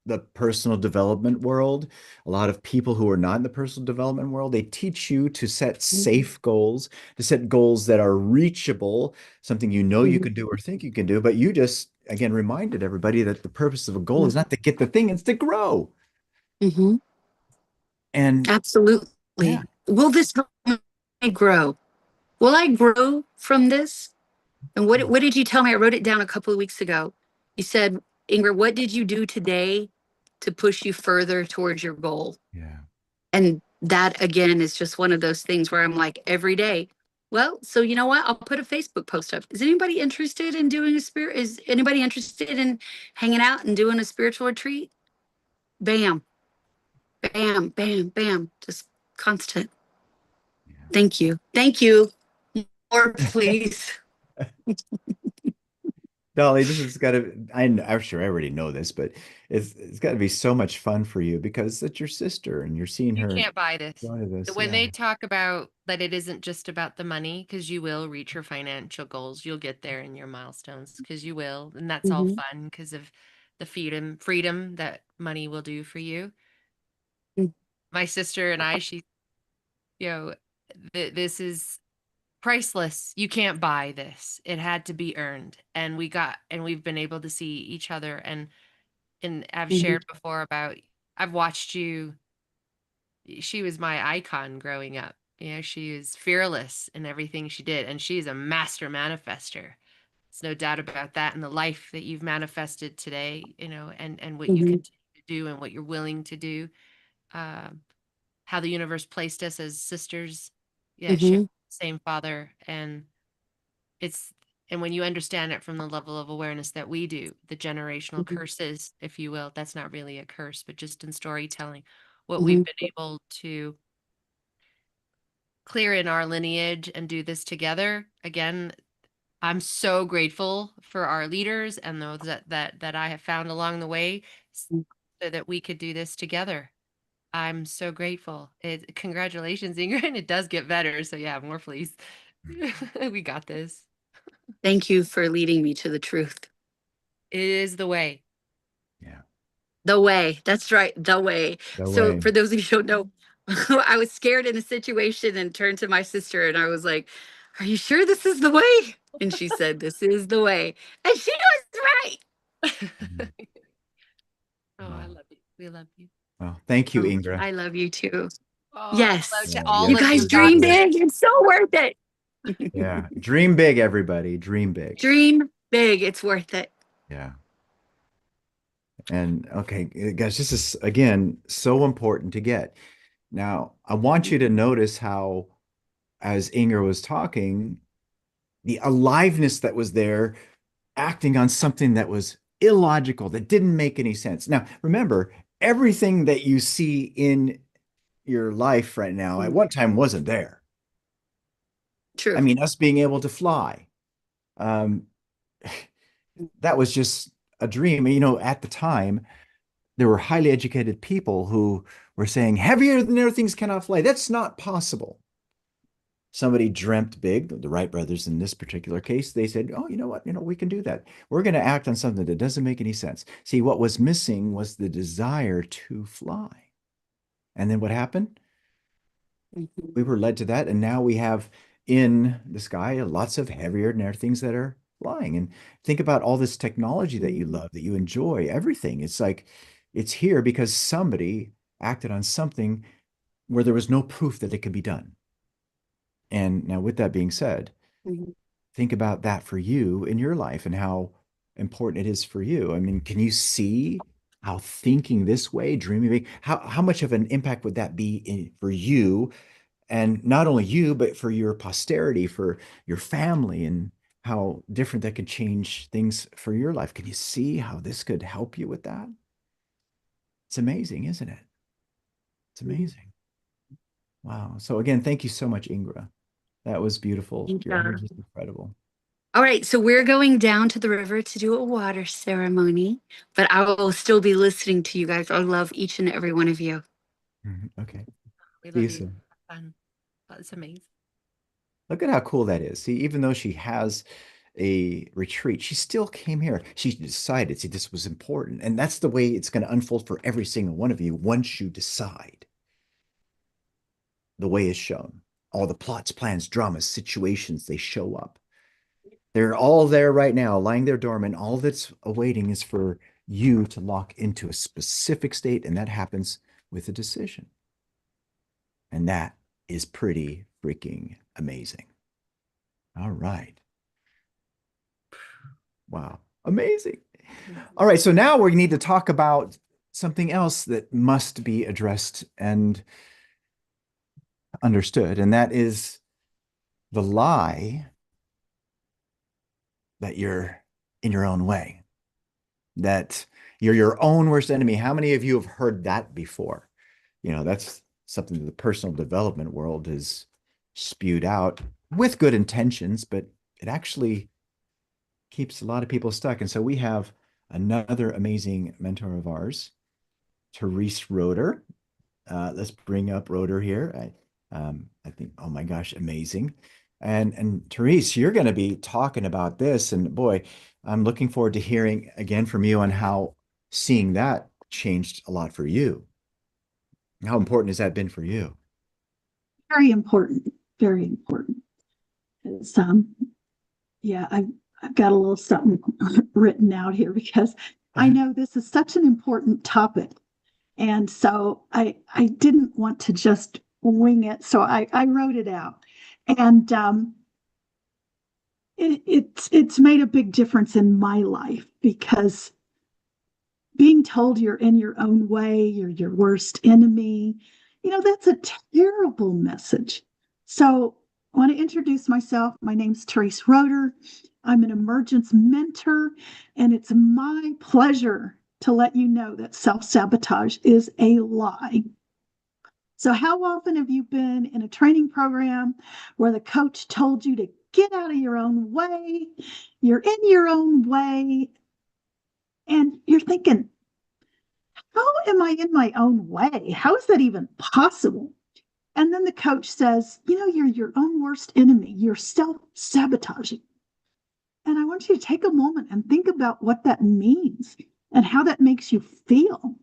the personal development world, a lot of people who are not in the personal development world, they teach you to set safe goals, to set goals that are reachable, something you know you Mhm. can do or think you can do. But you just again reminded everybody that the purpose of a goal is not to get the thing, it's to grow. Mhm. And yeah, Absolutely. Will this help me grow? Will I grow from this? And what did you tell me? I wrote it down a couple of weeks ago. You said, Ingrid, what did you do today to push you further towards your goal? yeah. And that again is just one of those things where I'm like every day. Well, so you know what? I'll put a Facebook post up. Is anybody interested in doing is anybody interested in hanging out and doing a spiritual retreat? Bam, bam, bam, bam. Just constant. Thank you. Thank you. More, please. Dolly, this has got to, I'm sure I already know this, but it's got to be so much fun for you because it's your sister and you're seeing You her can't buy this. go to this. When Yeah. they talk about that it isn't just about the money, because you will reach your financial goals, you'll get there in your milestones, because you will, and that's all Mhm. fun because of the freedom that money will do for you. Mm. My sister and I, she, you know, this is priceless. You can't buy this. It had to be earned, and we've been able to see each other, and I've Mhm. shared before about I've watched you. She was my icon growing up. She is fearless in everything she did, and she is a master manifester. There's no doubt about that. And the life that you've manifested today, and what you Mhm. continue to do and what you're willing to do, um, how the universe placed us as sisters, yeah, share Mhm. the same father, and it's And when you understand it from the level of awareness that we do, the generational Mhm. curses, if you will, that's not really a curse, but just in storytelling, what we've Mhm. been able to clear in our lineage and do this together. Again, I'm so grateful for our leaders and those that I have found along the way so that we could do this together. I'm so grateful. Congratulations, Ingrid. It does get better. So yeah, more please. We got this. Thank you for leading me to the truth. It is the way. Yeah. The way. That's right. The way. The So way. for those of you who don't know, I was scared in a situation and turned to my sister and I was like, "Are you sure this is the way?" And she said, "This is the way." And she was right. Mhm. Oh, I Wow. love you. We love you. Well, thank you, Oh, Ingra. I love you too. Oh, hello Yes. to Yeah, all You of guys you you're dream great. toxic. big. It's so worth it. Yeah. Dream big, everybody. Dream big. Dream big. It's worth it. Yeah. And okay, guys, this is again so important to get. Now, I want you to notice how, as Inger was talking, the aliveness that was there, acting on something that was illogical, that didn't make any sense. Now, remember, everything that you see in your life right now at one time wasn't there. True. I mean, us being able to fly, um, that was just a dream. You know, at the time, there were highly educated people who were saying heavier than air things cannot fly. That's not possible. Somebody dreamt big, the Wright brothers in this particular case. They said, oh, you know what? We can do that. We're going to act on something that doesn't make any sense. See, what was missing was the desire to fly. And then what happened? We were led to that. And now we have in the sky lots of heavier than air things that are flying. And think about all this technology that you love, that you enjoy, everything. It's like it's here because somebody acted on something where there was no proof that it could be done. And now, with that being said, think about that for you in your life and how important it is for you. I mean, can you see how thinking this way, dreaming big, how much of an impact would that be for you? And not only you, but for your posterity, for your family, and how different that could change things for your life. Can you see how this could help you with that? It's amazing, isn't it? It's amazing. Wow. So again, thank you so much, Ingra. That was beautiful. Your Yeah. energy is incredible. All right, so we're going down to the river to do a water ceremony, but I will still be listening to you guys. I love each and every one of you. Okay. We See you love you. soon. Fun. That's amazing. Look at how cool that is. See, even though she has a retreat, she still came here. She decided, see, this was important. And that's the way it's going to unfold for every single one of you once you decide. The way is shown. All the plots, plans, dramas, situations, they show up. They're all there right now, lying there dormant. All that's awaiting is for you to lock into a specific state, and that happens with a decision. And that is pretty freaking amazing. All right. Wow. Amazing. All right. So now we need to talk about something else that must be addressed and understood, and that is the lie that you're in your own way, that you're your own worst enemy. How many of you have heard that before? That's something that the personal development world has spewed out with good intentions, but it actually keeps a lot of people stuck. And so we have another amazing mentor of ours, Therese Roeder. Let's bring up Roeder here. I think, oh my gosh, amazing. And Therese, you're going to be talking about this, and boy, I'm looking forward to hearing again from you on how seeing that changed a lot for you. How important has that been for you? Very important, very important. It's, yeah, I've got a little something written out here because I know this is such an important topic. And so I didn't want to just wing it. So I wrote it out. And it's made a big difference in my life because being told you're in your own way, you're your worst enemy, that's a terrible message. So I want to introduce myself. My name's Therese Roeder. I'm an emergence mentor, and it's my pleasure to let you know that self-sabotage is a lie. So how often have you been in a training program where the coach told you to get out of your own way? You're in your own way, and you're thinking, how am I in my own way? How is that even possible? And then the coach says, you're your own worst enemy. You're self-sabotaging. And I want you to take a moment and think about what that means and how that makes you feel.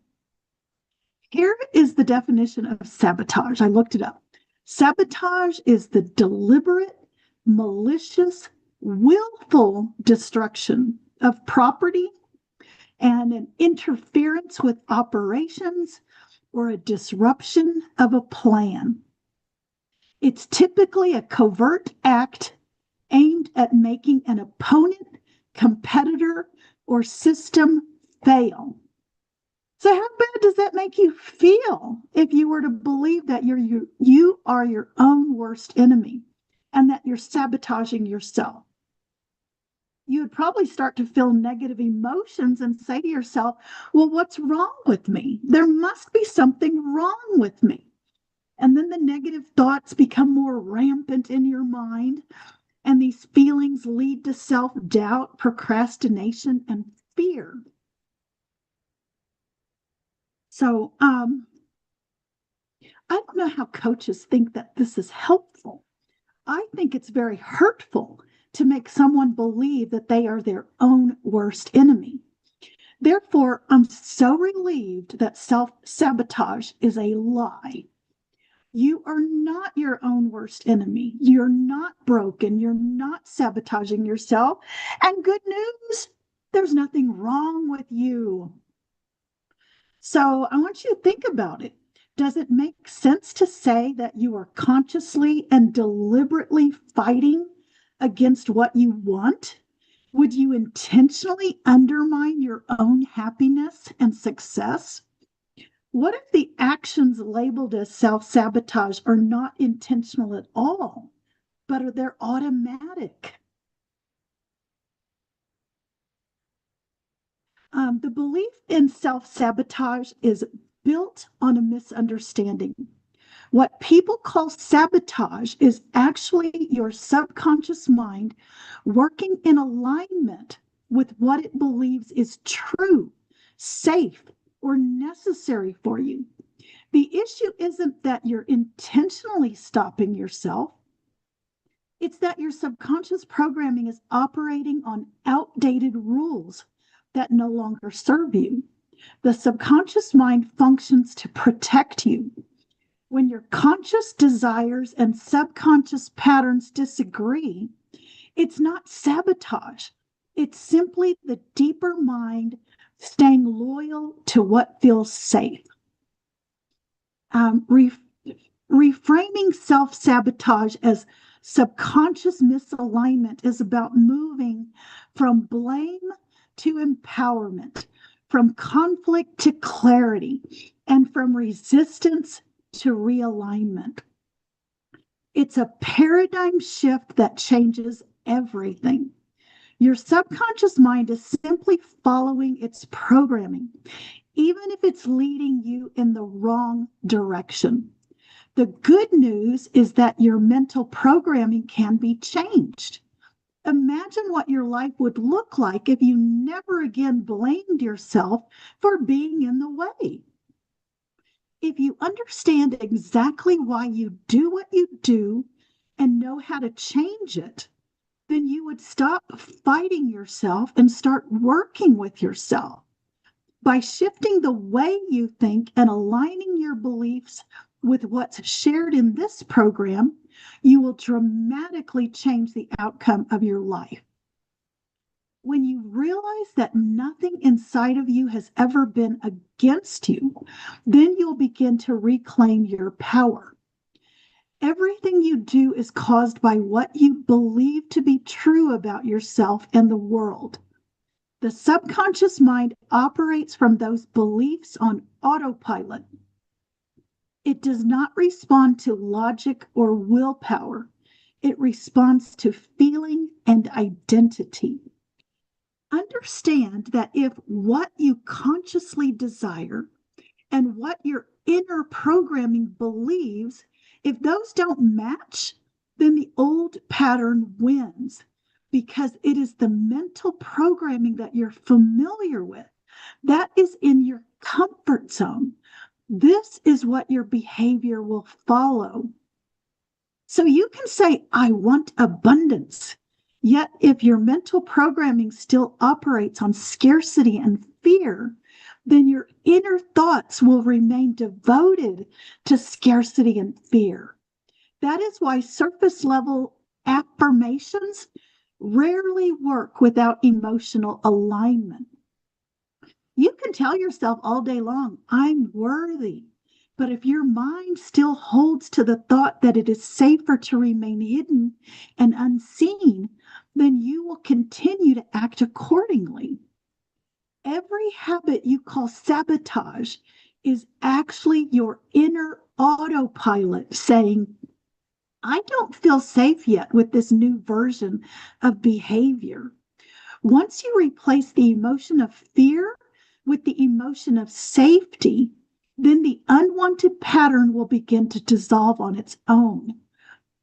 Here is the definition of sabotage. I looked it up. Sabotage is the deliberate, malicious, willful destruction of property and an interference with operations or a disruption of a plan. It's typically a covert act aimed at making an opponent, competitor, or system fail. So how bad does that make you feel if you were to believe that you are your own worst enemy and that you're sabotaging yourself? You would probably start to feel negative emotions and say to yourself, well, what's wrong with me? There must be something wrong with me. And then the negative thoughts become more rampant in your mind. And these feelings lead to self-doubt, procrastination, and fear. So I don't know how coaches think that this is helpful. I think it's very hurtful to make someone believe that they are their own worst enemy. Therefore, I'm so relieved that self-sabotage is a lie. You are not your own worst enemy. You're not broken. You're not sabotaging yourself. And good news, there's nothing wrong with you. So I want you to think about it. Does it make sense to say that you are consciously and deliberately fighting against what you want? Would you intentionally undermine your own happiness and success? What if the actions labeled as self-sabotage are not intentional at all, but they're automatic? The belief in self-sabotage is built on a misunderstanding. What people call sabotage is actually your subconscious mind working in alignment with what it believes is true, safe, or necessary for you. The issue isn't that you're intentionally stopping yourself. It's that your subconscious programming is operating on outdated rules that no longer serve you. The subconscious mind functions to protect you. When your conscious desires and subconscious patterns disagree, it's not sabotage. It's simply the deeper mind staying loyal to what feels safe. Reframing self-sabotage as subconscious misalignment is about moving from blame to empowerment, from conflict to clarity, and from resistance to realignment. It's a paradigm shift that changes everything. Your subconscious mind is simply following its programming, even if it's leading you in the wrong direction. The good news is that your mental programming can be changed. Imagine what your life would look like if you never again blamed yourself for being in the way. If you understand exactly why you do what you do and know how to change it, then you would stop fighting yourself and start working with yourself. By shifting the way you think and aligning your beliefs with what's shared in this program, you will dramatically change the outcome of your life. When you realize that nothing inside of you has ever been against you, then you'll begin to reclaim your power. Everything you do is caused by what you believe to be true about yourself and the world. The subconscious mind operates from those beliefs on autopilot. It does not respond to logic or willpower. It responds to feeling and identity. Understand that if what you consciously desire and what your inner programming believes, if those don't match, then the old pattern wins because it is the mental programming that you're familiar with. That is in your comfort zone. This is what your behavior will follow. So you can say, I want abundance. Yet, if your mental programming still operates on scarcity and fear, then your inner thoughts will remain devoted to scarcity and fear. That is why surface level affirmations rarely work without emotional alignment. You can tell yourself all day long, I'm worthy. But if your mind still holds to the thought that it is safer to remain hidden and unseen, then you will continue to act accordingly. Every habit you call sabotage is actually your inner autopilot saying, I don't feel safe yet with this new version of behavior. Once you replace the emotion of fear with the emotion of safety, then the unwanted pattern will begin to dissolve on its own.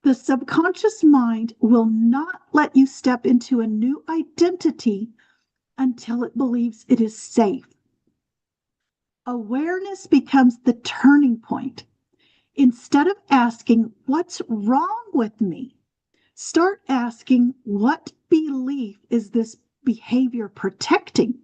The subconscious mind will not let you step into a new identity until it believes it is safe. Awareness becomes the turning point. Instead of asking, what's wrong with me? Start asking, what belief is this behavior protecting?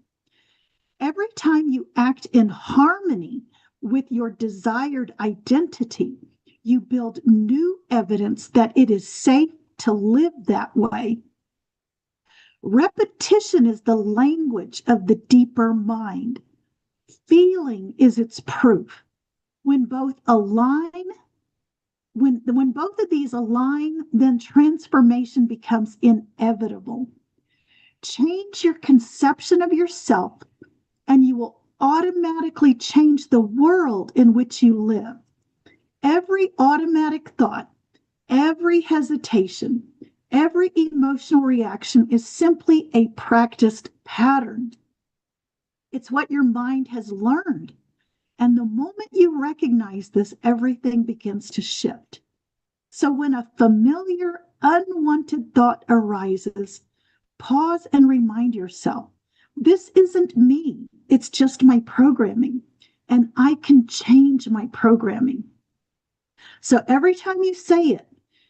Every time you act in harmony with your desired identity, you build new evidence that it is safe to live that way. Repetition is the language of the deeper mind. Feeling is its proof. When both align, when both of these align, then transformation becomes inevitable. Change your conception of yourself, and you will automatically change the world in which you live. Every automatic thought, every hesitation, every emotional reaction is simply a practiced pattern. It's what your mind has learned. And the moment you recognize this, everything begins to shift. So when a familiar, unwanted thought arises, pause and remind yourself, this isn't me. It's just my programming. And I can change my programming. So every time you say it,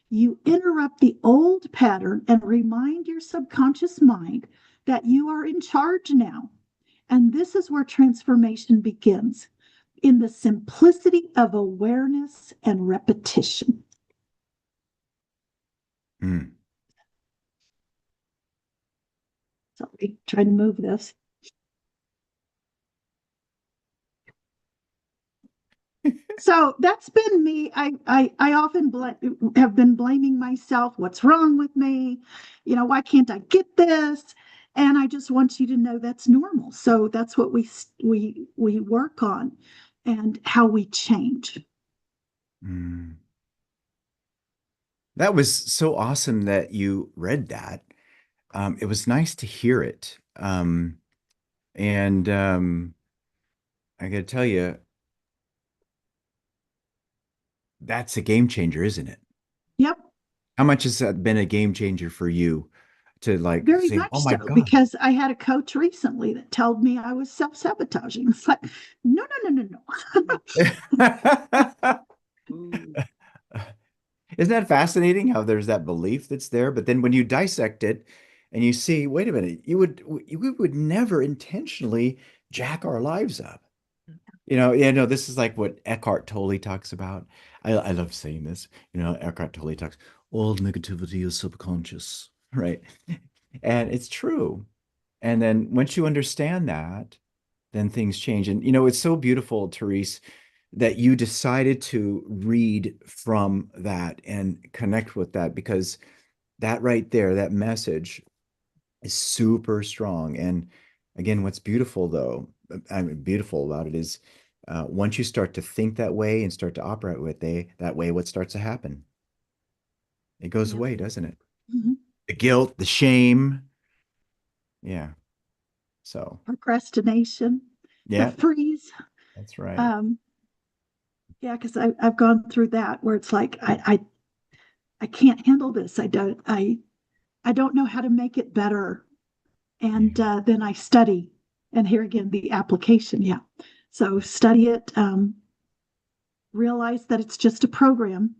you interrupt the old pattern and remind your subconscious mind that you are in charge now. And this is where transformation begins, in the simplicity of awareness and repetition. Mm. Sorry, trying to move this. So that's been me. I often have been blaming myself. What's wrong with me? You know, why can't I get this? And I just want you to know that's normal. So that's what we work on, and how we change. Mm. That was so awesome that you read that. It was nice to hear it. And I got to tell you, that's a game changer, isn't it? Yep, How much has that been a game changer for you to like very say, much "Oh my so. God." Because I had a coach recently that told me I was self-sabotaging. It's like, no, no, no, no, no. Isn't that fascinating how there's that belief that's there, but then when you dissect it and you see, wait a minute, we would never intentionally jack our lives up. Yeah, no, this is like what Eckhart Tolle talks about. I love saying this. Eckhart Tolle talks, all negativity is subconscious, right? And it's true. And then once you understand that, then things change. And it's so beautiful, Therese, that you decided to read from that and connect with that, because that right there, that message is super strong. And again, what's beautiful though, beautiful about it is once you start to think that way and start to operate that way, what starts to happen? It goes Yeah. away, doesn't it? Mhm. The guilt, the shame. Yeah. So, Procrastination, the yeah, freeze. that's right. Um, yeah, because I've gone through that where it's like I can't handle this. I don't know how to make it better. And Yeah. then I study. And here again, the application. Yeah. So study it, realize that it's just a program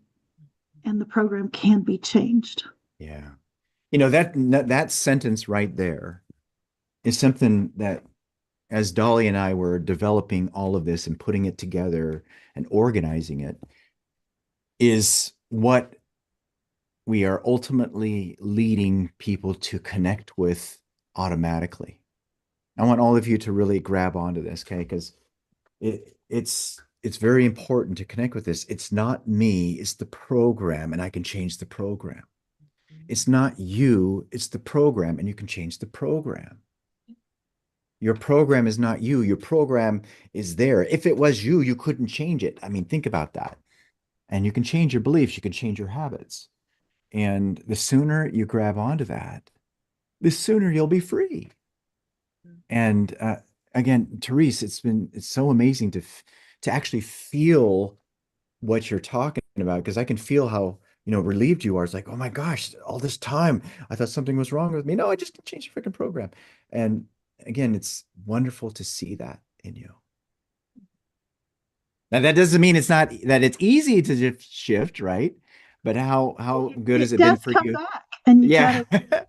and the program can be changed. Yeah. You know, that sentence right there is something that as Dolly and I were developing all of this and putting it together and organizing it, is what we are ultimately leading people to connect with automatically. I want all of you to really grab onto this, okay? Because it's very important to connect with this. It's not me, it's the program, and I can change the program. It's not you, it's the program, and you can change the program. Your program is not you. Your program is there. If it was you, you couldn't change it. I mean, think about that. And you can change your beliefs, you can change your habits. And the sooner you grab onto that, the sooner you'll be free. And again, Therese, it's so amazing to actually feel what you're talking about because I can feel how relieved you are. It's like, oh my gosh, all this time I thought something was wrong with me. No, I just changed the freaking program. And again, it's wonderful to see that in you. Now that doesn't mean it's not that it's easy to shift, right? But how good has It it been does for come you? back, and you Yeah. gotta.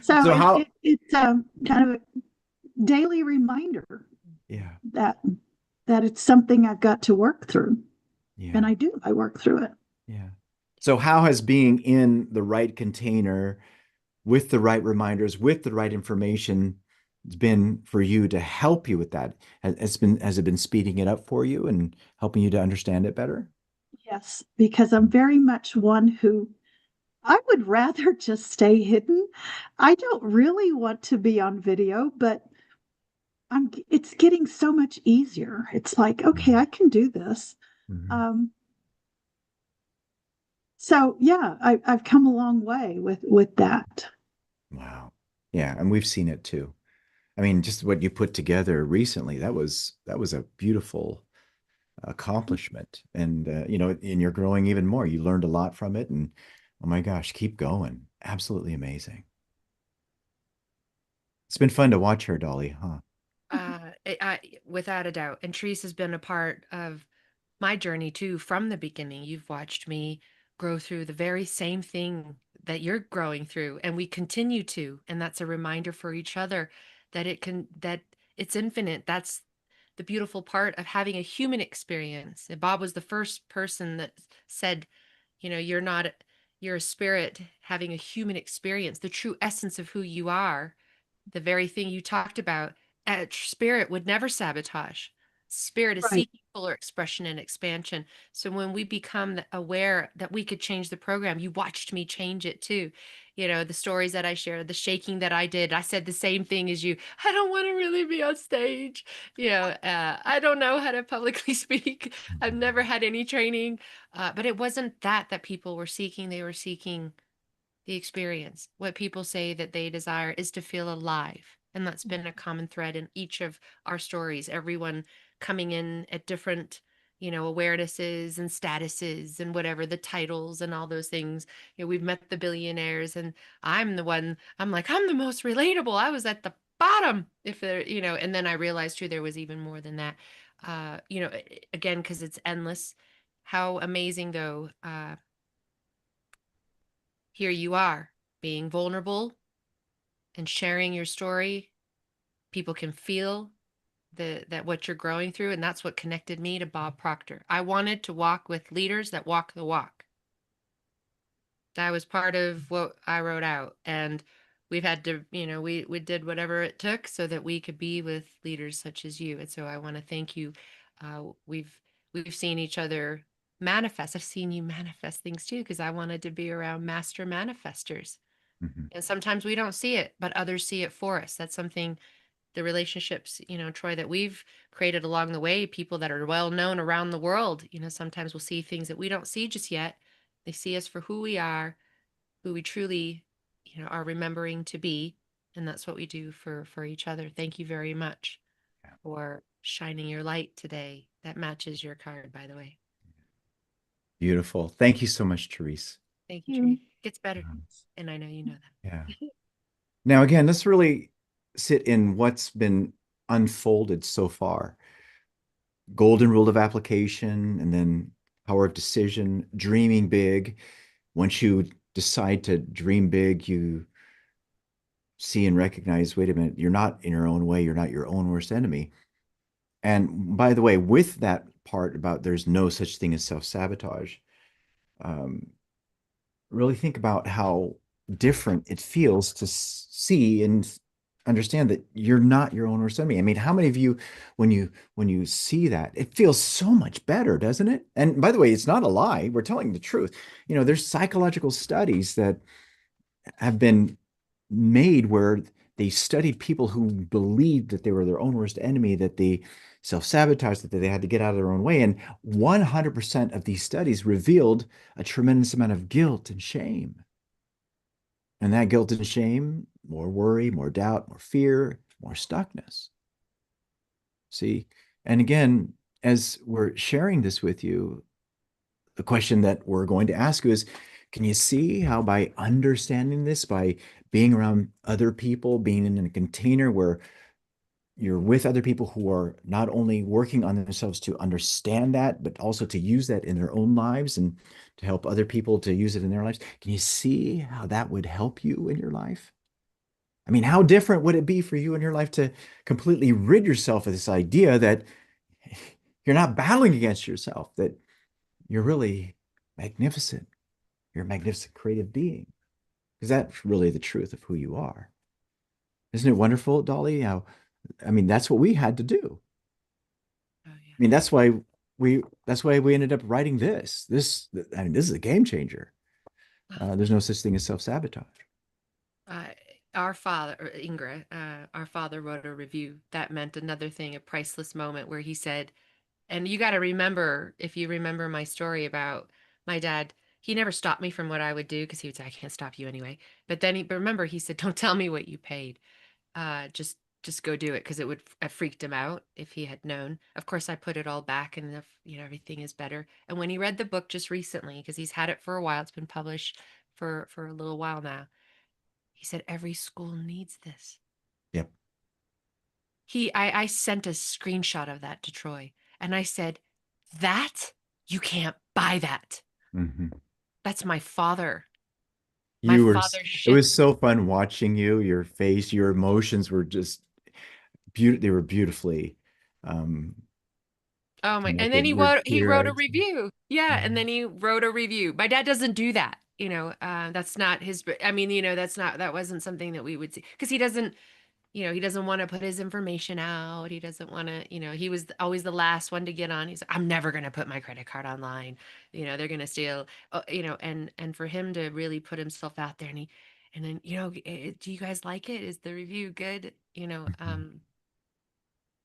So So how? it's kind of a daily reminder Yeah. that it's something I've got to work through, and Yeah. I do. I work through it. Yeah. So how has being in the right container with the right reminders, with the right information been for you to help you with that? Has it been speeding it up for you and helping you to understand it better? Yes, because I'm very much one who I would rather just stay hidden. I don't really want to be on video, but it's getting so much easier. It's like, okay, I can do this. Mhm. Um, so yeah, I've come a long way with that. Wow. Yeah, and we've seen it too. I mean, just what you put together recently, that was a beautiful accomplishment. And and you're growing even more. You learned a lot from it and oh my gosh, keep going. Absolutely amazing. It's been fun to watch her, Dolly, huh? Without a doubt. And Therese has been a part of my journey too from the beginning. You've watched me grow through the very same thing that you're growing through, and we continue to. And that's a reminder for each other that it's infinite. That's the beautiful part of having a human experience. And Bob was the first person that said, you're not, you're a spirit having a human experience, the true essence of who you are, the very thing you talked about. Spirit would never sabotage. Spirit is Right. seeking fuller expression and expansion. So when we become aware that we could change the program, you watched me change it too. The stories that I shared, the shaking that I did, I said the same thing as you. I don't want to really be on stage. I don't know how to publicly speak. I've never had any training, but it wasn't that people were seeking. They were seeking the experience. What people say that they desire is to feel alive. And that's been a common thread in each of our stories. Everyone coming in at different, awarenesses and statuses and whatever the titles and all those things. We've met the billionaires, and I'm like, I'm the most relatable. I was at the bottom, if there, and then I realized too, there was even more than that. Again, because it's endless. How amazing though, here you are being vulnerable and sharing your story. People can feel that what you're growing through, and that's what connected me to Bob Proctor. I wanted to walk with leaders that walk the walk. That was part of what I wrote out, and we've had to, we did whatever it took so that we could be with leaders such as you. And so I want to thank you. We've seen each other manifest. I've seen you manifest things too, because I wanted to be around master manifestors. Mhm. And sometimes we don't see it, but others see it for us. That's something, the relationships, Troy, that we've created along the way, people that are well known around the world, sometimes we'll see things that we don't see just yet. They see us for who we are, who we truly, are remembering to be. And that's what we do for each other. Thank you very much for shining your light today. That matches your card, by the way. Beautiful. Thank you so much, Therese. Thank you, You. Tree. Gets better. And I know you know that. Yeah. Now, again, let's really sit in what's been unfolded so far. Golden rule of application, and then power of decision, dreaming big. Once you decide to dream big, you see and recognize, wait a minute, you're not in your own way, you're not your own worst enemy. And by the way, with that part about there's no such thing as self-sabotage, um, really think about how different it feels to see and understand that you're not your own worst enemy. I mean, how many of you, when you see that, it feels so much better, doesn't it? And by the way, it's not a lie. We're telling the truth. There's psychological studies that have been made where they studied people who believed that they were their own worst enemy, that they self-sabotaged, that they had to get out of their own way. And 100% of these studies revealed a tremendous amount of guilt and shame. And that guilt and shame, more worry, more doubt, more fear, more stuckness. See? And again, as we're sharing this with you, the question that we're going to ask you is, can you see how by understanding this, by being around other people, being in a container where you're with other people who are not only working on themselves to understand that, but also to use that in their own lives and to help other people to use it in their lives? Can you see how that would help you in your life? I mean, how different would it be for you in your life to completely rid yourself of this idea that you're not battling against yourself, that you're really magnificent. You're a magnificent creative being. Because that's really the truth of who you are. Isn't it wonderful, Dolly? I mean, that's what we had to do. Oh, yeah. I mean, that's why we ended up writing this. I mean, this is a game changer. There's no such thing as self-sabotage. Uh, our father, or Ingra, our father wrote a review that meant another thing, a priceless moment where he said, and you got to remember, if you remember my story about my dad, he never stopped me from what I would do because he would say, I can't stop you anyway. But then but remember, he said, don't tell me what you paid. Just go do it because it would have freaked him out if he had known. Of course, I put it all back and everything is better. And when he read the book just recently, because he's had it for a while, it's been published for a little while now. He said, every school needs this. Yep. I sent a screenshot of that to Troy and I said, that you can't buy that. Mm-hmm. That's my father. My You were, father's it shit. was so fun watching you, your face, your emotions were just beautiful. They were beautifully um, Oh my, and then connected. he Your wrote a tear-eyed. review. Yeah, Yeah. and then he wrote a review. My dad doesn't do that. That's not his, I mean, that wasn't something that we would see because he doesn't want to put his information out. He doesn't want to, he was always the last one to get on. He's like, I'm never going to put my credit card online. They're going to steal, and for him to really put himself out there and then, do you guys like it? Is the review good? Mhm.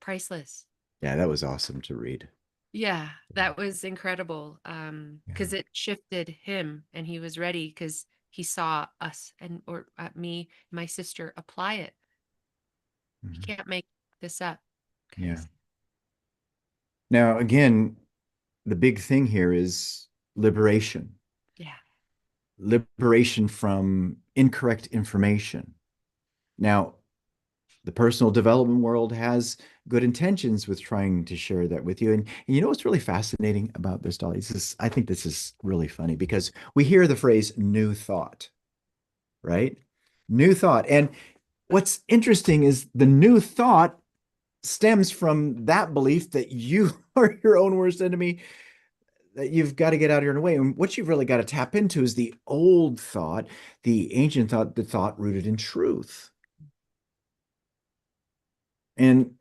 Priceless. Yeah, that was awesome to read. Yeah, that was incredible. Yeah. Because it shifted him and he was ready because he saw us or me, my sister apply it. You Mhm. can't make this up, Yeah. guys. Now, again, the big thing here is liberation. Yeah. Liberation from incorrect information. Now, the personal development world has good intentions with trying to share that with you. And you know what's really fascinating about this, Dolly? I think this is really funny because we hear the phrase new thought, right? New thought. And what's interesting is the new thought stems from that belief that you are your own worst enemy, that you've got to get out of your own way. And what you've really got to tap into is the old thought, the ancient thought, the thought rooted in truth. And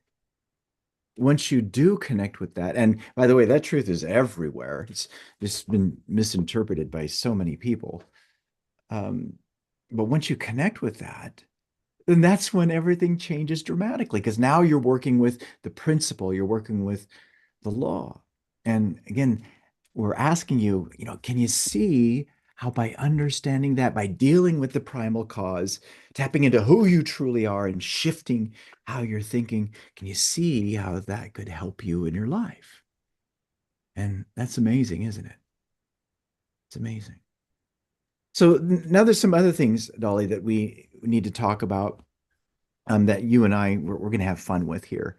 once you do connect with that, and by the way, that truth is everywhere. It's just been misinterpreted by so many people. Um, but once you connect with that, then that's when everything changes dramatically because now you're working with the principle, you're working with the law. And again, we're asking you, can you see how by understanding that, by dealing with the primal cause, tapping into who you truly are and shifting how you're thinking, can you see how that could help you in your life? And that's amazing, isn't it? It's amazing. So now there's some other things, Dolly, that we need to talk about, that you and I, we're going to have fun with here.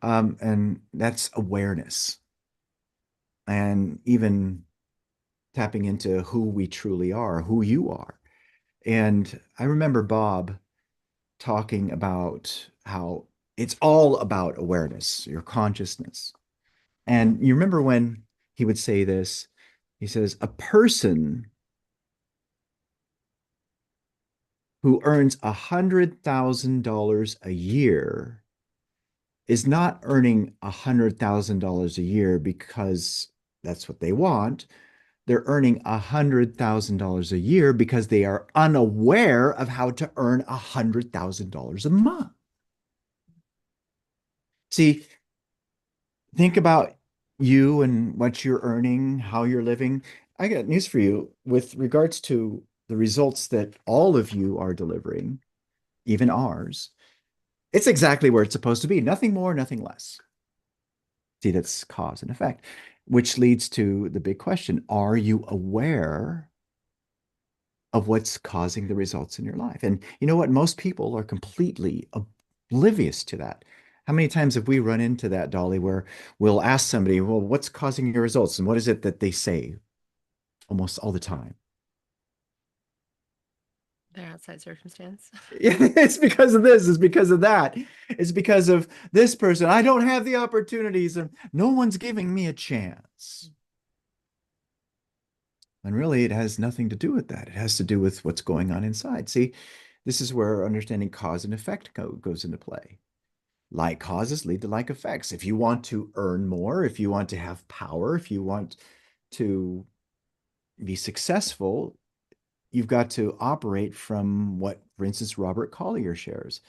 And that's awareness, and even tapping into who we truly are, who you are. And I remember Bob talking about how it's all about awareness, your consciousness. And you remember when he would say this, he says, a person who earns $100,000 a year is not earning $100,000 a year because that's what they want. They're earning $100,000 a year because they are unaware of how to earn $100,000 a month. See, think about you and what you're earning, how you're living. I got news for you with regards to the results that all of you are delivering, even ours. It's exactly where it's supposed to be. Nothing more, nothing less. See, that's cause and effect, which leads to the big question. Are you aware of what's causing the results in your life? And you know what? Most people are completely oblivious to that. How many times have we run into that, Dolly, where we'll ask somebody, well, what's causing your results? And what is it that they say almost all the time? Their outside circumstance. It's because of this, it's because of that, it's because of this person. I don't have the opportunities, and no one's giving me a chance. And really, it has nothing to do with that. It has to do with what's going on inside. See, this is where understanding cause and effect goes into play. Like causes lead to like effects. If you want to earn more, if you want to have power, if you want to be successful, you've got to operate from what, for instance, Robert Collier shares.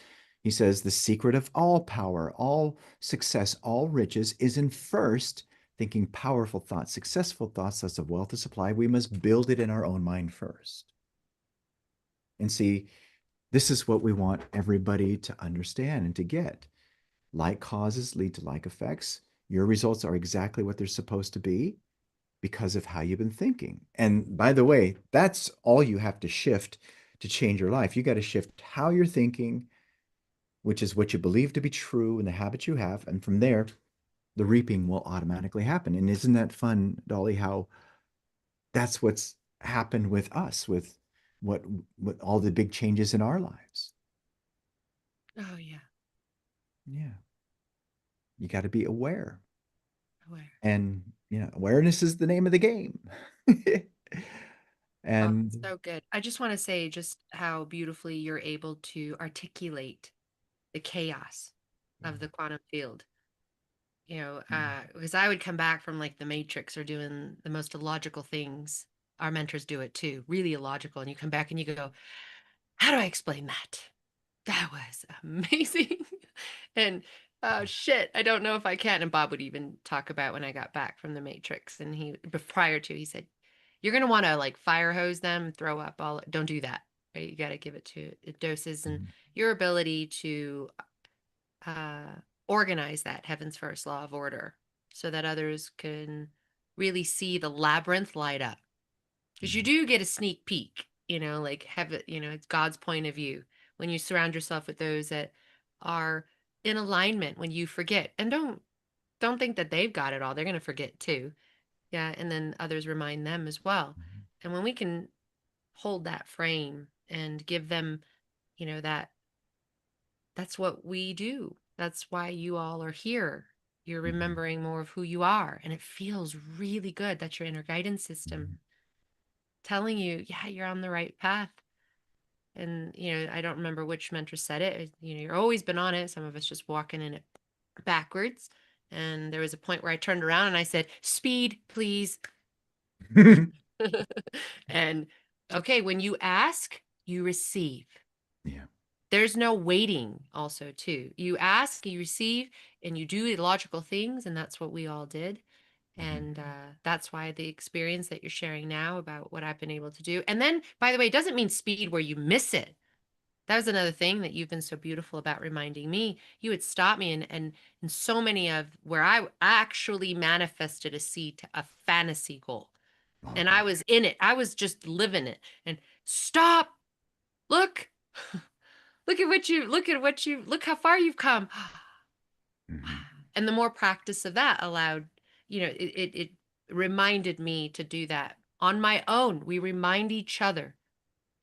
He says, the secret of all power, all success, all riches is in first thinking powerful thoughts, successful thoughts, thus of wealth to supply. We must build it in our own mind first. And see, this is what we want everybody to understand and to get. Like causes lead to like effects. Your results are exactly what they're supposed to be because of how you've been thinking. And by the way, that's all you have to shift to change your life. You got to shift how you're thinking, which is what you believe to be true and the habits you have. And from there, the reaping will automatically happen. And isn't that fun, Dolly, how that's what's happened with us, with what all the big changes in our lives. Oh yeah. Yeah. You got to be aware. Aware. And awareness is the name of the game. Oh, And so good. I just want to say just how beautifully you're able to articulate the chaos of the quantum field. Because I would come back from like the Matrix or doing the most illogical things. Our mentors do it too, really illogical. And you come back and you go, how do I explain that? That was amazing. And oh shit, I don't know if I can. And Bob would even talk about when I got back from the Matrix. And prior to, he said, you're going to want to like fire hose them, throw up all, don't do that. Right? You got to give it to doses and your ability to uh, organize that heaven's first law of order so that others can really see the labyrinth light up. Because you do get a sneak peek, like have it, it's God's point of view when you surround yourself with those that are in alignment when you forget. And don't think that they've got it all. They're going to forget too. Yeah, and then others remind them as well. And when we can hold that frame and give them, that's what we do. That's why you all are here. You're remembering more of who you are. And it feels really good. That's your inner guidance system telling you, yeah, you're on the right path. And, I don't remember which mentor said it. You're always been on it. Some of us just walking in it backwards. And there was a point where I turned around and I said, speed, please. And okay, when you ask, you receive. yeah. There's no waiting also too. You ask, you receive, and you do illogical things, and that's what we all did. And that's why the experience that you're sharing now about what I've been able to do. And then, by the way, it doesn't mean speed where you miss it. That was another thing that you've been so beautiful about reminding me. You would stop me, and so many of where I actually manifested a fantasy goal. And I was in it. I was just living it. And stop. Look. Look how far you've come. And the more practice of that allowed, it reminded me to do that on my own. We remind each other.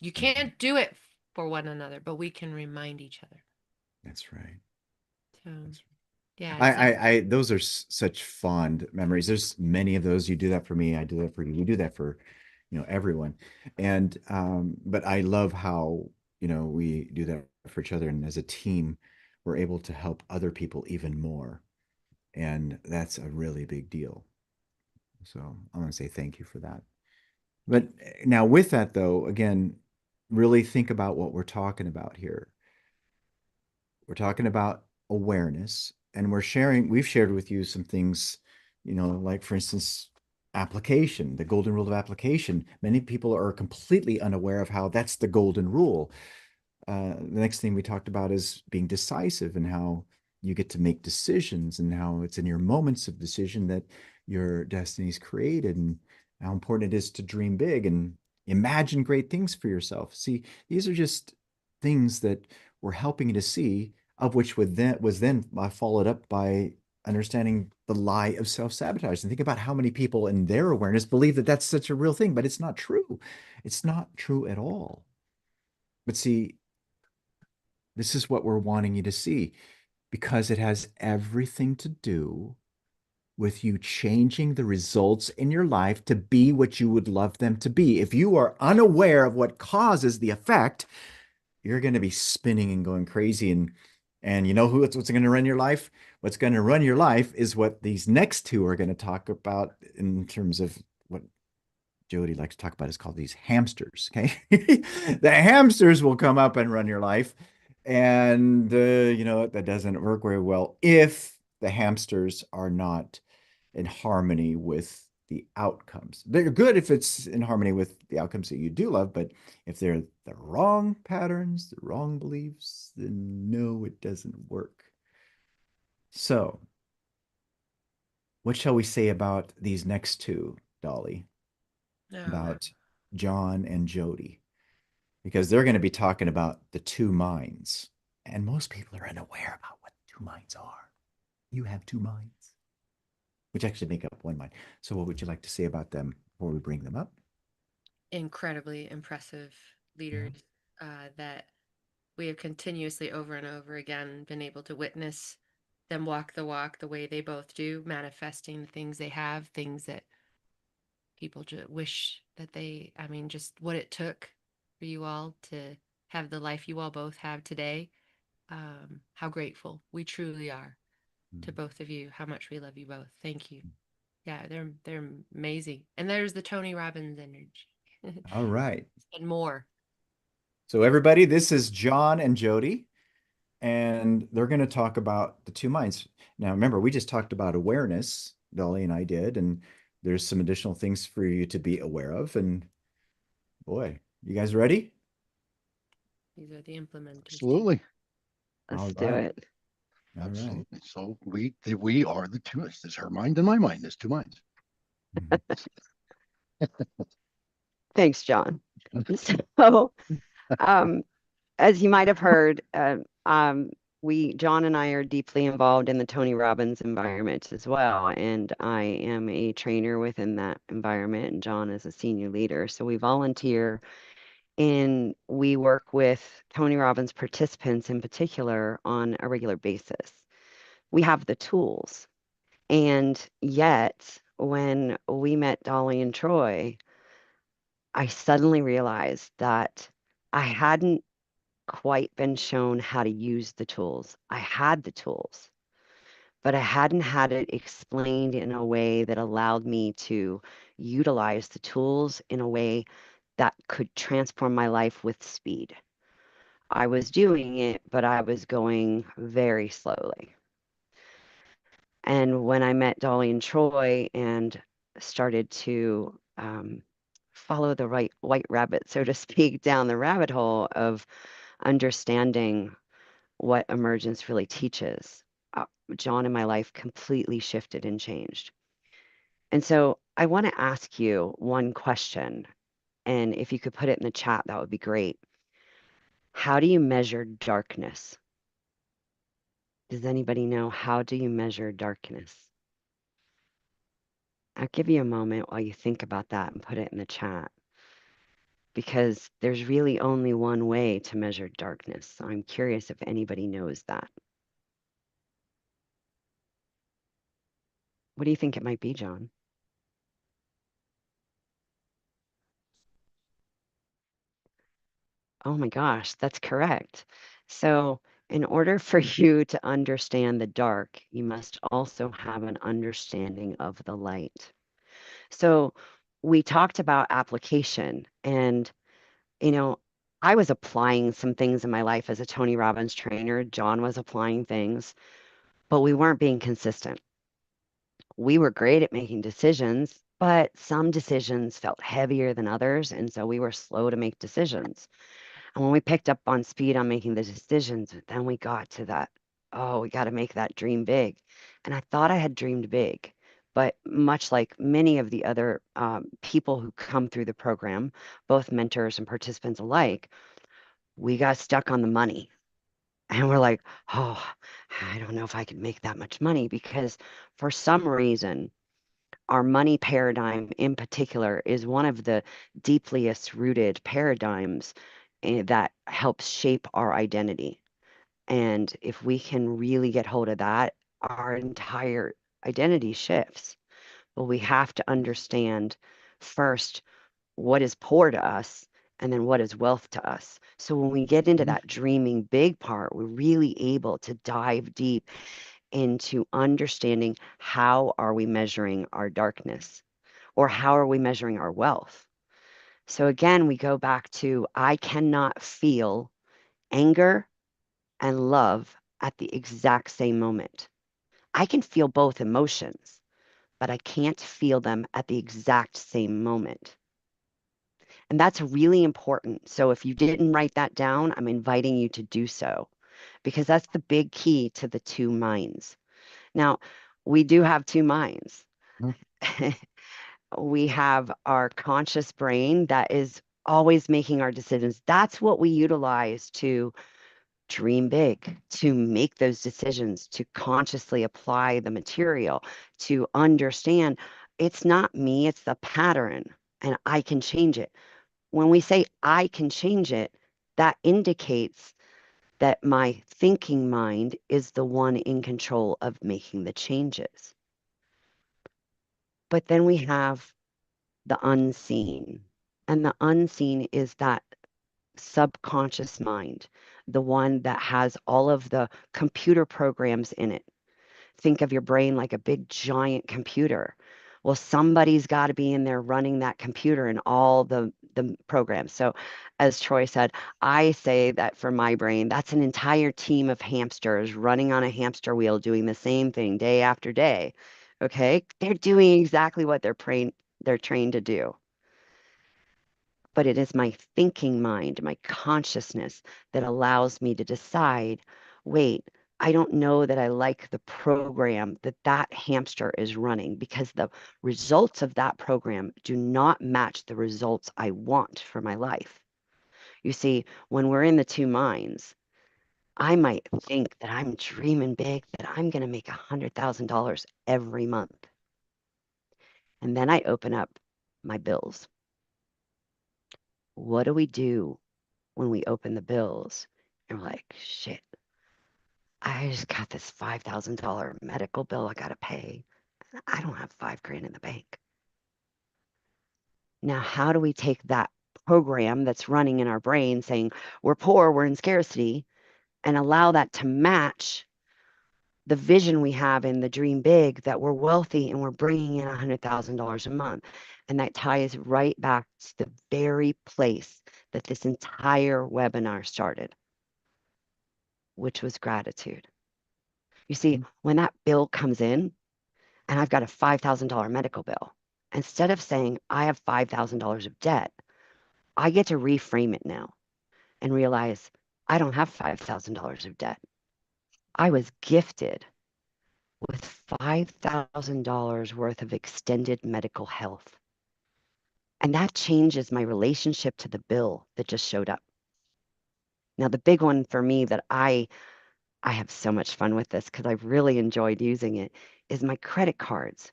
You can't do it for one another, but we can remind each other. That's right. So, That's right. yeah. Those are such fond memories. There's many of those. You do that for me. I do that for you. We do that for, everyone. And, but I love how, we do that for each other. And as a team, we're able to help other people even more. And that's a really big deal. So I want to say thank you for that. But now with that though, again, really think about what we're talking about here. We're talking about awareness, and we've shared with you some things, like for instance, application, the golden rule of application. Many people are completely unaware of how that's the golden rule. The next thing we talked about is being decisive and how you get to make decisions and how it's in your moments of decision that your destiny is created, and how important it is to dream big and imagine great things for yourself. See, these are just things that we're helping you to see, of which was then followed up by understanding the lie of self-sabotage. And think about how many people in their awareness believe that that's such a real thing, but it's not true. It's not true at all. But see, this is what we're wanting you to see, because it has everything to do with you changing the results in your life to be what you would love them to be. If you are unaware of what causes the effect, you're going to be spinning and going crazy. And you know what's going to run your life? What's going to run your life is what these next two are going to talk about in terms of what Jody likes to talk about, is called these hamsters. Okay. The hamsters will come up and run your life. And that doesn't work very well if the hamsters are not in harmony with the outcomes. They're good if it's in harmony with the outcomes that you do love, but if they're the wrong patterns, the wrong beliefs, then no, it doesn't work. So, what shall we say about these next two, Dolly? No. About John and Jody? Because they're going to be talking about the two minds. And most people are unaware about what two minds are. You have two minds, which actually make up one mind. So, what would you like to say about them before we bring them up? Incredibly impressive leaders that we have continuously over and over again been able to witness them walk the walk the way they both do, manifesting the things they have, things that people just wish that just what it took for you all to have the life you all both have today. How grateful we truly are to both of you, how much we love you both. Thank you. Yeah, they're amazing. And there's the Tony Robbins energy. All right. And more. So, everybody, this is John and Jody, and they're going to talk about the two minds. Now, remember, we just talked about awareness, Dolly and I did, and there's some additional things for you to be aware of. And boy, you guys ready? These are the implementers. Absolutely. Let's do it. All Absolutely. right. So we are the two. There's her mind and my mind. There's two minds. Thanks, John. So, as you might have heard, John and I are deeply involved in the Tony Robbins environment as well. And I am a trainer within that environment, and John is a senior leader. So we volunteer and we work with Tony Robbins participants in particular on a regular basis. We have the tools. And yet, when we met Dolly and Troy, I suddenly realized that I hadn't quite been shown how to use the tools. I had the tools, but I hadn't had it explained in a way that allowed me to utilize the tools in a way that could transform my life with speed. I was doing it, but I was going very slowly. And when I met Dolly and Troy and started to follow the right white rabbit, so to speak, down the rabbit hole of understanding what emergence really teaches, John and my life completely shifted and changed. And so I want to ask you one question, and if you could put it in the chat, that would be great. How do you measure darkness? Does anybody know, how do you measure darkness? I'll give you a moment while you think about that and put it in the chat, because there's really only one way to measure darkness. So I'm curious if anybody knows that. What do you think it might be, John? Oh my gosh, that's correct. So in order for you to understand the dark, you must also have an understanding of the light. So we talked about application, and I was applying some things in my life as a Tony Robbins trainer. John was applying things, but we weren't being consistent. We were great at making decisions, but some decisions felt heavier than others, and so we were slow to make decisions. And when we picked up on speed on making the decisions, then we got to that, oh, we got to make that dream big. And I thought I had dreamed big, but much like many of the other people who come through the program, both mentors and participants alike, we got stuck on the money. And we're like, oh, I don't know if I could make that much money, because for some reason, our money paradigm in particular is one of the deepest rooted paradigms that helps shape our identity. And if we can really get hold of that, our entire identity shifts. But we have to understand first what is poor to us and then what is wealth to us. So when we get into that dreaming big part, we're really able to dive deep into understanding how are we measuring our darkness, or how are we measuring our wealth. So again, we go back to, I cannot feel anger and love at the exact same moment. I can feel both emotions, but I can't feel them at the exact same moment. And that's really important. So if you didn't write that down, I'm inviting you to do so, because that's the big key to the two minds. Now, we do have two minds. We have our conscious brain that is always making our decisions. That's what we utilize to dream big, to make those decisions, to consciously apply the material, to understand it's not me, it's the pattern, and I can change it. When we say I can change it, that indicates that my thinking mind is the one in control of making the changes. But then we have the unseen. And the unseen is that subconscious mind, the one that has all of the computer programs in it. Think of your brain like a big giant computer. Well, somebody's got to be in there running that computer and all the programs. So, as Troy said, I say that for my brain, that's an entire team of hamsters running on a hamster wheel doing the same thing day after day. Okay? They're doing exactly what they're trained to do. But it is my thinking mind, my consciousness, that allows me to decide, wait, I don't know that I like the program that that hamster is running, because the results of that program do not match the results I want for my life. You see, when we're in the two minds, I might think that I'm dreaming big, that I'm going to make $100,000 every month. And then I open up my bills. What do we do when we open the bills and we're like, shit, I just got this $5,000 medical bill I got to pay. I don't have $5,000 in the bank. Now, how do we take that program that's running in our brain saying we're poor, we're in scarcity, and allow that to match the vision we have in the dream big, that we're wealthy and we're bringing in $100,000 a month? And that ties right back to the very place that this entire webinar started, which was gratitude. You see, when that bill comes in and I've got a $5,000 medical bill, instead of saying I have $5,000 of debt, I get to reframe it now and realize I don't have $5,000 of debt. I was gifted with $5,000 worth of extended medical health. And that changes my relationship to the bill that just showed up. Now, the big one for me that I have so much fun with this because I've really enjoyed using it is my credit cards.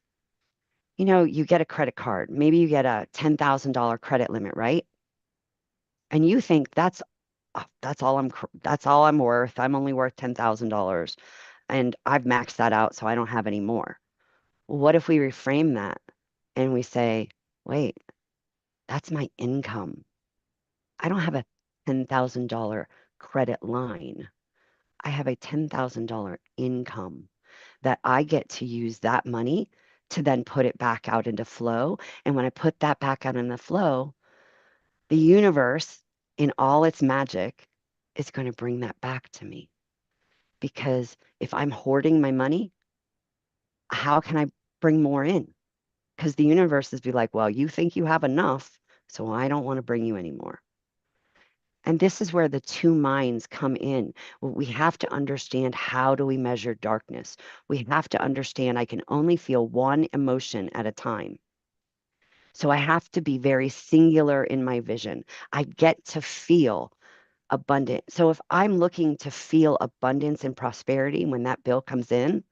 You know, you get a credit card, maybe you get a $10,000 credit limit, right? And you think that's all I'm worth. I'm only worth $10,000 and I've maxed that out, so I don't have any more. What if we reframe that and we say, wait, that's my income. I don't have a $10,000 credit line. I have a $10,000 income that I get to use that money to then put it back out into flow. And when I put that back out in the flow, the universe, in all its magic, is going to bring that back to me. Because if I'm hoarding my money, how can I bring more in? Because the universe is be like, well, you think you have enough, so I don't want to bring you anymore. And this is where the two minds come in. We have to understand, how do we measure darkness? We have to understand I can only feel one emotion at a time. So I have to be very singular in my vision. I get to feel abundant. So if I'm looking to feel abundance and prosperity when that bill comes in,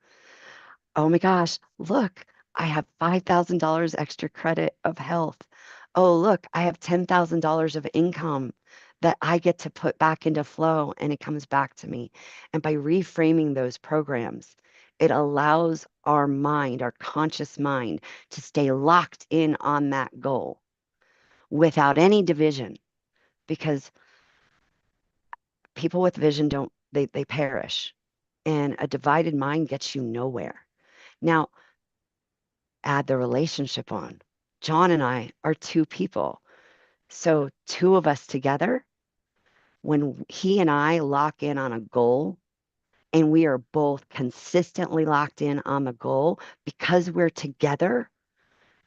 oh my gosh, look, I have $5,000 extra credit of health. Oh, look, I have $10,000 of income that I get to put back into flow and it comes back to me. And by reframing those programs, it allows our mind, our conscious mind, to stay locked in on that goal without any division, because people with vision they perish, and a divided mind gets you nowhere. Now, add the relationship on. John and I are two people. So two of us together, when he and I lock in on a goal and we are both consistently locked in on the goal, because we're together,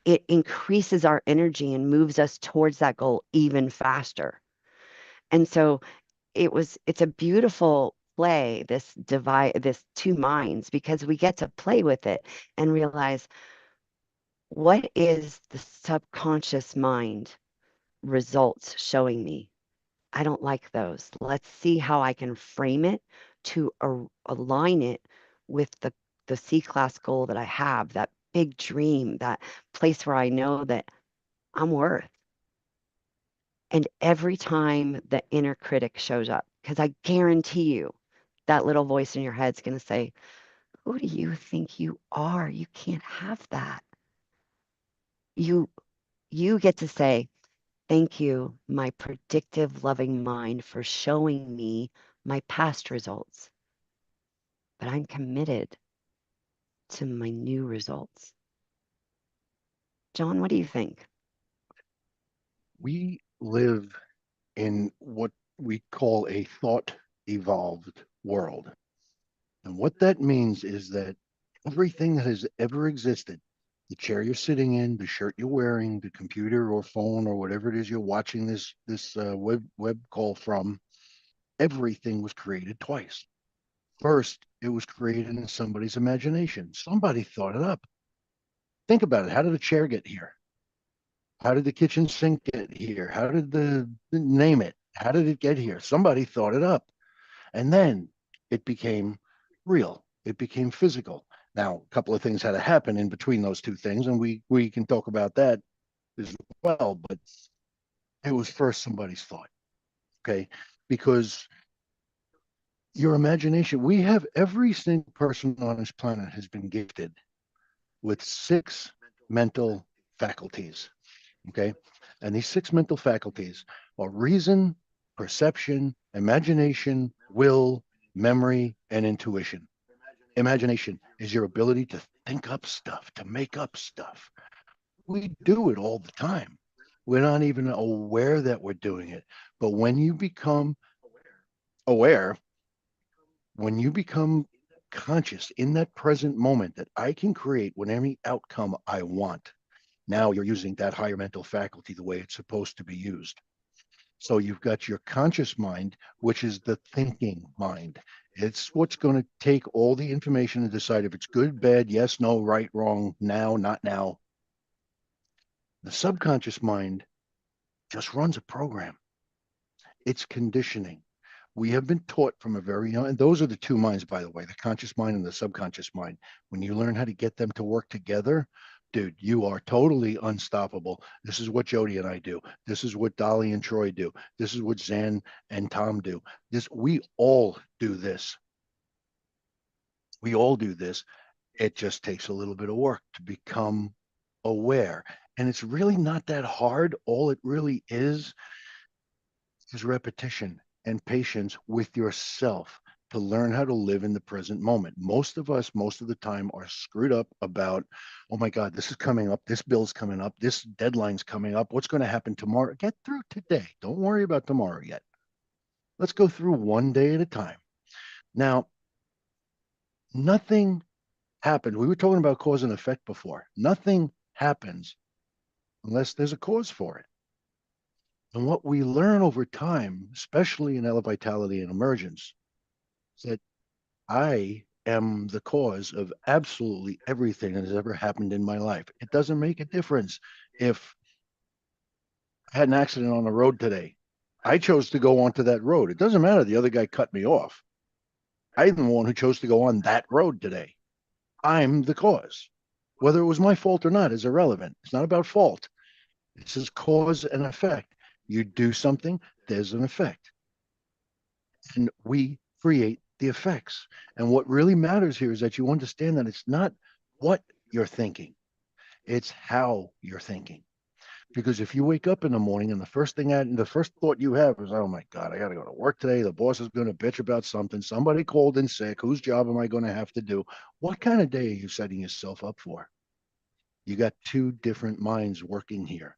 it increases our energy and moves us towards that goal even faster. And so it's a beautiful play, this two minds, because we get to play with it and realize, what is the subconscious mind results showing me? I don't like those. Let's see how I can frame it to align it with the C-class goal that I have, that big dream, that place where I know that I'm worth. And every time the inner critic shows up, because I guarantee you that little voice in your head's going to say, who do you think you are? You can't have that. You get to say, thank you, my predictive, loving mind, for showing me my past results. But I'm committed to my new results. John, what do you think? We live in what we call a thought evolved world. And what that means is that everything that has ever existed, the chair you're sitting in, the shirt you're wearing, the computer or phone or whatever it is you're watching this web call from, everything was created twice. First, it was created in somebody's imagination. Somebody thought it up. Think about it. How did a chair get here? How did the kitchen sink get here? How did the name it? How did it get here? Somebody thought it up. And then it became real. It became physical. Now, a couple of things had to happen in between those two things, and we can talk about that as well. But it was first somebody's thought, okay? Because your imagination, we have, every single person on this planet has been gifted with 6 mental faculties, okay? And these 6 mental faculties are reason, perception, imagination, will, memory, and intuition. Imagination is your ability to think up stuff, to make up stuff. We do it all the time. We're not even aware that we're doing it. But when you become aware, when you become conscious in that present moment that I can create whatever outcome I want. Now you're using that higher mental faculty the way it's supposed to be used. So you've got your conscious mind, which is the thinking mind. It's what's going to take all the information and decide if it's good, bad, yes, no, right, wrong, now, not now. The subconscious mind just runs a program. It's conditioning. We have been taught from a very young, and those are the two minds, by the way, the conscious mind and the subconscious mind. When you learn how to get them to work together, dude, you are totally unstoppable. This is what Jody and I do. This is what Dolly and Troy do. This is what Zan and Tom do. We all do this. We all do this. It just takes a little bit of work to become aware. And it's really not that hard. All it really is repetition and patience with yourself to learn how to live in the present moment. Most of us, most of the time, are screwed up about, oh my God, this is coming up, this bill's coming up, this deadline's coming up, what's going to happen tomorrow? Get through today. Don't worry about tomorrow yet. Let's go through one day at a time. Now, nothing happens. We were talking about cause and effect before. Nothing happens unless there's a cause for it. And what we learn over time, especially in Elevitality and Emergence, is that I am the cause of absolutely everything that has ever happened in my life. It doesn't make a difference if I had an accident on the road today. I chose to go onto that road. It doesn't matter. The other guy cut me off. I'm the one who chose to go on that road today. I'm the cause. Whether it was my fault or not is irrelevant. It's not about fault. This is cause and effect. You do something, there's an effect. And we create the effects. And what really matters here is that you understand that it's not what you're thinking, it's how you're thinking. Because if you wake up in the morning and the first thought you have is, oh my God, I got to go to work today. The boss is going to bitch about something. Somebody called in sick. Whose job am I going to have to do? What kind of day are you setting yourself up for? You got two different minds working here.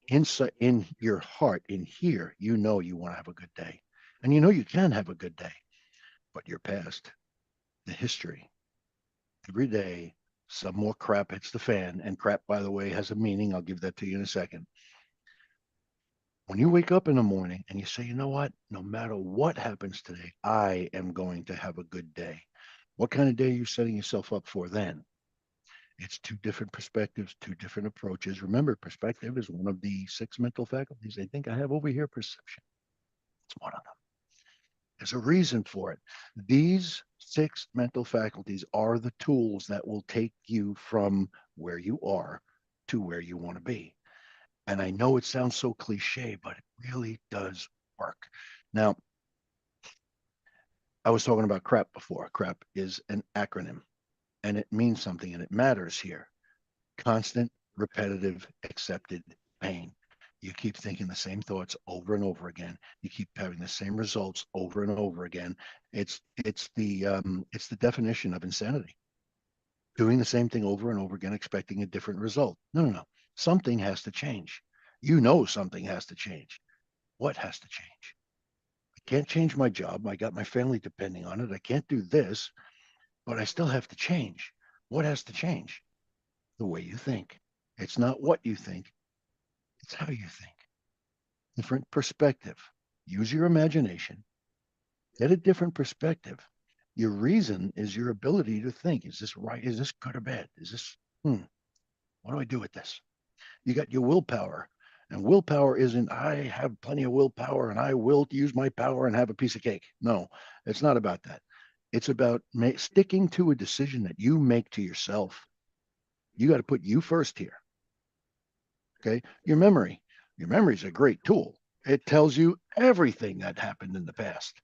Inside in your heart, in here, you know you want to have a good day. And you know you can have a good day. But your past, the history, every day, some more crap hits the fan. And crap, by the way, has a meaning. I'll give that to you in a second. When you wake up in the morning and you say, you know what, no matter what happens today, I am going to have a good day. What kind of day are you setting yourself up for then? It's two different perspectives, two different approaches. Remember, perspective is one of the 6 mental faculties. I think I have over here perception. It's one of them. There's a reason for it. These 6 mental faculties are the tools that will take you from where you are to where you want to be. And I know it sounds so cliche, but it really does work. Now, I was talking about CRAP before. CRAP is an acronym and it means something and it matters here. Constant, repetitive, accepted pain. You keep thinking the same thoughts over and over again. You keep having the same results over and over again. It's the definition of insanity. Doing the same thing over and over again, expecting a different result. No. Something has to change. You know something has to change. What has to change? I can't change my job. I got my family depending on it. I can't do this, but I still have to change. What has to change? The way you think. It's not what you think, it's how you think. Different perspective. Use your imagination. Get a different perspective. Your reason is your ability to think. Is this right? Is this good or bad? Is this, what do I do with this? You got your willpower. And willpower isn't, I have plenty of willpower and I will use my power and have a piece of cake. No, it's not about that. It's about sticking to a decision that you make to yourself. You got to put you first here. Okay. Your memory is a great tool. It tells you everything that happened in the past.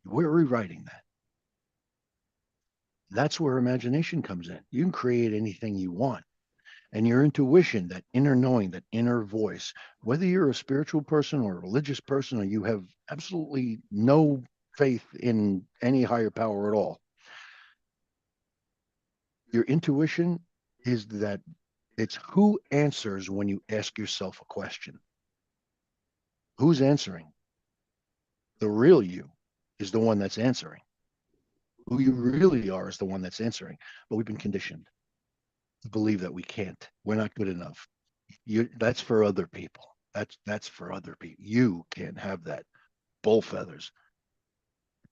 We're rewriting that. That's where imagination comes in. You can create anything you want. And your intuition, that inner knowing, that inner voice, whether you're a spiritual person or a religious person, or you have absolutely no faith in any higher power at all, your intuition is that it's who answers when you ask yourself a question. Who's answering? The real you is the one that's answering. Who you really are is the one that's answering. But we've been conditioned to believe that we can't. We're not good enough. That's for other people. That's for other people. You can't have that. Bull feathers.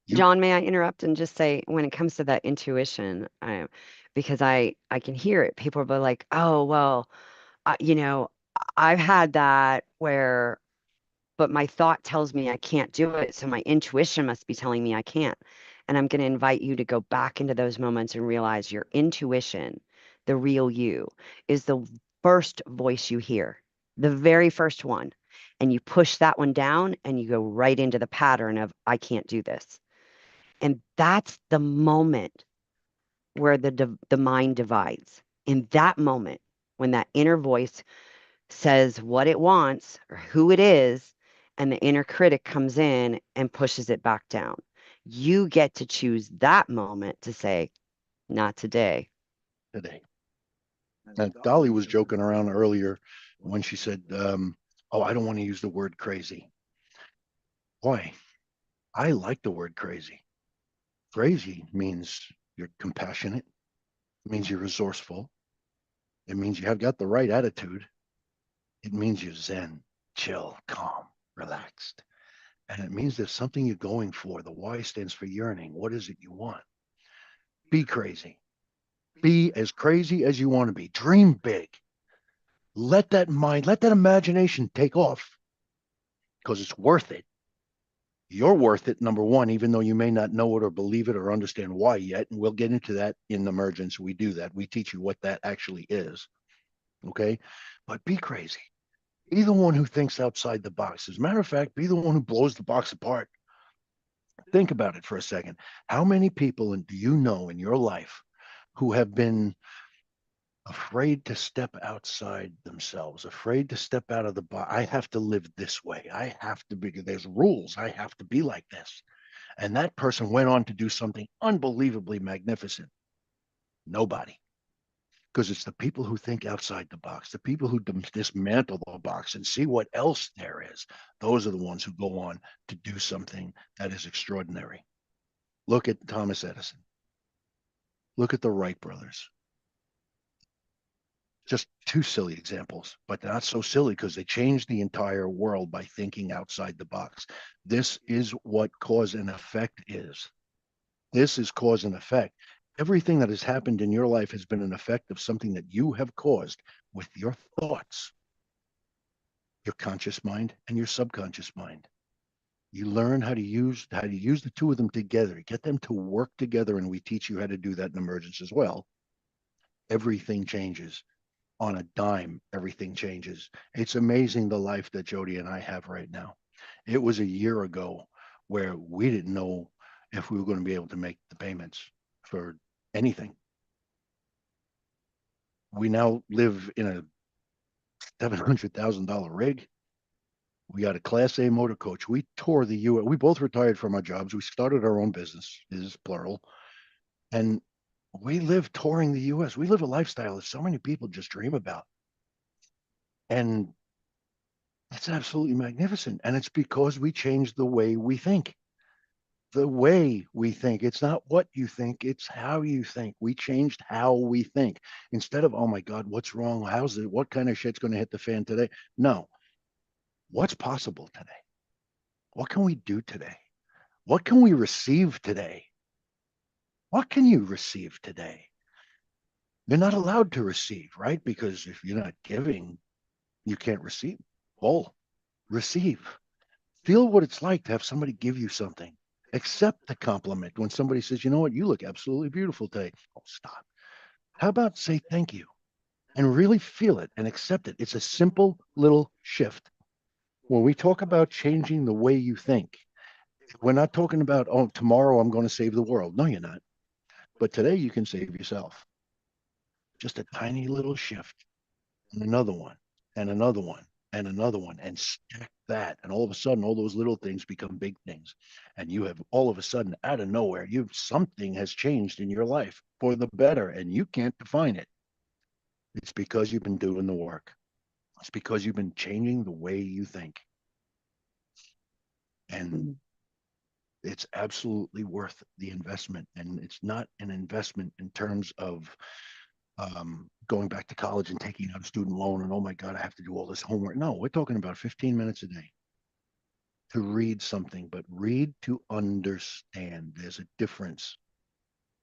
John, may I interrupt and just say, when it comes to that intuition, because I can hear it. People are like, "Oh, well, I've had that where, but my thought tells me I can't do it, so my intuition must be telling me I can't." And I'm going to invite you to go back into those moments and realize your intuition, the real you, is the first voice you hear, the very first one. And you push that one down and you go right into the pattern of, I can't do this. And that's the moment where the mind divides. In that moment, when that inner voice says what it wants or who it is, and the inner critic comes in and pushes it back down. You get to choose that moment to say, not today. Today. Now, Dolly was joking around earlier when she said, "Oh, I don't want to use the word crazy." Why? I like the word crazy. Crazy means you're compassionate. It means you're resourceful. It means you have got the right attitude. It means you're zen, chill, calm, relaxed. And it means there's something you're going for. The Y stands for yearning. What is it you want? Be crazy. Be as crazy as you want to be. Dream big. Let that mind, let that imagination take off because it's worth it. You're worth it, number one, even though you may not know it or believe it or understand why yet. And we'll get into that in Emergence. We do that. We teach you what that actually is. Okay. But be crazy. Be the one who thinks outside the box. As a matter of fact, be the one who blows the box apart. Think about it for a second. How many people do you know in your life who have been afraid to step outside themselves, afraid to step out of the box? I have to live this way. I have to be, there's rules. I have to be like this. And that person went on to do something unbelievably magnificent. Nobody. Because it's the people who think outside the box, the people who dismantle the box and see what else there is. Those are the ones who go on to do something that is extraordinary. Look at Thomas Edison. Look at the Wright brothers. Just two silly examples, but not so silly because they changed the entire world by thinking outside the box. This is what cause and effect is. This is cause and effect. Everything that has happened in your life has been an effect of something that you have caused with your thoughts, your conscious mind and your subconscious mind. You learn how to use the two of them together, get them to work together, and we teach you how to do that in Emergence as well. Everything changes. On a dime, everything changes. It's amazing the life that Jody and I have right now. It was a year ago where we didn't know if we were going to be able to make the payments for anything. We now live in a $700,000 rig. We got a Class A motor coach. We tour the U.S. We both retired from our jobs. We started our own business, is plural, and we live touring the U.S. We live a lifestyle that so many people just dream about, and it's absolutely magnificent. And it's because we changed the way we think. The way we think. It's not what you think, it's how you think. We changed how we think. Instead of, oh my God, what's wrong? How's it? What kind of shit's going to hit the fan today? No. What's possible today? What can we do today? What can we receive today? What can you receive today? You're not allowed to receive, right? Because if you're not giving, you can't receive. Well, receive. Feel what it's like to have somebody give you something. Accept the compliment when somebody says, you know what, you look absolutely beautiful today. Oh, stop. How about say thank you and really feel it and accept it? It's a simple little shift. When we talk about changing the way you think, we're not talking about, oh, tomorrow I'm going to save the world. No, you're not. But today you can save yourself. Just a tiny little shift, and another one, and another one, and another one, and stack that. And all of a sudden, all those little things become big things. And you have all of a sudden, out of nowhere, something has changed in your life for the better, and you can't define it. It's because you've been doing the work. It's because you've been changing the way you think. And It's absolutely worth the investment. And it's not an investment in terms of going back to college and taking out a student loan and, oh my God, I have to do all this homework. No, we're talking about 15 minutes a day to read something, but read to understand. There's a difference.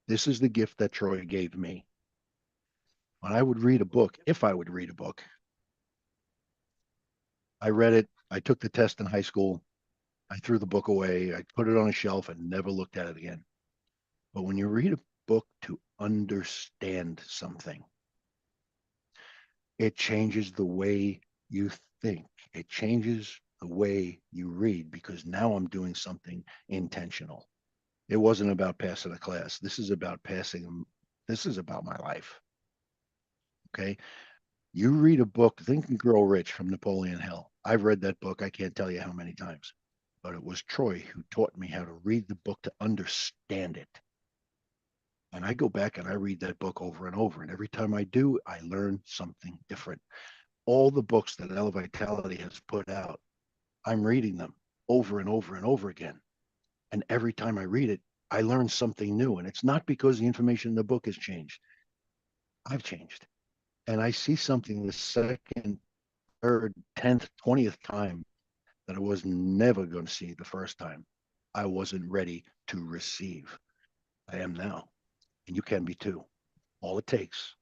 This is the gift that Troy gave me. When I would read a book, if I would read a book, I read it. I took the test in high school. I threw the book away. I put it on a shelf and never looked at it again. But when you read a book to understand something, it changes the way you think. It changes the way you read, because now I'm doing something intentional. It wasn't about passing a class. This is about passing. This is about my life. Okay. You read a book, Think and Grow Rich from Napoleon Hill. I've read that book. I can't tell you how many times, but it was Troy who taught me how to read the book to understand it. And I go back and I read that book over and over. And every time I do, I learn something different. All the books that Elevitality has put out, I'm reading them over and over and over again. And every time I read it, I learn something new. And it's not because the information in the book has changed. I've changed. And I see something the second, third, 10th, 20th time that I was never going to see the first time. I wasn't ready to receive. I am now. And you can be too. All it takes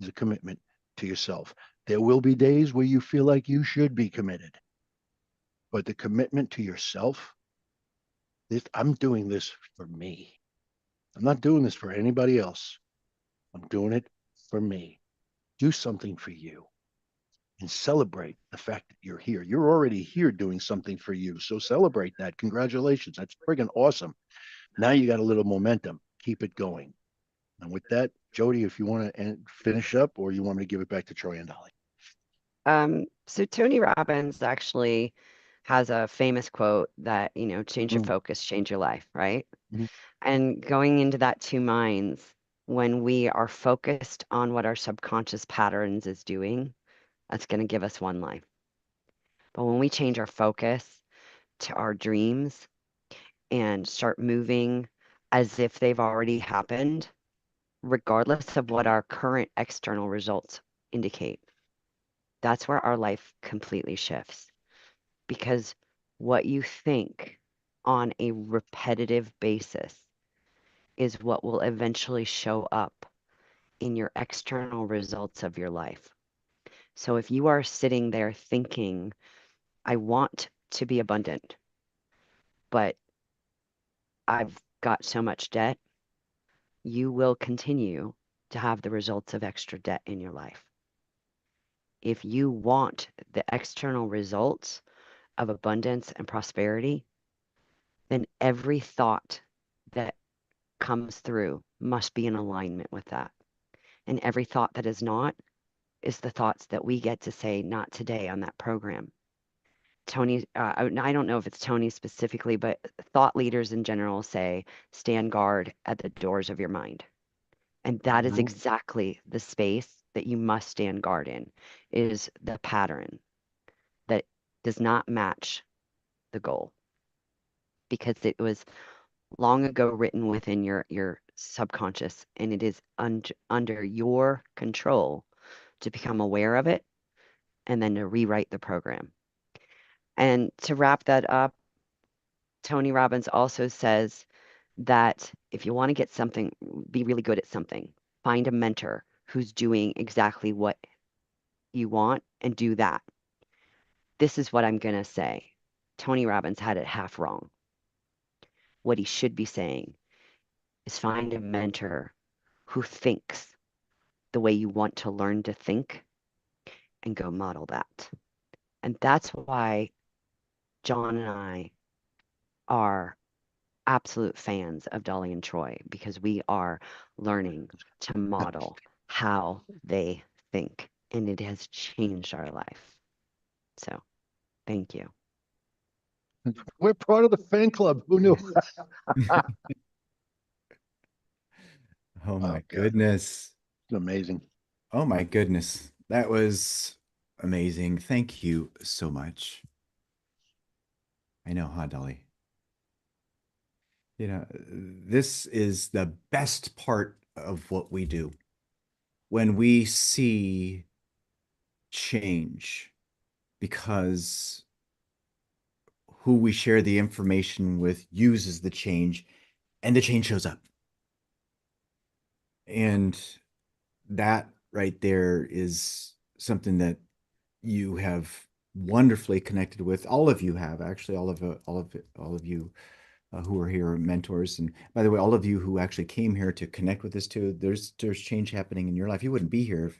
is a commitment to yourself. There will be days where you feel like you should be committed, but the commitment to yourself, I'm doing this for me. I'm not doing this for anybody else. I'm doing it for me. Do something for you and celebrate the fact that you're here. You're already here doing something for you. So celebrate that. Congratulations. That's friggin' awesome. Now you got a little momentum. Keep it going. And with that, Jody, if you want to finish up, or you want me to give it back to Troy and Dolly. So Tony Robbins actually has a famous quote that, change your focus, change your life, right? Mhm. And going into that two minds, when we are focused on what our subconscious patterns is doing, that's going to give us one life. But when we change our focus to our dreams and start moving as if they've already happened, regardless of what our current external results indicate, that's where our life completely shifts. Because what you think on a repetitive basis is what will eventually show up in your external results of your life. So if you are sitting there thinking, I want to be abundant, but I've got so much debt, you will continue to have the results of extra debt in your life. If you want the external results of abundance and prosperity, then every thought that comes through must be in alignment with that. And every thought that is not is the thoughts that we get to say, not today on that program. Tony, I don't know if it's Tony specifically, but thought leaders in general say, stand guard at the doors of your mind. And that is exactly the space that you must stand guard in, is the pattern that does not match the goal. Because it was long ago written within your subconscious, and it is under your control to become aware of it and then to rewrite the program. And to wrap that up, Tony Robbins also says that if you want to get something, be really good at something, find a mentor who's doing exactly what you want and do that. This is what I'm going to say. Tony Robbins had it half wrong. What he should be saying is find a mentor who thinks the way you want to learn to think and go model that. And that's why John and I are absolute fans of Dolly and Troy, because we are learning to model how they think, and it has changed our life. So thank you. We're part of the fan club. Who knew? Oh my God. goodness. It's amazing. Oh my goodness. That was amazing. Thank you so much. I know, huh, Dolly? This is the best part of what we do. When we see change, because who we share the information with uses the change, and the change shows up. And that right there is something that you have wonderfully connected with. All of you have, actually, all of you who are here are mentors. And by the way, all of you who actually came here to connect with us too, there's change happening in your life. You wouldn't be here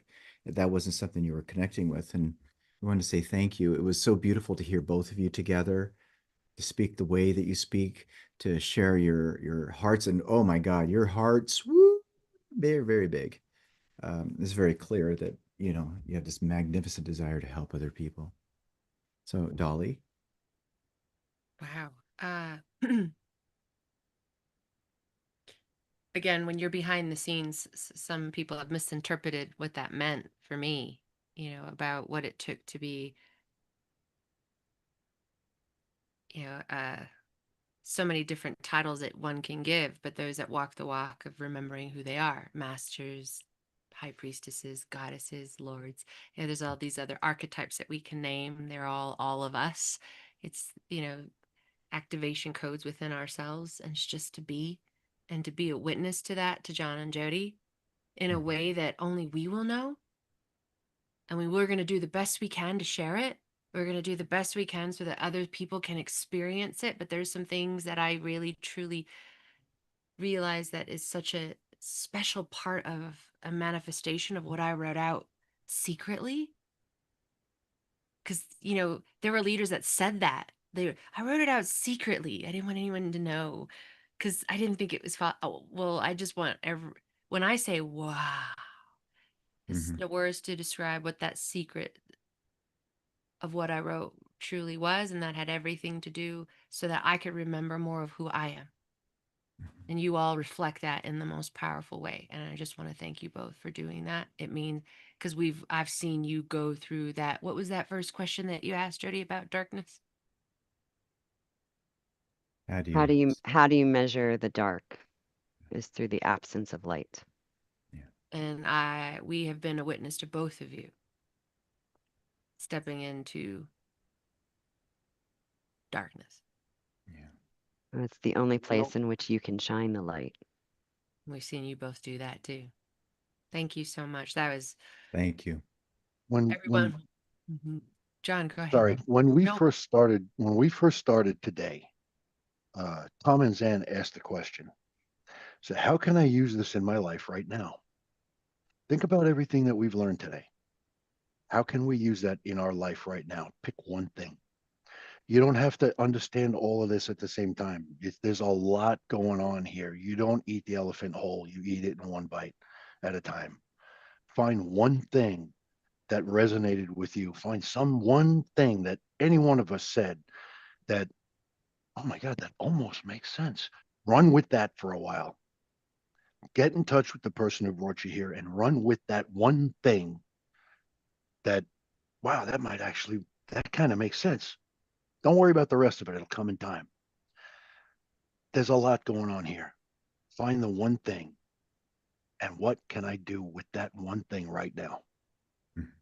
if that wasn't something you were connecting with. And we wanted to say thank you. It was so beautiful to hear both of you together, to speak the way that you speak, to share your hearts. And oh my God, your hearts, woo, they're very big. It's very clear that you have this magnificent desire to help other people. So, Dolly. Wow. Again, when you're behind the scenes, some people have misinterpreted what that meant for me, about what it took to be, you know, uh, so many different titles that one can give, but those that walk the walk of remembering who they are: masters, high priestesses, goddesses, lords. There's all these other archetypes that we can name. They're all of us. It's, activation codes within ourselves, and it's just to be, and to be a witness to that, to John and Jody, in a way that only we will know. And we're going to do the best we can to share it. We're going to do the best we can so that other people can experience it. But there's some things that I really, truly realize that is such a special part of a manifestation of what I wrote out secretly. Because, there were leaders that said that. I wrote it out secretly. I didn't want anyone to know, because I didn't think it was, well, I just want when I say, wow, it's Mm-hmm. the words to describe what that secret of what I wrote truly was. And that had everything to do so that I could remember more of who I am. And you all reflect that in the most powerful way. And I just want to thank you both for doing that. It means, because I've seen you go through that. What was that first question that you asked, Jody, about darkness? How do How you? do you how do you measure the dark? Is through the absence of light. Yeah. And we have been a witness to both of you stepping into darkness. Yeah. It's the only place in which you can shine the light. We've seen you both do that too. Thank you so much. That was Thank you. When everyone. Mhm. John, go ahead. sorry, when we No. first started today, Tom and Zan asked the question. So how can I use this in my life right now? Think about everything that we've learned today. How can we use that in our life right now? Pick one thing. You don't have to understand all of this at the same time. There's a lot going on here. You don't eat the elephant whole, you eat it in one bite at a time. Find one thing that resonated with you. Find some one thing that any one of us said that, oh my God, that almost makes sense. Run with that for a while. Get in touch with the person who brought you here and run with that one thing that, wow, that kind of makes sense. Don't worry about the rest of it. It'll come in time. There's a lot going on here. Find the one thing. And what can I do with that one thing right now? Mhm.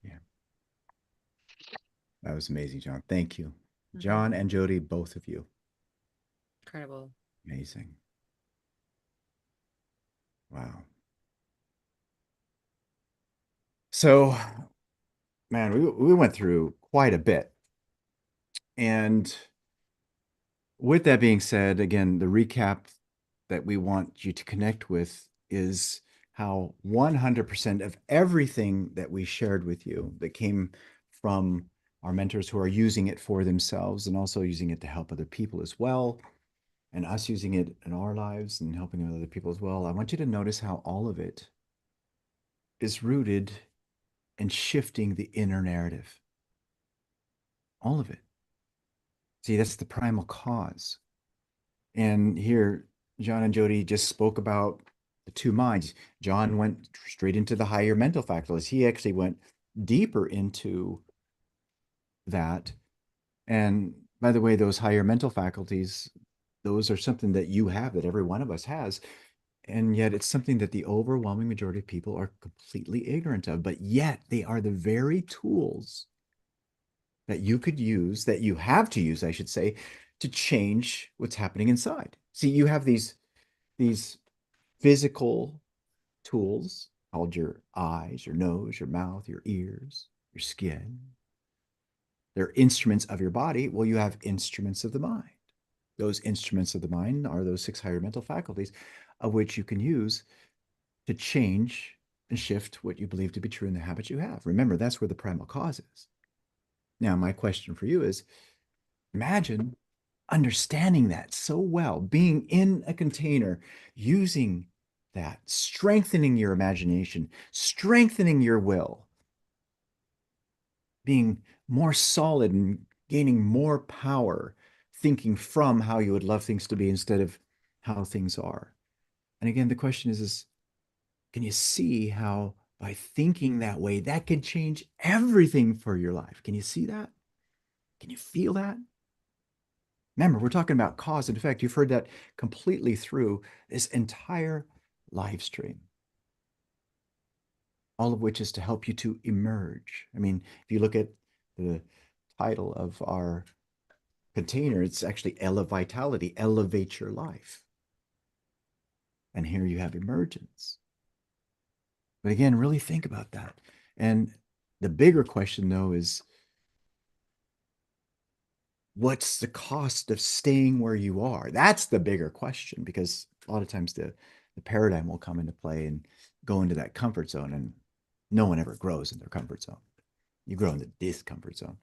Yeah. That was amazing, John. Thank you. John and Jody, both of you. Incredible. Amazing. Wow. So, man, we went through quite a bit. And with that being said, again, the recap that we want you to connect with is how 100% of everything that we shared with you that came from our mentors who are using it for themselves and also using it to help other people as well, and us using it in our lives and helping other people as well. I want you to notice how all of it is rooted in shifting the inner narrative. All of it. See, that's the primal cause. And here, John and Jody just spoke about the two minds. John went straight into the higher mental faculties. He actually went deeper into that. And by the way, those higher mental faculties, those are something that you have, that every one of us has. And yet it's something that the overwhelming majority of people are completely ignorant of, but yet they are the very tools that you could use, that you have to use, I should say, to change what's happening inside. See, you have these physical tools called your eyes, your nose, your mouth, your ears, your skin. They're instruments of your body. Well, you have instruments of the mind. Those instruments of the mind are those six higher mental faculties, of which you can use to change and shift what you believe to be true in the habits you have. Remember, that's where the primal cause is. Now, my question for you is, imagine understanding that so well, being in a container, using that, strengthening your imagination, strengthening your will, being more solid and gaining more power, thinking from how you would love things to be instead of how things are. And again, the question is can you see how by thinking that way, that can change everything for your life? Can you see that? Can you feel that? Remember, we're talking about cause and effect. You've heard that completely through this entire live stream, all of which is to help you to emerge. I mean, if you look at the title of our container, it's actually Elevitality, elevate your life. And here you have emergence. But again, really think about that. And the bigger question, though, is what's the cost of staying where you are? That's the bigger question, because a lot of times the paradigm will come into play and go into that comfort zone, and no one ever grows in their comfort zone. You grow in the discomfort zone.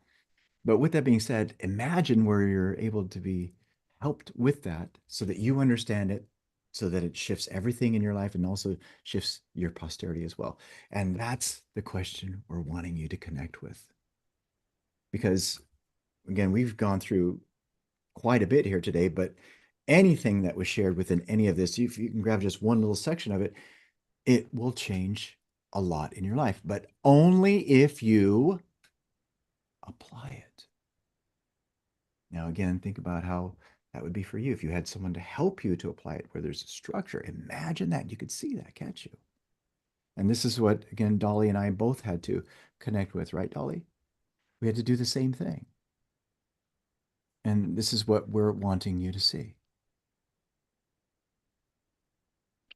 But with that being said, imagine where you're able to be helped with that so that you understand it, so that it shifts everything in your life and also shifts your posterity as well. And that's the question we're wanting you to connect with. Because again, we've gone through quite a bit here today, but anything that was shared within any of this, if you can grab just one little section of it, it will change a lot in your life, but only if you apply it. Now, again, think about how that would be for you if you had someone to help you to apply it where there's a structure. Imagine that. You could see that, can't you? And this is what, again, Dolly and I both had to connect with, right, Dolly? We had to do the same thing. And this is what we're wanting you to see.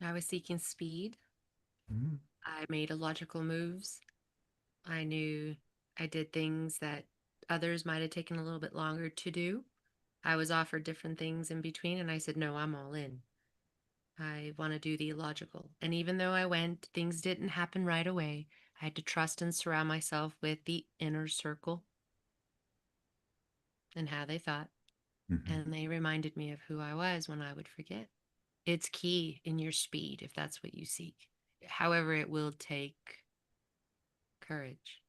I was seeking speed. Mhm. I made illogical moves. I knew I did things that others might have taken a little bit longer to do. I was offered different things in between, and I said, no, I'm all in. I want to do the illogical. And even though I went, things didn't happen right away. I had to trust and surround myself with the inner circle and how they thought. Mhm. And they reminded me of who I was when I would forget. It's key in your speed if that's what you seek. However, it will take courage,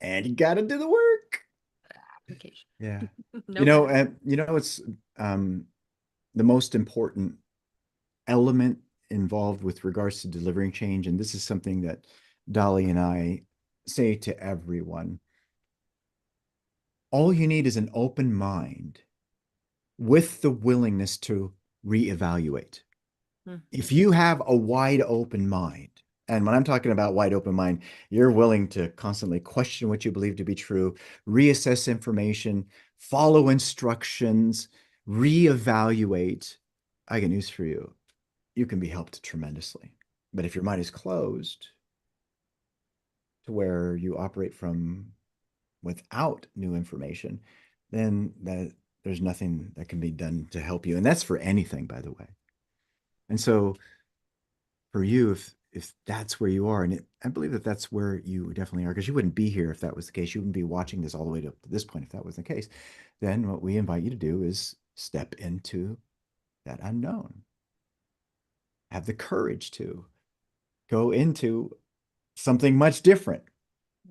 And you got to do the work. application. Yeah. No matter. It's the most important element involved with regards to delivering change. And this is something that Dolly and I say to everyone. All you need is an open mind with the willingness to reevaluate. If you have a wide open mind, and when I'm talking about wide open mind, you're willing to constantly question what you believe to be true, reassess information, follow instructions, reevaluate. I got news for you. You can be helped tremendously. But if your mind is closed to where you operate from without new information, then there's nothing that can be done to help you. And that's for anything, by the way. And so for you, if that's where you are, and I believe that that's where you definitely are, because you wouldn't be here if that was the case. You wouldn't be watching this all the way to this point if that was the case. Then what we invite you to do is step into that unknown. Have the courage to go into something much different.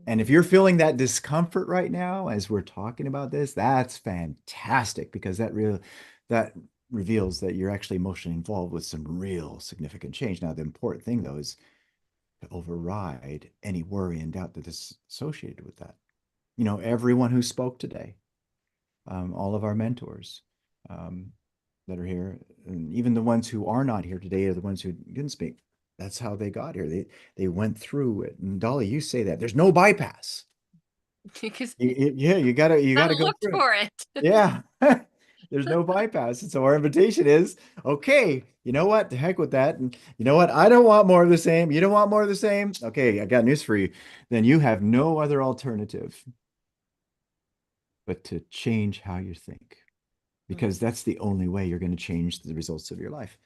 And if you're feeling that discomfort right now as we're talking about this, that's fantastic, because that reveals that you're actually emotionally involved with some real significant change. Now, the important thing though is to override any worry and doubt that is associated with that. Everyone who spoke today, all of our mentors that are here, and even the ones who are not here today are the ones who didn't speak. That's how they got here. They went through it. And Dolly, you say that there's no bypass. Because Yeah, you gotta I go looked through it. for it. Yeah. There's no bypass. And so our invitation is, okay, you know what? The heck with that. And you know what? I don't want more of the same. You don't want more of the same? Okay, I got news for you. Then you have no other alternative but to change how you think, because that's the only way you're going to change the results of your life.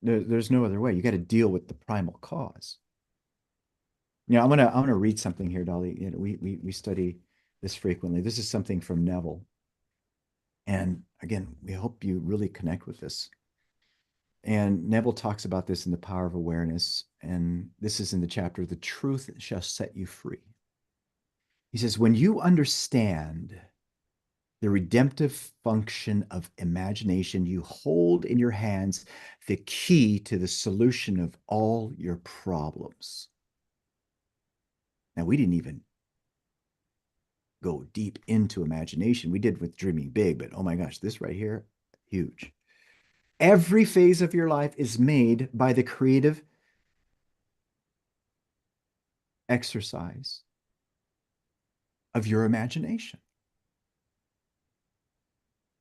There's no other way. You got to deal with the primal cause. I'm gonna read something here, Dolly. We study this frequently. This is something from Neville. And again, we hope you really connect with this. And Neville talks about this in The Power of Awareness. And this is in the chapter, The Truth Shall Set You Free. He says, when you understand the redemptive function of imagination, you hold in your hands the key to the solution of all your problems. Now, we didn't even go deep into imagination. We did with dreaming big, but oh my gosh, this right here, huge. Every phase of your life is made by the creative exercise of your imagination.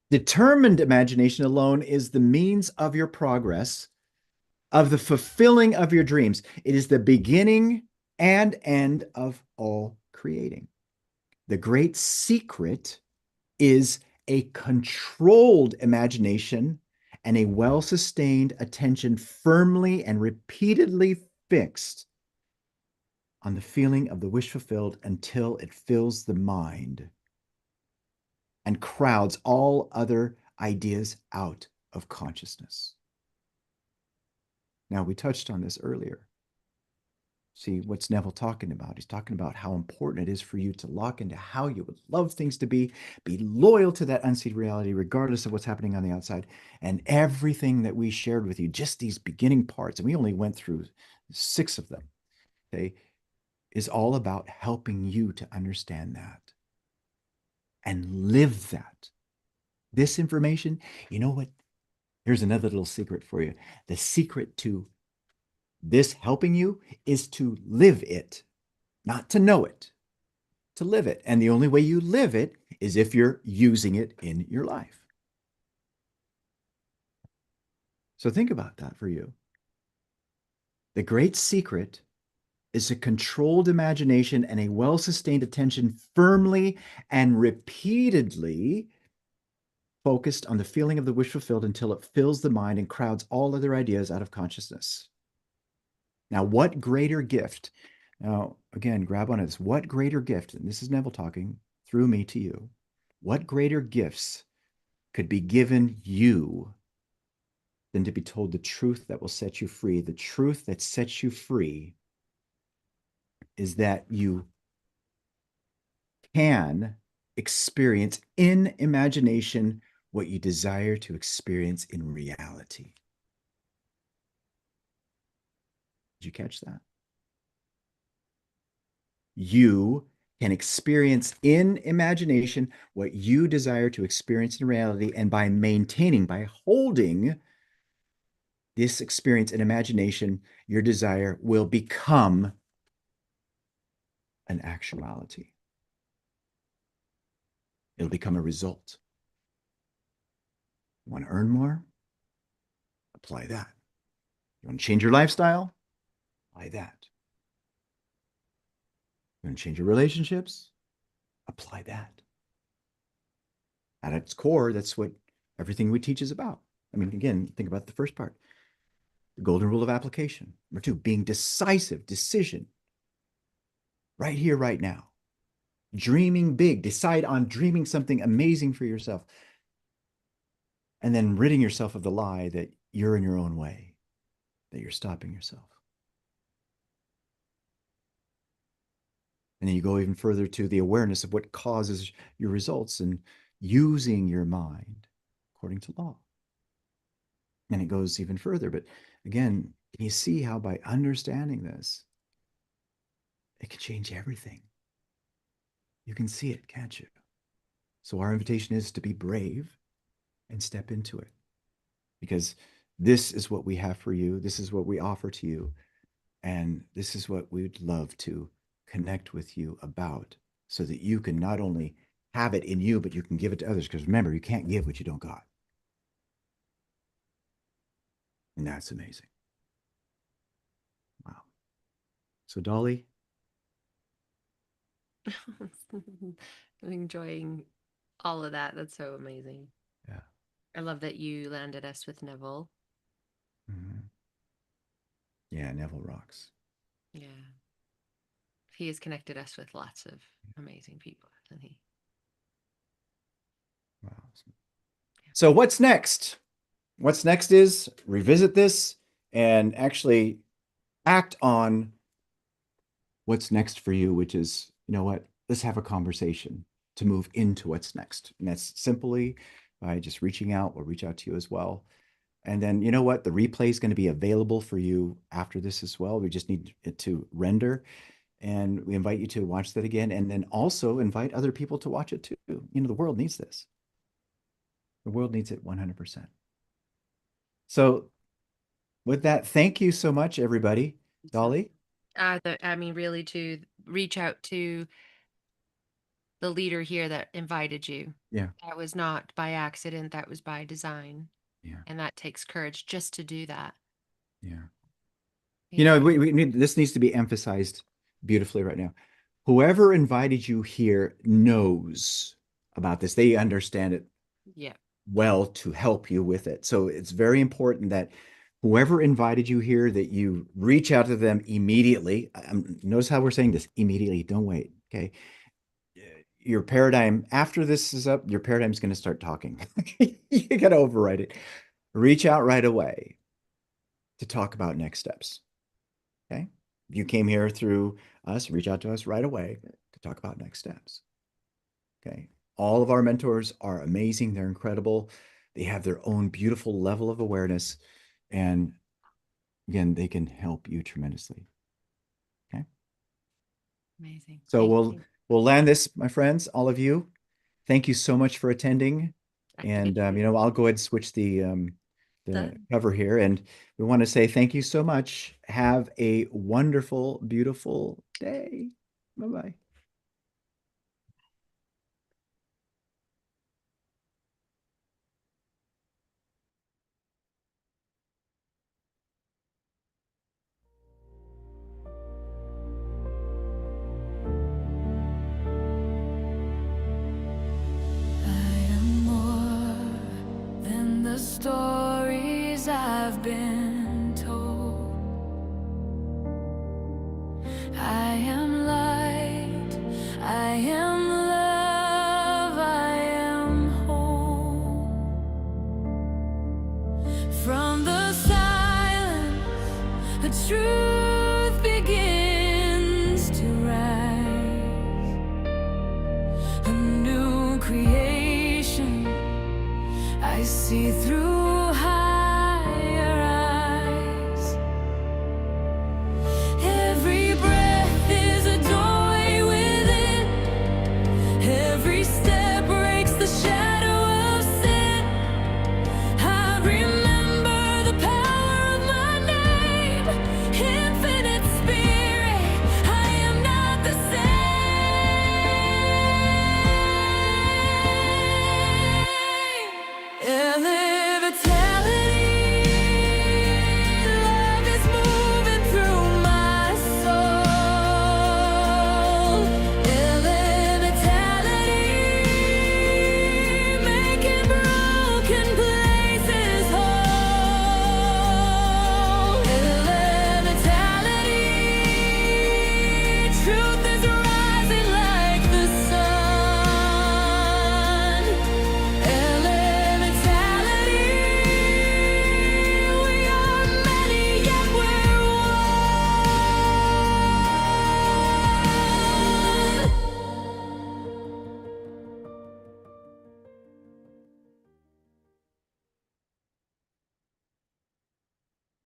Determined imagination alone is the means of your progress, of the fulfilling of your dreams. It is the beginning and end of all creating. The great secret is a controlled imagination and a well-sustained attention firmly and repeatedly fixed on the feeling of the wish fulfilled until it fills the mind and crowds all other ideas out of consciousness. Now, we touched on this earlier. See, what's Neville talking about? He's talking about how important it is for you to lock into how you would love things to be loyal to that unseen reality, regardless of what's happening on the outside. And everything that we shared with you, just these beginning parts, and we only went through 6 of them, okay, is all about helping you to understand that and live that. This information, you know what? Here's another little secret for you. The secret to this helping you is to live it, not to know it, to live it. And the only way you live it is if you're using it in your life. So think about that for you. The great secret is a controlled imagination and a well-sustained attention firmly and repeatedly focused on the feeling of the wish fulfilled until it fills the mind and crowds all other ideas out of consciousness. Now, what greater gift? Now, again, grab on this. What greater gift, and this is Neville talking through me to you, what greater gifts could be given you than to be told the truth that will set you free? The truth that sets you free is that you can experience in imagination what you desire to experience in reality. Did you catch that? You can experience in imagination what you desire to experience in reality, and by maintaining, by holding this experience in imagination, your desire will become an actuality. It'll become a result. You want to earn more? Apply that. You want to change your lifestyle? Apply that. You want to change your relationships? Apply that. At its core, that's what everything we teach is about. I mean, again, think about the first part. The golden rule of application. Number 2, being decisive, decision. Right here, right now. Dreaming big. Decide on dreaming something amazing for yourself. And then ridding yourself of the lie that you're in your own way, that you're stopping yourself. And then you go even further to the awareness of what causes your results and using your mind according to law. And it goes even further. But again, can you see how by understanding this, it can change everything? You can see it, can't you? So our invitation is to be brave and step into it, because this is what we have for you. This is what we offer to you. And this is what we'd love to connect with you about, so that you can not only have it in you, but you can give it to others. Because remember, you can't give what you don't got. And that's amazing. Wow. So Dolly? I'm enjoying all of that. That's so amazing. Yeah. I love that you landed us with Neville. Mm-hmm. Yeah, Neville rocks. Yeah. He has connected us with lots of amazing people, hasn't he? Wow. So what's next? What's next is revisit this and actually act on what's next for you, which is, you know what, let's have a conversation to move into what's next. And that's simply by just reaching out. We'll reach out to you as well. And then, you know what, the replay is going to be available for you after this as well. We just need it to render. And we invite you to watch that again. And then also invite other people to watch it too. You know, the world needs this. The world needs it 100%. So with that, thank you so much, everybody. Dolly? I mean, really to reach out to the leader here that invited you. Yeah. That was not by accident. That was by design. Yeah. And that takes courage just to do that. Yeah. You know, we need, this needs to be emphasized beautifully right now. Whoever invited you here knows about this. They understand it well to help you with it. So it's very important that whoever invited you here, that you reach out to them immediately. Notice how we're saying this, immediately. Don't wait. Okay. Your paradigm, after this is up, your paradigm is going to start talking. You got to override it. Reach out right away to talk about next steps. Okay. If you came here through us, reach out to us right away to talk about next steps. Okay. All of our mentors are amazing. They're incredible. They have their own beautiful level of awareness. And again, they can help you tremendously. Okay. Amazing. So we'll land this, my friends, all of you. Thank you so much for attending. And you know, I'll go ahead and switch the cover here. And we want to say thank you so much. Have a wonderful, beautiful day. Bye-bye. Stories I've been told. I am light, I am love, I am home. From the silence, the truth begins to rise. A new creation I see through higher eyes. Every breath is a doorway within. Every step breaks the shadow of sin. I remember the power of my name. Infinite spirit, I am not the same.